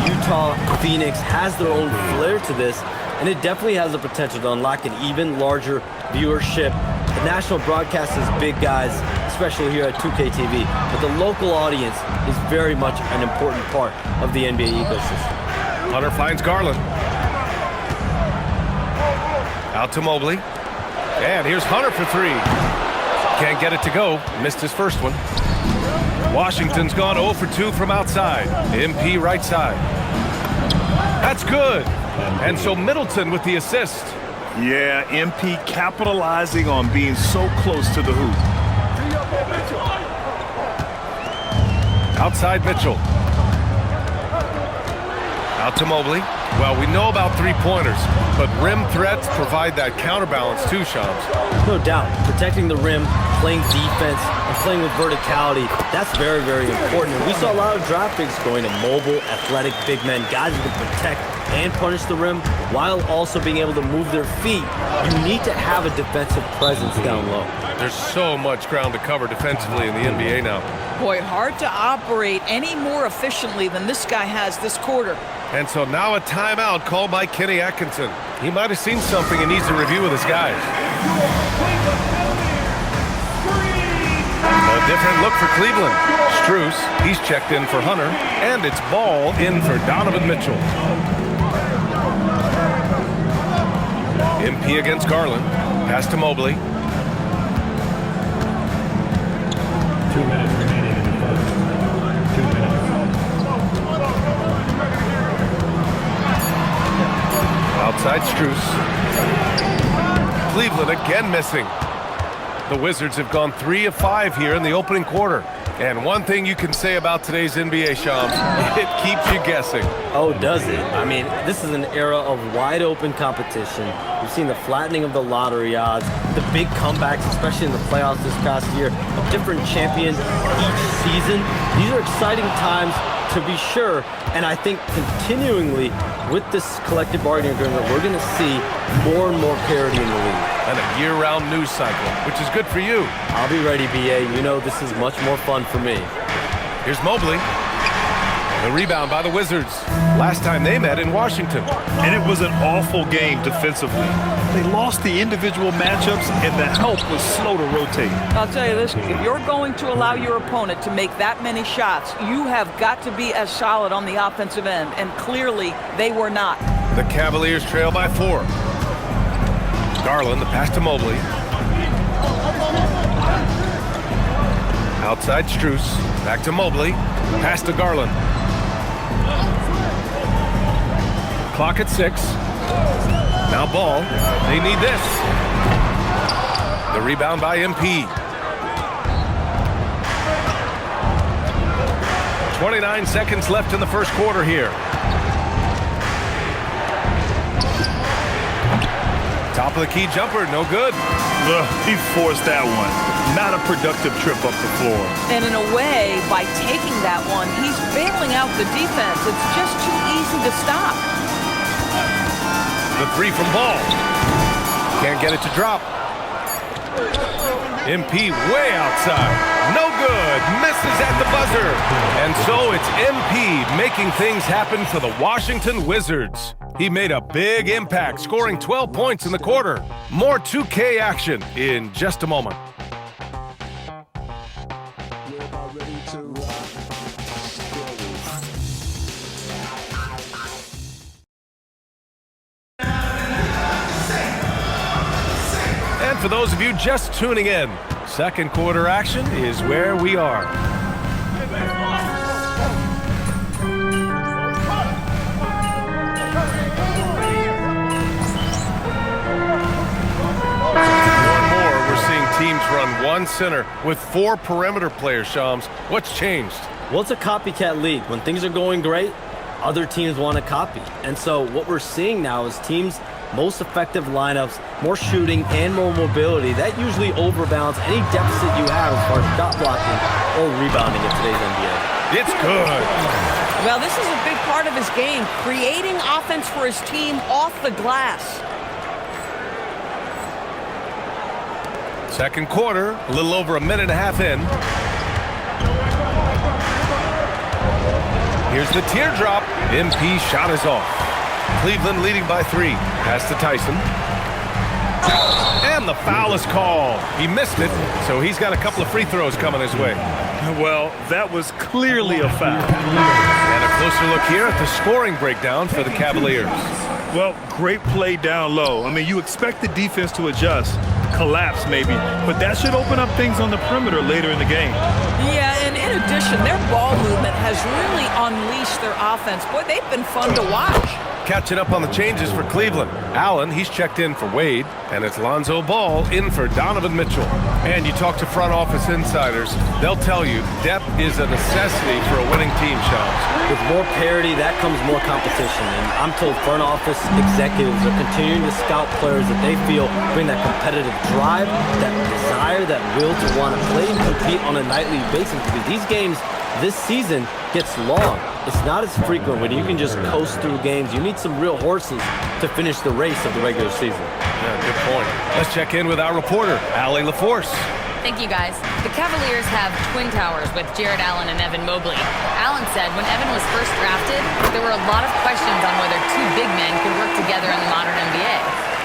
Utah, Phoenix, has their own flair to this, and it definitely has the potential to unlock an even larger viewership. The national broadcast is big, guys, especially here at 2K TV, but the local audience is very much an important part of the NBA ecosystem. Hunter finds Garland. Out to Mobley. And here's Hunter for 3. Can't get it to go. Missed his first one. Washington's gone 0 for 2 from outside. MP right side. That's good. And so Middleton with the assist. Yeah, MP capitalizing on being so close to the hoop. Outside Mitchell. Out to Mobley. Well, we know about three-pointers, but rim threats provide that counterbalance too, Shams. No doubt. Protecting the rim, playing defense, and playing with verticality, that's very, very important. And we saw a lot of draft picks going to mobile, athletic big men, guys who can protect and punish the rim while also being able to move their feet. You need to have a defensive presence down low. There's so much ground to cover defensively in the NBA now. Boy, hard to operate any more efficiently than this guy has this quarter. And so now a timeout called by Kenny Atkinson. He might have seen something and needs to review with his guys. A different look for Cleveland. Strus, he's checked in for Hunter, and it's Ball in for Donovan Mitchell. MP against Garland. Pass to Mobley. 2 minutes remaining in the first. 2 minutes. Outside Strus. Cleveland again missing. The Wizards have gone 3 of 5 here in the opening quarter. And one thing you can say about today's NBA, Shams, it keeps you guessing. Oh, does it? I mean, this is an era of wide open competition. We've seen the flattening of the lottery odds, the big comebacks, especially in the playoffs this past year, of different champions each season. These are exciting times to be sure, and I think continuingly with this collective bargaining agreement, we're going to see more and more parity in the league. And a year-round news cycle, which is good for you. I'll be ready, BA. You know this is much more fun for me. Here's Mobley. The rebound by the Wizards. Last time they met in Washington. And it was an awful game defensively. They lost the individual matchups, and the help was slow to rotate. I'll tell you this, if you're going to allow your opponent to make that many shots, you have got to be as solid on the offensive end, and clearly they were not. The Cavaliers trail by 4. Garland, the pass to Mobley. Outside Strus, back to Mobley, pass to Garland. Clock at 6. Now Ball, they need this. The rebound by MP. 29 seconds left in the first quarter here. Top of the key jumper, no good. He forced that one. Not a productive trip up the floor. And in a way, by taking that one, he's bailing out the defense. It's just too easy to stop. The 3 from Ball. Can't get it to drop. MP way outside. No good. Misses at the buzzer. And so it's MP making things happen for the Washington Wizards. He made a big impact, scoring 12 points in the quarter. More 2K action in just a moment. And for those of you just tuning in, second quarter action is where we are. Teams run one center with 4 perimeter players, Shams. What's changed? Well, it's a copycat league. When things are going great, other teams want to copy. And so what we're seeing now is teams' most effective lineups, more shooting and more mobility. That usually overbalances any deficit you have as far as shot blocking or rebounding in today's NBA. It's good. Well, this is a big part of his game, creating offense for his team off the glass. Second quarter, a little over a minute and a half in. Here's the teardrop. MP shot is off. Cleveland leading by 3. Pass to Tyson. And the foul is called. He missed it, so he's got a couple of free throws coming his way. Well, that was clearly a foul. And a closer look here at the scoring breakdown for the Cavaliers. Well, great play down low. I mean, you expect the defense to adjust, collapse maybe, but that should open up things on the perimeter later in the game. Yeah, and in addition, their ball movement has really unleashed their offense. Boy, they've been fun to watch. Catching up on the changes for Cleveland. Allen, he's checked in for Wade, and it's Lonzo Ball in for Donovan Mitchell. And you talk to front office insiders, they'll tell you depth is a necessity for a winning team, Shams. With more parity, that comes more competition. And I'm told front office executives are continuing to scout players that they feel bring that competitive drive, that desire, that will to want to play and compete on a nightly basis. Because these games, This season gets long. It's not as frequent when you can just coast through games. You need some real horses to finish the race of the regular season. Yeah, good point. Let's check in with our reporter, Allie LaForce. Thank you, guys. The Cavaliers have twin towers with Jared Allen and Evan Mobley. Allen said when Evan was first drafted, there were a lot of questions on whether two big men could work together in the modern NBA.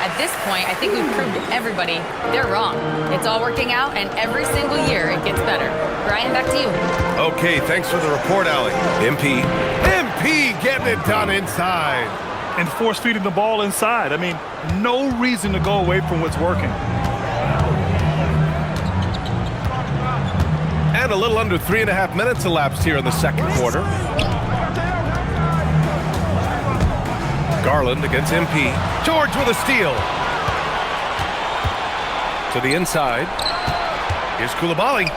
At this point, I think we've proved to everybody they're wrong. It's all working out, and every single year it gets better. Brian, back to you. Okay, thanks for the report, Allie. MP getting it done inside. And force-feeding the ball inside. I mean, no reason to go away from what's working. And a little under 3.5 minutes elapsed here in the second quarter. Garland against MP. George with a steal. To the inside. Here's Coulibaly.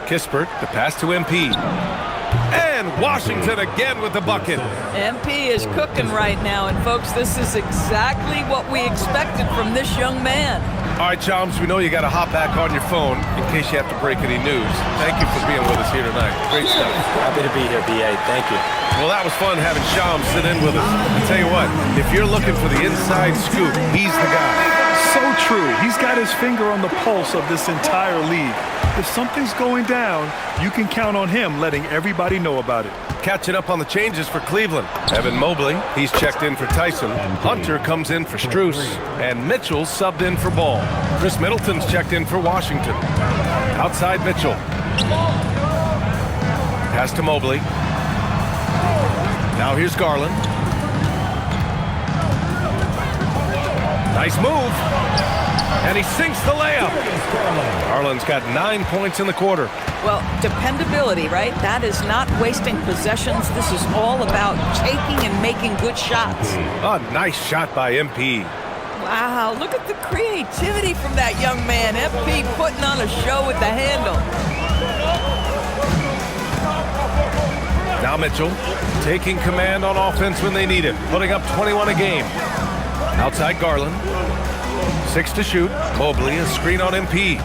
Kispert, the pass to MP. And Washington again with the bucket. MP is cooking right now, and folks, this is exactly what we expected from this young man. All right, Chums, we know you got to hop back on your phone in case you have to break any news. Thank you for being with us here tonight. Great stuff. Happy to be here, BA. Thank you. Well, that was fun having Shams sit in with us. I tell you what, if you're looking for the inside scoop, he's the guy. So true. He's got his finger on the pulse of this entire league. If something's going down, you can count on him letting everybody know about it. Catching up on the changes for Cleveland. Evan Mobley, he's checked in for Tyson. Hunter comes in for Strus. And Mitchell's subbed in for Ball. Chris Middleton's checked in for Washington. Outside Mitchell. Pass to Mobley. Now here's Garland. Nice move. And he sinks the layup. Garland's got 9 points in the quarter. Well, dependability, right? That is not wasting possessions. This is all about taking and making good shots. A nice shot by MP. Wow, look at the creativity from that young man. MP putting on a show with the handle. Now Mitchell taking command on offense when they need it, putting up 21 a game. Outside Garland. 6 to shoot. Mobley, a screen on MP.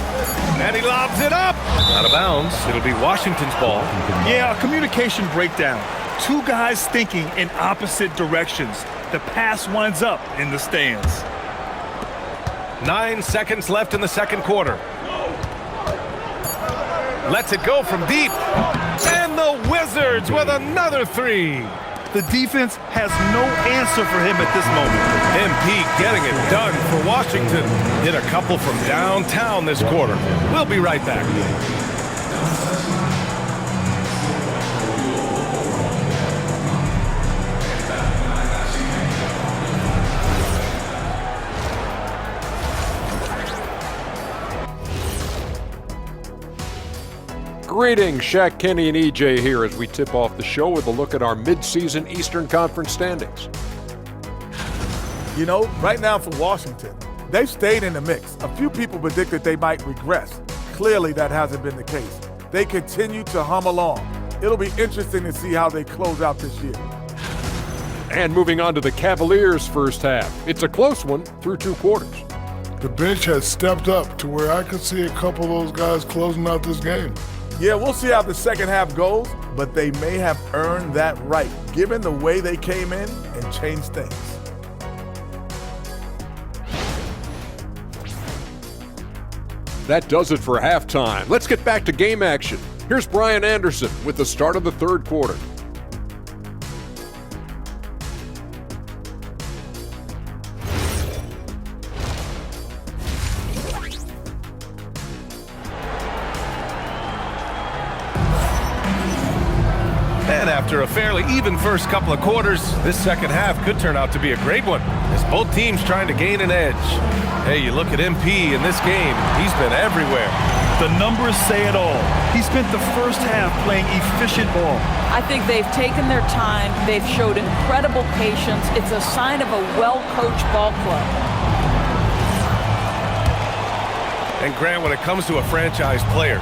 And he lobs it up. Out of bounds. It'll be Washington's ball. Yeah, a communication breakdown. Two guys thinking in opposite directions. The pass winds up in the stands. 9 seconds left in the second quarter. Lets it go from deep. And the Wizards with another three. The defense has no answer for him at this moment. MP getting it done for Washington. Hit a couple from downtown this quarter. We'll be right back. Greetings, Shaq, Kenny, and EJ here as we tip off the show with a look at our midseason Eastern Conference standings. You know, right now for Washington, they've stayed in the mix. A few people predicted they might regress. Clearly, that hasn't been the case. They continue to hum along. It'll be interesting to see how they close out this year. And moving on to the Cavaliers' first half. It's a close one through 2 quarters. The bench has stepped up to where I could see a couple of those guys closing out this game. Yeah, we'll see how the second half goes, but they may have earned that right, given the way they came in and changed things. That does it for halftime. Let's get back to game action. Here's Brian Anderson with the start of the third quarter. And after a fairly even first couple of quarters, this second half could turn out to be a great one, as both teams trying to gain an edge. Hey, you look at MP in this game, he's been everywhere. The numbers say it all. He spent the first half playing efficient ball. I think they've taken their time. They've showed incredible patience. It's a sign of a well-coached ball club. And Grant, when it comes to a franchise player,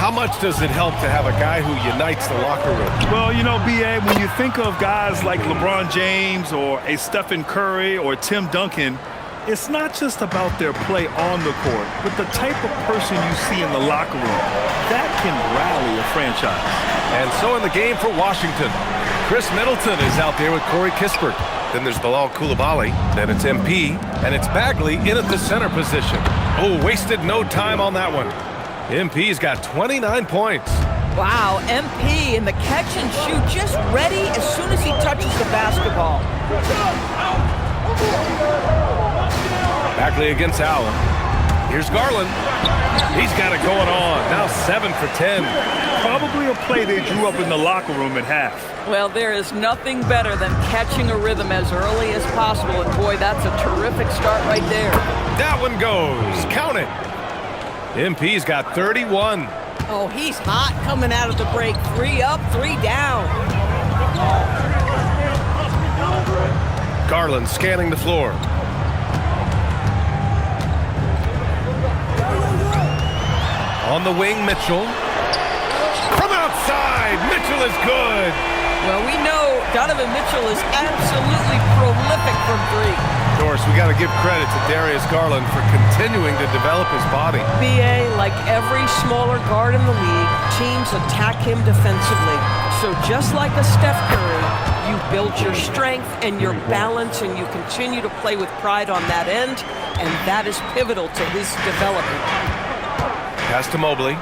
how much does it help to have a guy who unites the locker room? Well, you know, B.A., when you think of guys like LeBron James or a Stephen Curry or Tim Duncan, It's not just about their play on the court, but the type of person you see in the locker room. That can rally a franchise. And so in the game for Washington, Chris Middleton is out there with Corey Kispert. Then there's Bilal Coulibaly. Then it's MP. And it's Bagley in at the center position. Oh, wasted no time on that one. MP's got 29 points. Wow, MP in the catch and shoot, just ready as soon as he touches the basketball. Bagley against Allen. Here's Garland. He's got it going on. Now 7 for 10. Probably a play they drew up in the locker room at half. Well, there is nothing better than catching a rhythm as early as possible, and boy, that's a terrific start right there. That one goes. Count it. MP's got 31. Oh, he's hot coming out of the break. 3 up, 3 down. Garland scanning the floor. On the wing, Mitchell. From outside, Mitchell is good. Well, we know Donovan Mitchell is absolutely prolific from 3. Of course, we got to give credit to Darius Garland for continuing to develop his body. BA, like every smaller guard in the league, teams attack him defensively. So just like a Steph Curry, you build your strength and your balance, and you continue to play with pride on that end, and that is pivotal to his development. Pass to Mobley.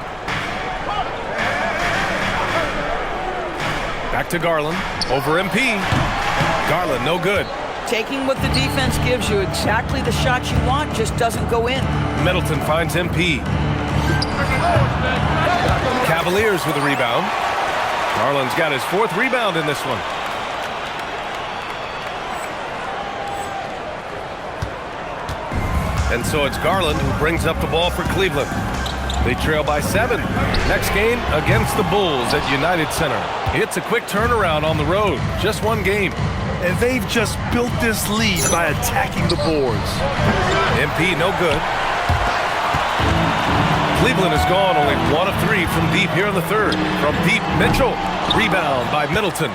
Back to Garland. Over MP. Garland, no good. Taking what the defense gives you, exactly the shot you want, just doesn't go in. Middleton finds MP. Cavaliers with a rebound. Garland's got his 4th rebound in this one. And so it's Garland who brings up the ball for Cleveland. They trail by 7. Next game against the Bulls at United Center. It's a quick turnaround on the road. Just 1 game. And they've just built this lead by attacking the boards. MP no good. Cleveland has gone only 1 of 3 from deep here in the 3rd. From deep, Mitchell. Rebound by Middleton.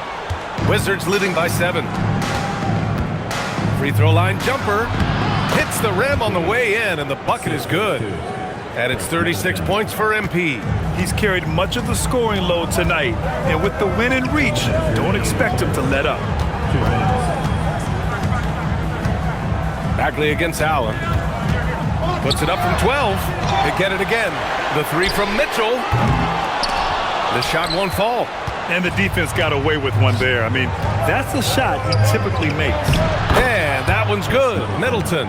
Wizards leading by 7. Free throw line jumper. Hits the rim on the way in, and the bucket is good. And it's 36 points for MP. He's carried much of the scoring load tonight, and with the win and reach, don't expect him to let up. Bagley against Allen. Puts it up from 12. They get it again. The 3 from Mitchell. The shot won't fall. And the defense got away with one there. I mean, that's a shot he typically makes. And that one's good. Middleton.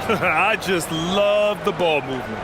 I just love the ball movement.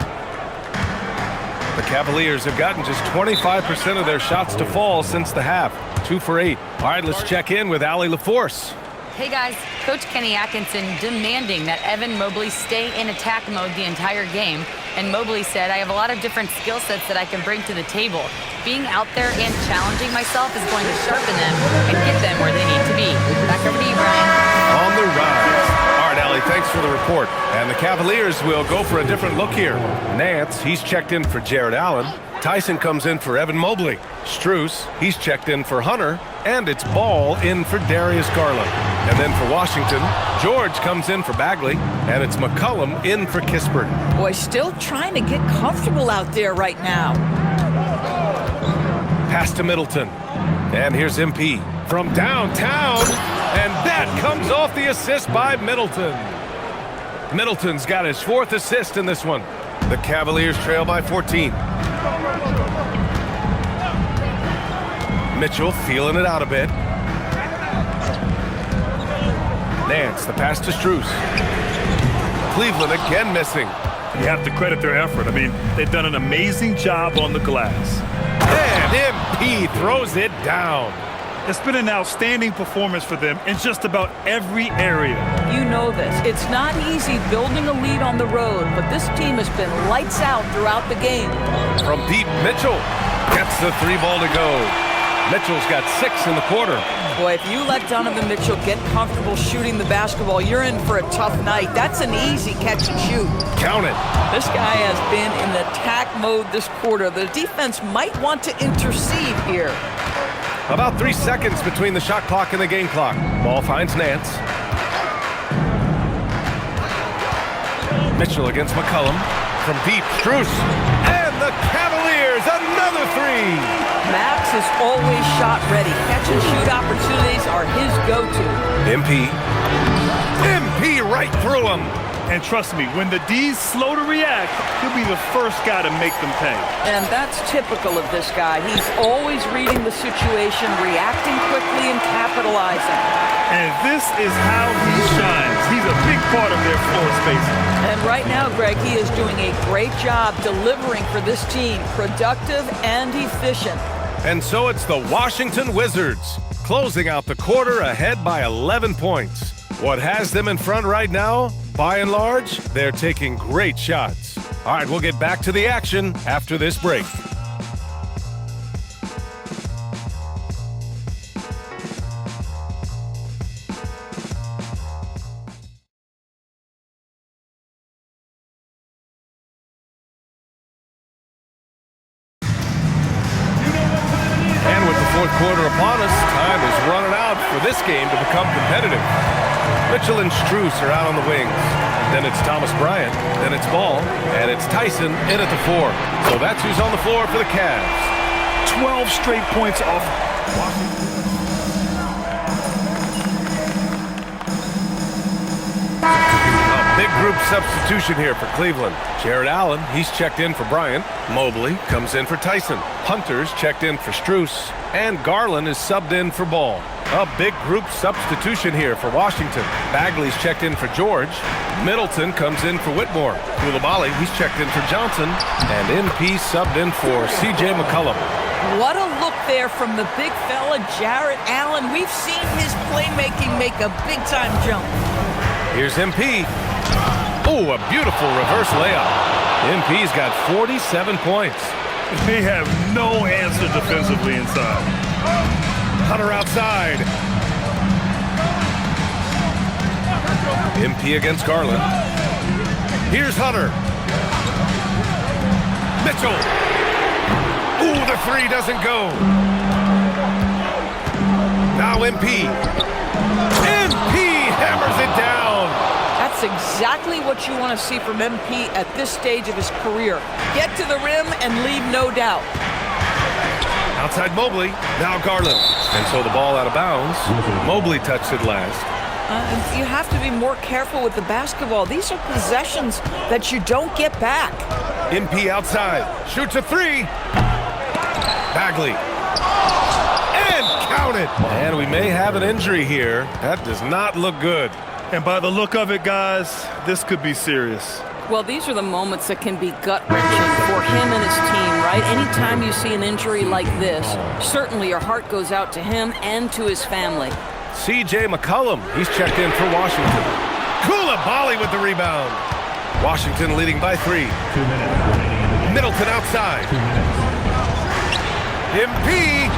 The Cavaliers have gotten just 25% of their shots to fall since the half. 2 for 8. All right, let's check in with Allie LaForce. Hey guys, Coach Kenny Atkinson demanding that Evan Mobley stay in attack mode the entire game. And Mobley said, I have a lot of different skill sets that I can bring to the table. Being out there and challenging myself is going to sharpen them and get them where they need to be. Back over to you, Brian. On the rise. All right, Allie, thanks for the report. And the Cavaliers will go for a different look here. Nance, he's checked in for Jared Allen. Tyson comes in for Evan Mobley. Strus, he's checked in for Hunter. And it's Ball in for Darius Garland. And then for Washington, George comes in for Bagley. And it's McCollum in for Kispert. Boy, still trying to get comfortable out there right now. Pass to Middleton. And here's MP from downtown. And that comes off the assist by Middleton. Middleton's got his 4th assist in this one. The Cavaliers trail by 14. Mitchell feeling it out a bit. Nance, the pass to Strus. Cleveland again missing. You have to credit their effort. I mean, they've done an amazing job on the glass. And MP throws it down. It's been an outstanding performance for them in just about every area. You know this. It's not easy building a lead on the road, but this team has been lights out throughout the game. From deep, Mitchell gets the 3 ball to go. Mitchell's got 6 in the quarter. Boy, if you let Donovan Mitchell get comfortable shooting the basketball, you're in for a tough night. That's an easy catch and shoot. Count it. This guy has been in attack mode this quarter. The defense might want to intercede here. About 3 seconds between the shot clock and the game clock. Ball finds Nance. Mitchell against McCollum. From deep, Strus. And the Cavaliers, another three. Max is always shot ready. Catch and shoot opportunities are his go-to. MP right through him. And trust me, when the D's slow to react, he'll be the first guy to make them pay. And that's typical of this guy. He's always reading the situation, reacting quickly, and capitalizing. And this is how he shines. He's a big part of their floor spacing. And right now, Greg, he is doing a great job delivering for this team, productive and efficient. And so it's the Washington Wizards, closing out the quarter ahead by 11 points. What has them in front right now? By and large, they're taking great shots. All right, we'll get back to the action after this break. And with the fourth quarter upon us, time is running out for this game to become competitive. Mitchell and Strus are out on the wings. Then it's Thomas Bryant. Then it's Ball. And it's Tyson in at the 4. So that's who's on the floor for the Cavs. 12 straight points off Washington. A big group substitution here for Cleveland. Jared Allen, he's checked in for Bryant. Mobley comes in for Tyson. Hunter's checked in for Strus. And Garland is subbed in for Ball. A big group substitution here for Washington. Bagley's checked in for George. Middleton comes in for Whitmore. Koulibaly, he's checked in for Johnson. And NP subbed in for C.J. McCollum. What a look there from the big fella, Jared Allen. We've seen his playmaking make a big-time jump. Here's MP. Oh, a beautiful reverse layup. MP's got 47 points. They have no answer defensively inside. Hunter outside. MP against Garland. Here's Hunter. Mitchell. Ooh, the three doesn't go. Now MP. MP hammers it down. That's exactly what you want to see from MP at this stage of his career. Get to the rim and leave no doubt. Outside Mobley, now Garland. And so the ball out of bounds. Mobley touched it last. You have to be more careful with the basketball. These are possessions that you don't get back. MP outside, shoots a three. Bagley. And count it. And we may have an injury here. That does not look good. And by the look of it, guys, this could be serious. Well, these are the moments that can be gut-wrenching for him and his team, right? Anytime you see an injury like this, certainly your heart goes out to him and to his family. C.J. McCollum, he's checked in for Washington. Koulibaly with the rebound. Washington leading by 3. 2 minutes remaining. Middleton outside. MP,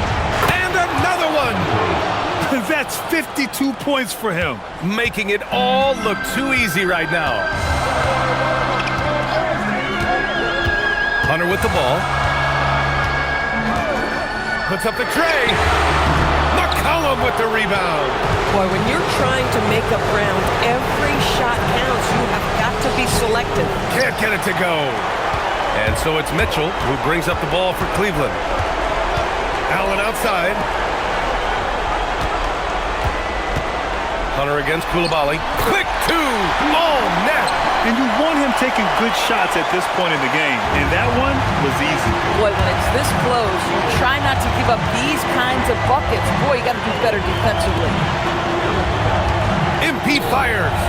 and another one. That's 52 points for him. Making it all look too easy right now. Hunter with the ball. Puts up the tray. McCollum with the rebound. Boy, when you're trying to make up ground, every shot counts. You have got to be selective. Can't get it to go. And so it's Mitchell who brings up the ball for Cleveland. Allen outside. Hunter against Koulibaly. Quick two. Oh, net. And you want him taking good shots at this point in the game. And that one was easy. Boy, when it's this close, you try not to give up these kinds of buckets. Boy, you got to do better defensively. MP fires.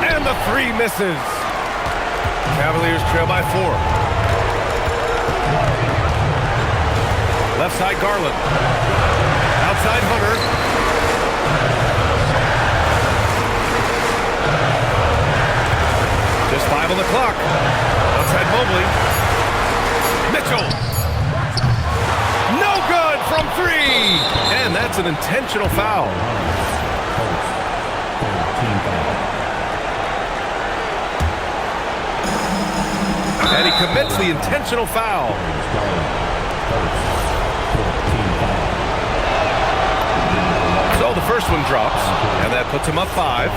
And the three misses. Cavaliers trail by 4. Left side Garland. Outside Hunter. Just 5 on the clock. Outside Mobley. Mitchell. No good from 3. And that's an intentional foul. And he commits the intentional foul. So the first one drops, and that puts him up 5.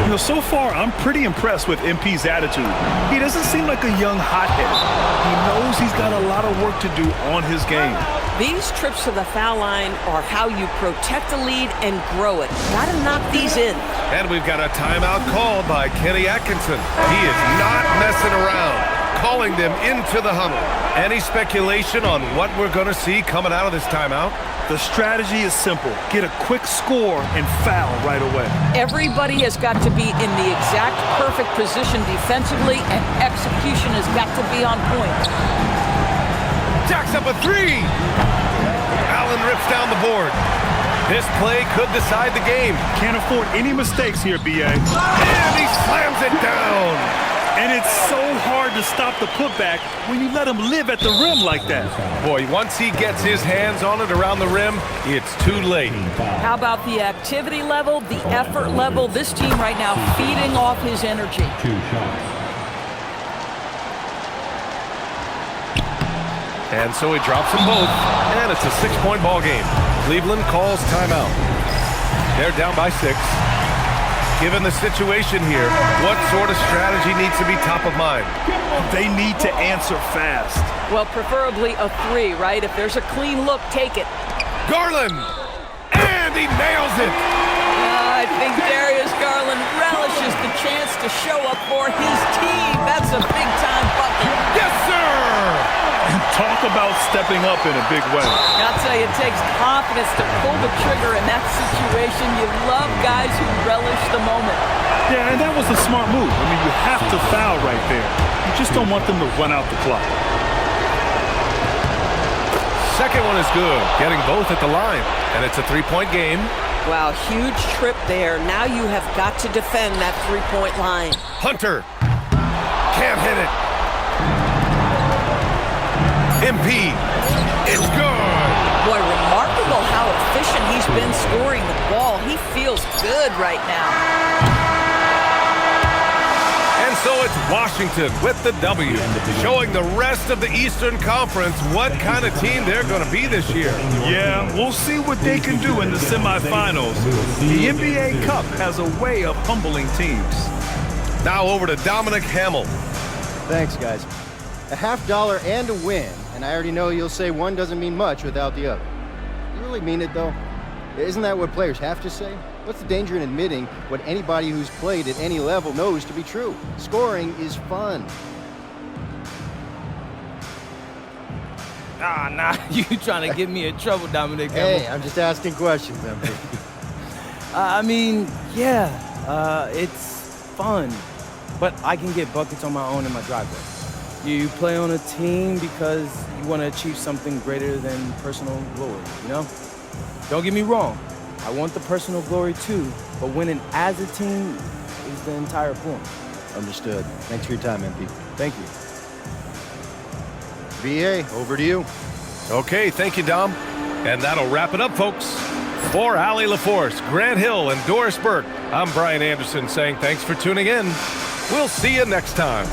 You know, so far, I'm pretty impressed with MP's attitude. He doesn't seem like a young hothead. He knows he's got a lot of work to do on his game. These trips to the foul line are how you protect a lead and grow it. Gotta knock these in. And we've got a timeout called by Kenny Atkinson. He is not messing around, calling them into the huddle. Any speculation on what we're going to see coming out of this timeout? The strategy is simple. Get a quick score and foul right away. Everybody has got to be in the exact perfect position defensively, and execution has got to be on point. Jacks up a 3. Allen rips down the board. This play could decide the game. Can't afford any mistakes here, B.A. And he slams it down. And it's so hard to stop the putback when you let him live at the rim like that. Boy, once he gets his hands on it around the rim, it's too late. How about the activity level, the effort level? This team right now feeding off his energy. 2 shots. And so he drops them both, and it's a 6-point ball game. Cleveland calls timeout. They're down by 6. Given the situation here, what sort of strategy needs to be top of mind? They need to answer fast. Well, preferably a 3, right? If there's a clean look, take it. Garland! And he nails it! I think Darius Garland relishes the chance to show up for his team. That's a big-time bucket. Yes, sir! Talk about stepping up in a big way. I'll tell you, it takes confidence to pull the trigger in that situation. You love guys who relish the moment. Yeah, and that was a smart move. I mean, you have to foul right there. You just don't want them to run out the clock. Second one is good, getting both at the line. And it's a 3-point game. Wow, huge trip there. Now you have got to defend that 3-point line. Hunter can't hit it. MP, it's good. Boy, remarkable how efficient he's been scoring the ball. He feels good right now. And so it's Washington with the W, showing the rest of the Eastern Conference what kind of team they're going to be this year. Yeah, we'll see what they can do in the semifinals. The NBA Cup has a way of humbling teams. Now over to Dominic Hamill. Thanks, guys. A $50 and a win, and I already know you'll say one doesn't mean much without the other. You really mean it, though? Isn't that what players have to say? What's the danger in admitting what anybody who's played at any level knows to be true? Scoring is fun. Nah, you trying to get me in trouble, Dominic. Hey, I'm just asking questions, MP. I mean, yeah, it's fun, but I can get buckets on my own in my driveway. You play on a team because you want to achieve something greater than personal glory, you know? Don't get me wrong. I want the personal glory too, but winning as a team is the entire point. Understood. Thanks for your time, MP. Thank you. BA, over to you. Okay, thank you, Dom. And that'll wrap it up, folks. For Allie LaForce, Grant Hill, and Doris Burke, I'm Brian Anderson saying thanks for tuning in. We'll see you next time.